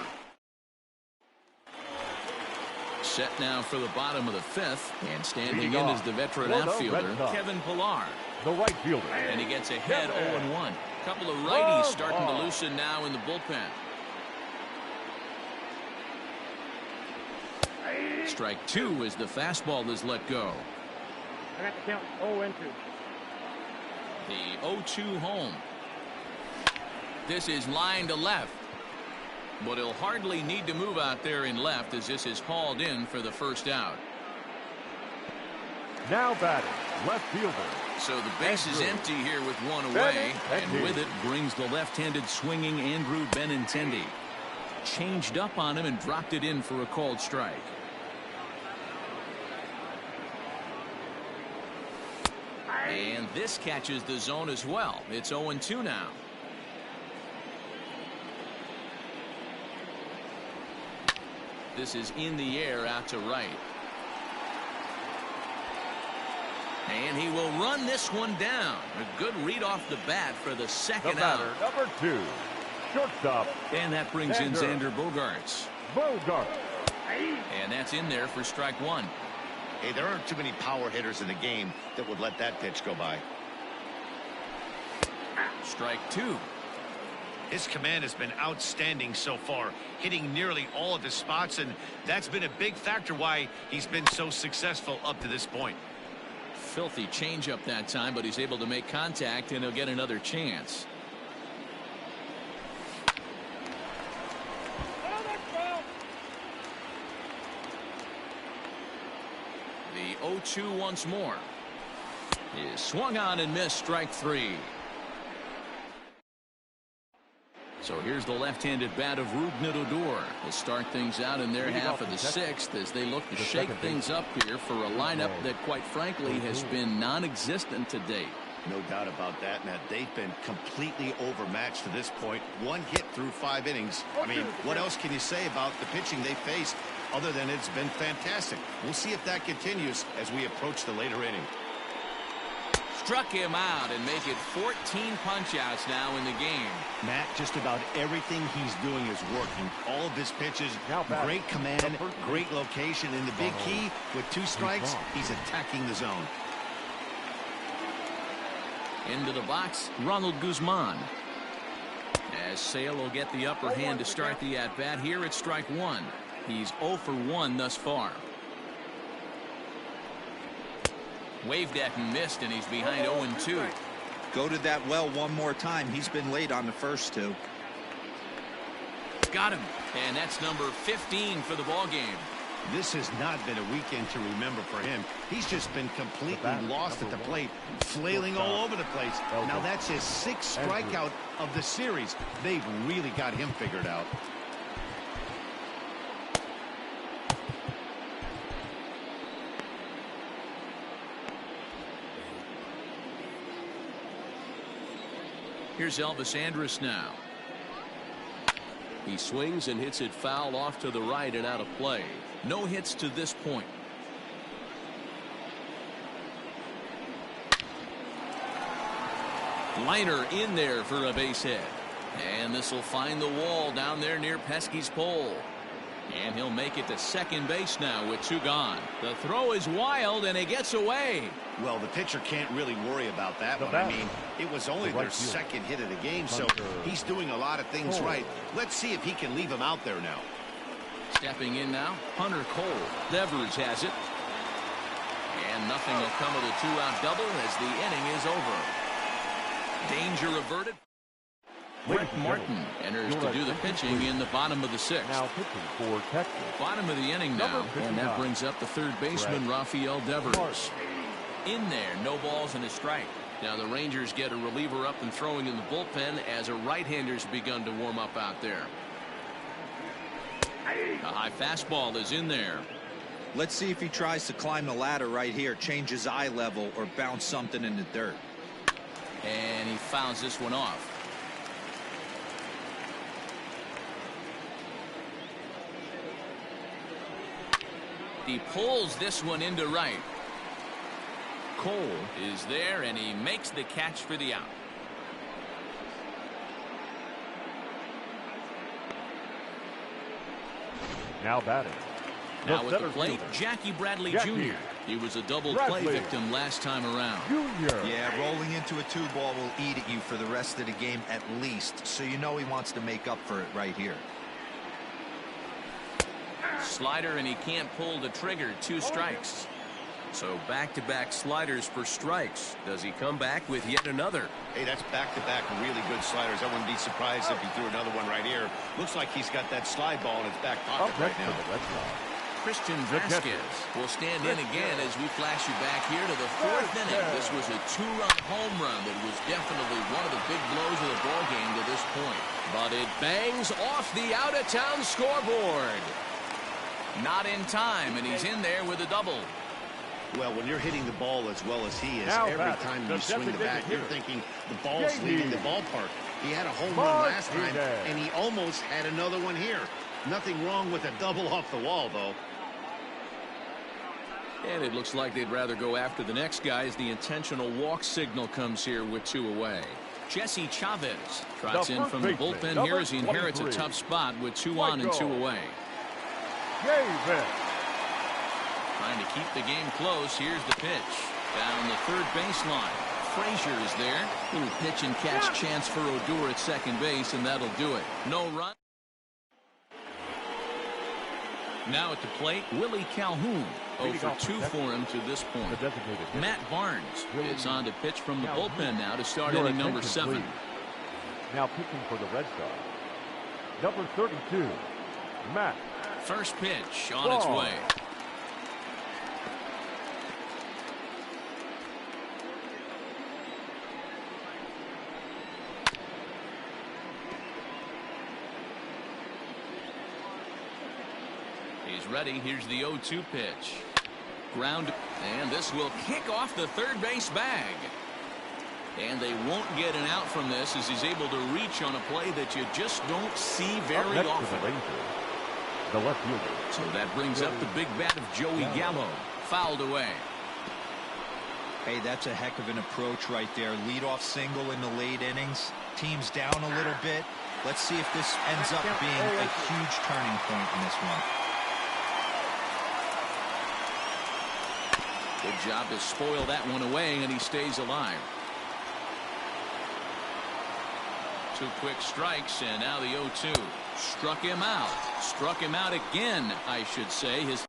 Set now for the bottom of the 5th, and standing in is the veteran outfielder, Kevin Pillar. The right fielder. And he gets ahead 0-1. A couple of righties starting to loosen now in the bullpen. Strike 2 as the fastball is let go. I got to count 0-2. The 0-2 home. This is line to left. But he'll hardly need to move out there in left as this is hauled in for the first out. Now batting, left fielder. So the base is empty here with one away. And with it brings the left-handed swinging Andrew Benintendi. Changed up on him and dropped it in for a called strike. And this catches the zone as well. It's 0-2 now. This is in the air out to right. And he will run this one down. A good read off the bat for the second out. Number 2, shortstop. And that brings in Xander Bogaerts. Bogaerts. And that's in there for strike 1. Hey, there aren't too many power hitters in the game that would let that pitch go by. Strike 2. His command has been outstanding so far, hitting nearly all of his spots, and that's been a big factor why he's been so successful up to this point. Filthy changeup that time, but he's able to make contact, and he'll get another chance. The 0-2 once more. Is swung on and missed, strike 3. So here's the left-handed bat of Rougned Odor. They'll start things out in their half of the 6th as they look to shake things up here for a lineup that, quite frankly, has been non-existent to date. No doubt about that, Matt. They've been completely overmatched to this point. One hit through 5 innings. I mean, what else can you say about the pitching they faced other than it's been fantastic? We'll see if that continues as we approach the later inning. Struck him out and make it 14 punch-outs now in the game. Matt, just about everything he's doing is working. All of his pitches, great command, great location, and the big key, with 2 strikes, he's attacking the zone. Into the box, Ronald Guzman. As Sale will get the upper hand to start the at-bat here at strike one. He's 0 for 1 thus far. Waved at and missed, and he's behind 0-2. Go to that well one more time. He's been late on the first two. Got him, and that's number 15 for the ball game. This has not been a weekend to remember for him. He's just been completely lost at the plate, flailing all over the place. Now that's his 6th strikeout of the series. They've really got him figured out. Here's Elvis Andrus now. He swings and hits it foul off to the right and out of play. No hits to this point. Liner in there for a base hit. And this will find the wall down there near Pesky's pole. And he'll make it to second base now with 2 gone. The throw is wild, and it gets away. Well, the pitcher can't really worry about that one. I mean, it was only their 2nd hit of the game, so he's doing a lot of things right. Let's see if he can leave him out there now. Stepping in now, Hunter Cole. Devers has it. And nothing will come of the 2-out double as the inning is over. Danger averted. Brett Martin enters to do the pitching in the bottom of the 6th. Now pitching for Texas. Bottom of the inning now, and that brings up the 3rd baseman, Rafael Devers. In there, no balls and a strike. Now the Rangers get a reliever up and throwing in the bullpen as a right-hander's begun to warm up out there. A high fastball is in there. Let's see if he tries to climb the ladder right here, change his eye level, or bounce something in the dirt. And he fouls this one off. He pulls this one into right. Cole is there, and he makes the catch for the out. Now batting. Now at the plate, Jackie Bradley Jr. He was a double play victim last time around. Yeah, rolling into a 2-ball will eat at you for the rest of the game at least, so you know he wants to make up for it right here. Slider, and he can't pull the trigger. 2 strikes. So back-to-back sliders for strikes. Does he come back with yet another? Hey, that's back-to-back really good sliders. I wouldn't be surprised if he threw another one right here. Looks like he's got that slide ball in his back pocket right now. Christian Vasquez will stand in again as we flash you back here to the 4th inning. This was a 2-run home run that was definitely one of the big blows of the ball game to this point. But it bangs off the out-of-town scoreboard. Not in time, and he's in there with a double. Well, when you're hitting the ball as well as he is, every time you swing the bat, you're thinking the ball's leaving the ballpark. He had a home run last time, and he almost had another one here. Nothing wrong with a double off the wall, though. And it looks like they'd rather go after the next guy as the intentional walk signal comes here with 2 away. Jesse Chavez trots in from the bullpen here as he inherits a tough spot with 2 on and 2 away. Trying to keep the game close. Here's the pitch. Down the 3rd baseline. Frazier is there. Little pitch and catch chance for Odor at second base, and that'll do it. No run. Now at the plate, Willie Calhoun. 0 for 2 for him to this point. Matt Barnes is on to pitch from the bullpen now to start inning number 7. Now pitching for the Red Sox. Number 32, Matt. First pitch on its way. He's ready. Here's the 0-2 pitch. Ground, and this will kick off the 3rd base bag. And they won't get an out from this as he's able to reach on a play that you just don't see very often. The left fielder. So that brings up the big bat of Joey Gallo. Fouled away. Hey, that's a heck of an approach right there. Leadoff single in the late innings. Team's down a little bit. Let's see if this ends up being a huge turning point in this one. Good job to spoil that one away, and he stays alive. 2 quick strikes, and now the 0-2. Struck him out. Struck him out again, I should say. His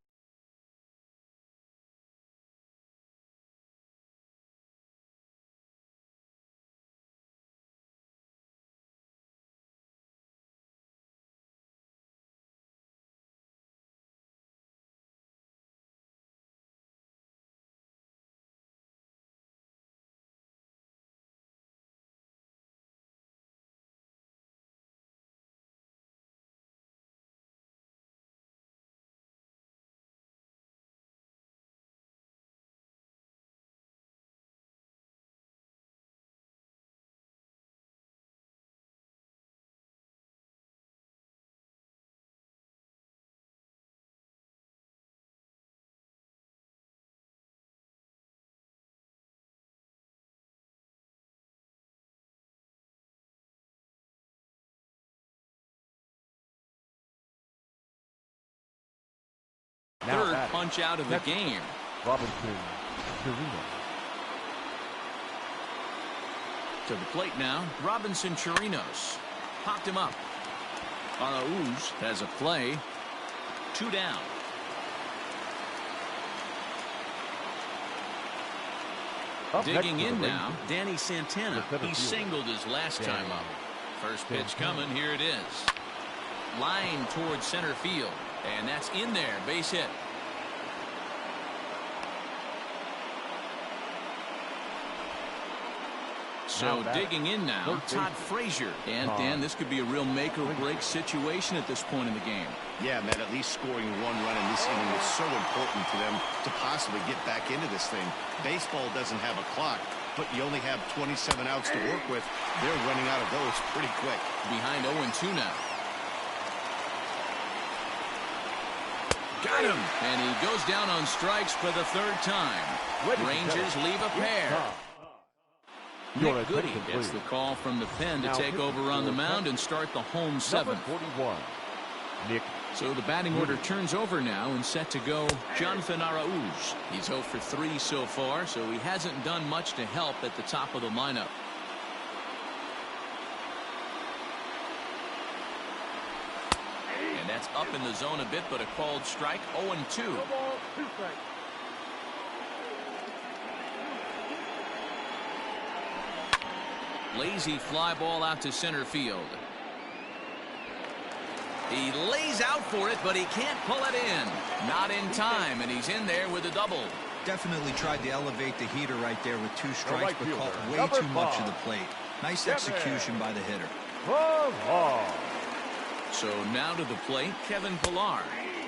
third punch out of the game. Robinson Chirinos. To the plate now, Robinson Chirinos. Popped him up. Arauz has a play. 2 down. Digging in now, Danny Santana. He singled his last time up. First pitch coming, here it is. Line towards center field. And that's in there, base hit. So digging in now, Todd Frazier. And Dan, this could be a real make or break situation at this point in the game. Yeah, man, at least scoring 1 run in this inning is so important to them to possibly get back into this thing. Baseball doesn't have a clock, but you only have 27 outs to work with. They're running out of those pretty quick. Behind 0-2 now. Got him. And he goes down on strikes for the 3rd time. Rangers leave a pair. Nick Goody gets the call from the pen to take over on the mound and start the home 7th. 41. Nick. So the batting order turns over now and set to go Jonathan Arauz. He's 0 for 3 so far, so he hasn't done much to help at the top of the lineup. And that's up in the zone a bit, but a called strike. 0-2. Lazy fly ball out to center field. He lays out for it, but he can't pull it in. Not in time, and he's in there with a double. Definitely tried to elevate the heater right there with 2 strikes, but caught way too much of the plate. Nice execution by the hitter. So now to the plate, Kevin Pillar.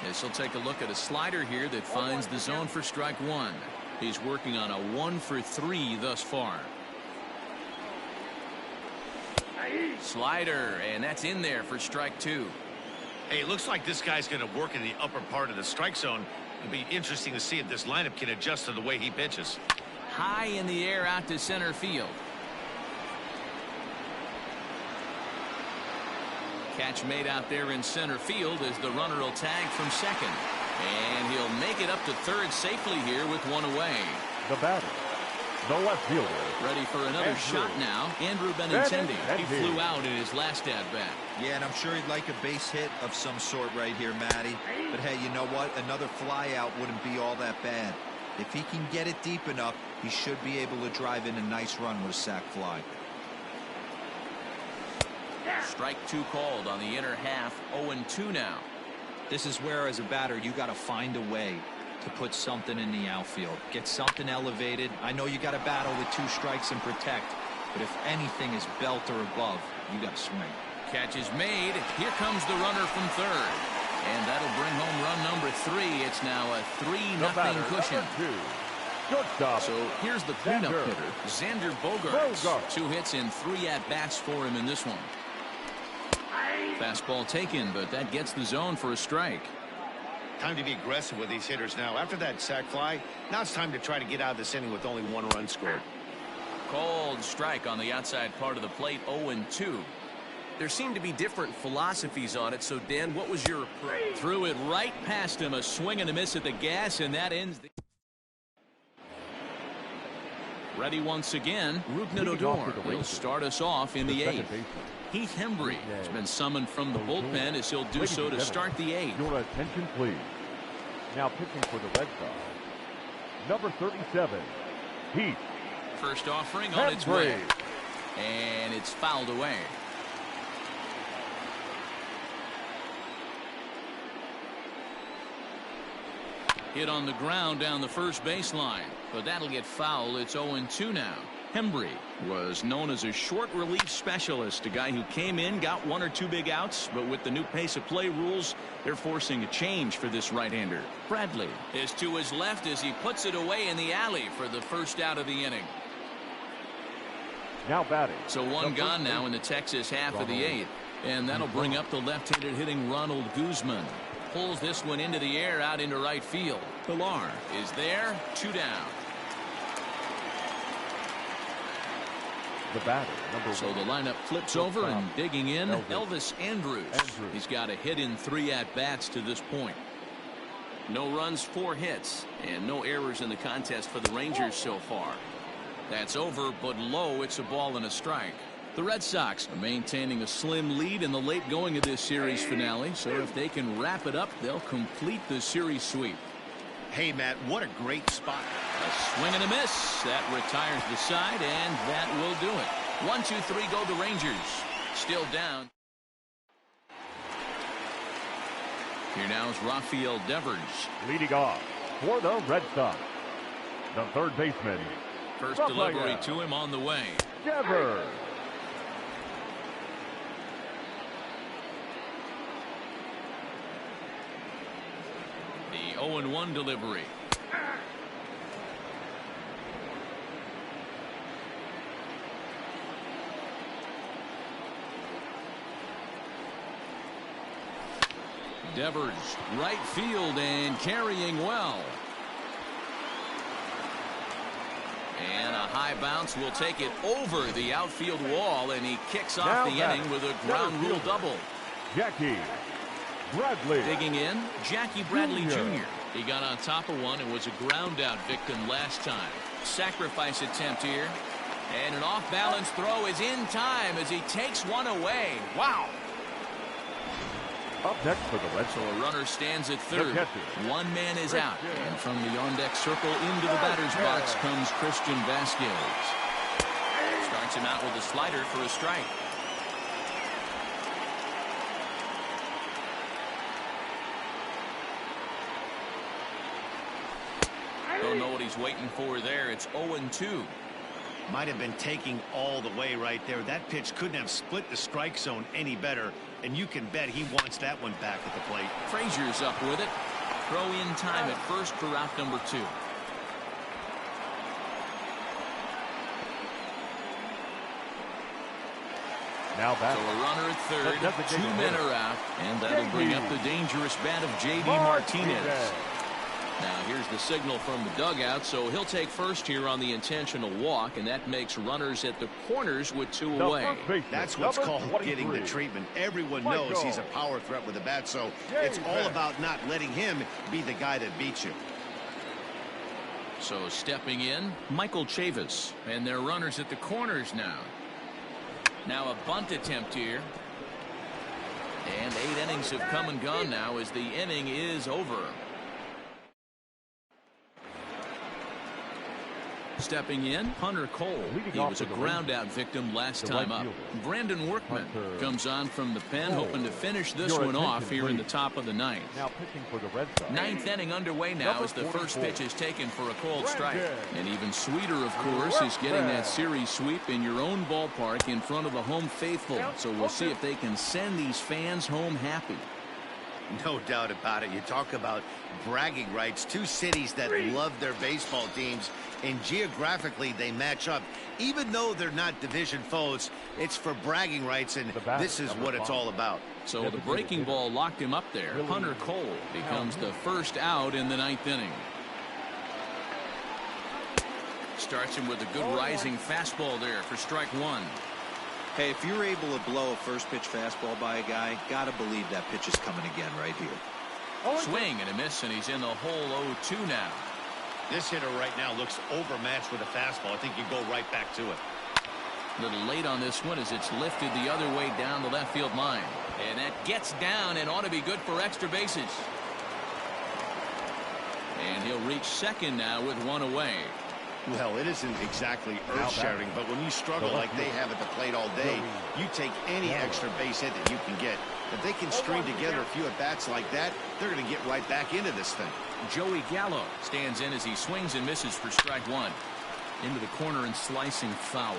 This will take a look at a slider here that finds the zone for strike 1. He's working on a 1 for 3 thus far. Slider, and that's in there for strike 2. Hey, it looks like this guy's going to work in the upper part of the strike zone. It'll be interesting to see if this lineup can adjust to the way he pitches. High in the air out to center field. Catch made out there in center field as the runner will tag from second. And he'll make it up to third safely here with 1 away. The batter, the left fielder. Ready for another shot now. Andrew Benintendi. He flew out in his last at-bat. Yeah, and I'm sure he'd like a base hit of some sort right here, Matty. But hey, you know what? Another fly out wouldn't be all that bad. If he can get it deep enough, he should be able to drive in a nice run with a sac fly. Strike 2 called on the inner half. 0-2 now. This is where, as a batter, you got to find a way to put something in the outfield. Get something elevated. I know you got to battle with 2 strikes and protect, but if anything is belt or above, you got to swing. Catch is made. Here comes the runner from third. And that'll bring home run number 3. It's now a 3-0 cushion. So here's the cleanup hitter, Xander Bogaerts. 2 hits and 3 at-bats for him in this one. Fastball taken, but that gets the zone for a strike. Time to be aggressive with these hitters now. After that sac fly, now it's time to try to get out of this inning with only 1 run scored. Called strike on the outside part of the plate. 0-2. There seem to be different philosophies on it, so Dan, what was your approach? Threw it right past him, a swing and a miss at the gas, and that ends the... Ready once again, Rougned Odor will start us off in the 8th. Heath Hembry has been summoned from the bullpen as he'll do so to start the 8th. Your attention, please. Now pitching for the Red Sox, number 37, Heath. First offering on its way. And it's fouled away. Hit on the ground down the first baseline, but that'll get foul. It's 0-2 now. Hembry was known as a short relief specialist, a guy who came in, got 1 or 2 big outs, but with the new pace of play rules, they're forcing a change for this right-hander. Bradley is to his left as he puts it away in the alley for the first out of the inning. Now batting. So 1 gone now in the Texas half of the 8th, and that'll bring up the left-handed hitting Ronald Guzman. Pulls this one into the air out into right field. Pilar is there, 2 down. The batter, number 1. So the lineup flips over and digging in, Elvis Andrus. He's got a hit in 3 at-bats to this point. No runs, 4 hits, and no errors in the contest for the Rangers so far. That's over, but low. It's a ball and a strike. The Red Sox are maintaining a slim lead in the late going of this series finale, so if they can wrap it up, they'll complete the series sweep. Hey, Matt, what a great spot. A swing and a miss. That retires the side, and that will do it. 1, 2, 3 go the Rangers. Still down. Here now is Rafael Devers. Leading off for the Red Sox, the third baseman. First delivery to him on the way. Devers. The 0-1 delivery. Devers, right field and carrying well. And a high bounce will take it over the outfield wall, and he kicks off the inning with a ground rule double. Jackie Bradley. Digging in, Jackie Bradley Jr. He got on top of one and was a ground out victim last time. Sacrifice attempt here. And an off-balance throw is in time as he takes one away. Wow. Up next for the Red Sox. So a runner stands at third. One man is out. And from the on-deck circle into the batter's box comes Christian Vasquez. Starts him out with a slider for a strike. Don't know what he's waiting for there. It's 0-2. Might have been taking all the way right there. That pitch couldn't have split the strike zone any better, and you can bet he wants that one back at the plate. Frazier's up with it. Throw in time at first for out number 2. Now back. So a runner at third. 2 men are out, and that'll bring up the dangerous bat of J.D. Martinez. Now here's the signal from the dugout, so he'll take first here on the intentional walk, and that makes runners at the corners with 2 away. That's what's called getting the treatment. Everyone knows he's a power threat with the bat, so it's all about not letting him be the guy that beats you. So stepping in, Michael Chavis, and their runners at the corners now. Now a bunt attempt here. And 8 innings have come and gone now as the inning is over. Stepping in, Hunter Cole. He was a ground-out victim last time up. Brandon Workman comes on from the pen, hoping to finish this one off here in the top of the 9th. Now pitching for the Red Sox. 9th inning underway now as the first pitch is taken for a cold strike. And even sweeter, of course, is getting that series sweep in your own ballpark in front of the home faithful. So we'll see if they can send these fans home happy. No doubt about it. You talk about bragging rights. 2 cities that love their baseball teams, and geographically they match up. Even though they're not division foes, it's for bragging rights, and this is what it's all about. So the breaking ball locked him up there. Hunter Cole becomes the first out in the 9th inning. Starts him with a good rising fastball there for strike 1. Hey, if you're able to blow a first pitch fastball by a guy, gotta believe that pitch is coming again right here. Swing and a miss, and he's in the hole 0-2 now. This hitter right now looks overmatched with a fastball. I think you go right back to it. A little late on this one as it's lifted the other way down the left field line. And that gets down and ought to be good for extra bases. And he'll reach second now with one away. Well, it isn't exactly earth-shattering, but when you struggle like they have at the plate all day, you take any extra base hit that you can get. If they can string together a few at-bats like that, they're going to get right back into this thing. Joey Gallo stands in as he swings and misses for strike one. Into the corner and slicing foul.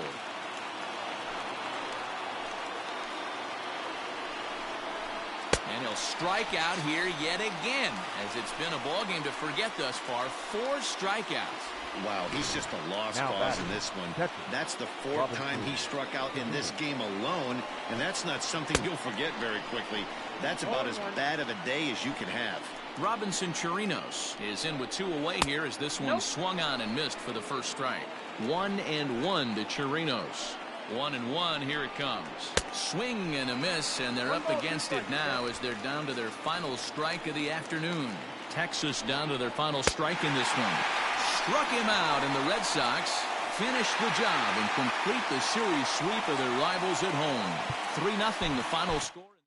And he'll strike out here yet again, as it's been a ball game to forget thus far. 4 strikeouts. Wow, he's just a lost cause in this one. That's the 4th time he struck out in this game alone, and that's not something you'll forget very quickly. That's about as bad of a day as you can have. Robinson Chirinos is in with 2 away here as this one swung on and missed for the first strike. 1-1 to Chirinos. 1-1, here it comes. Swing and a miss, and they're up against it now as they're down to their final strike of the afternoon. Texas down to their final strike in this one. Struck him out, and the Red Sox finish the job and complete the series sweep of their rivals at home. 3-0 the final score.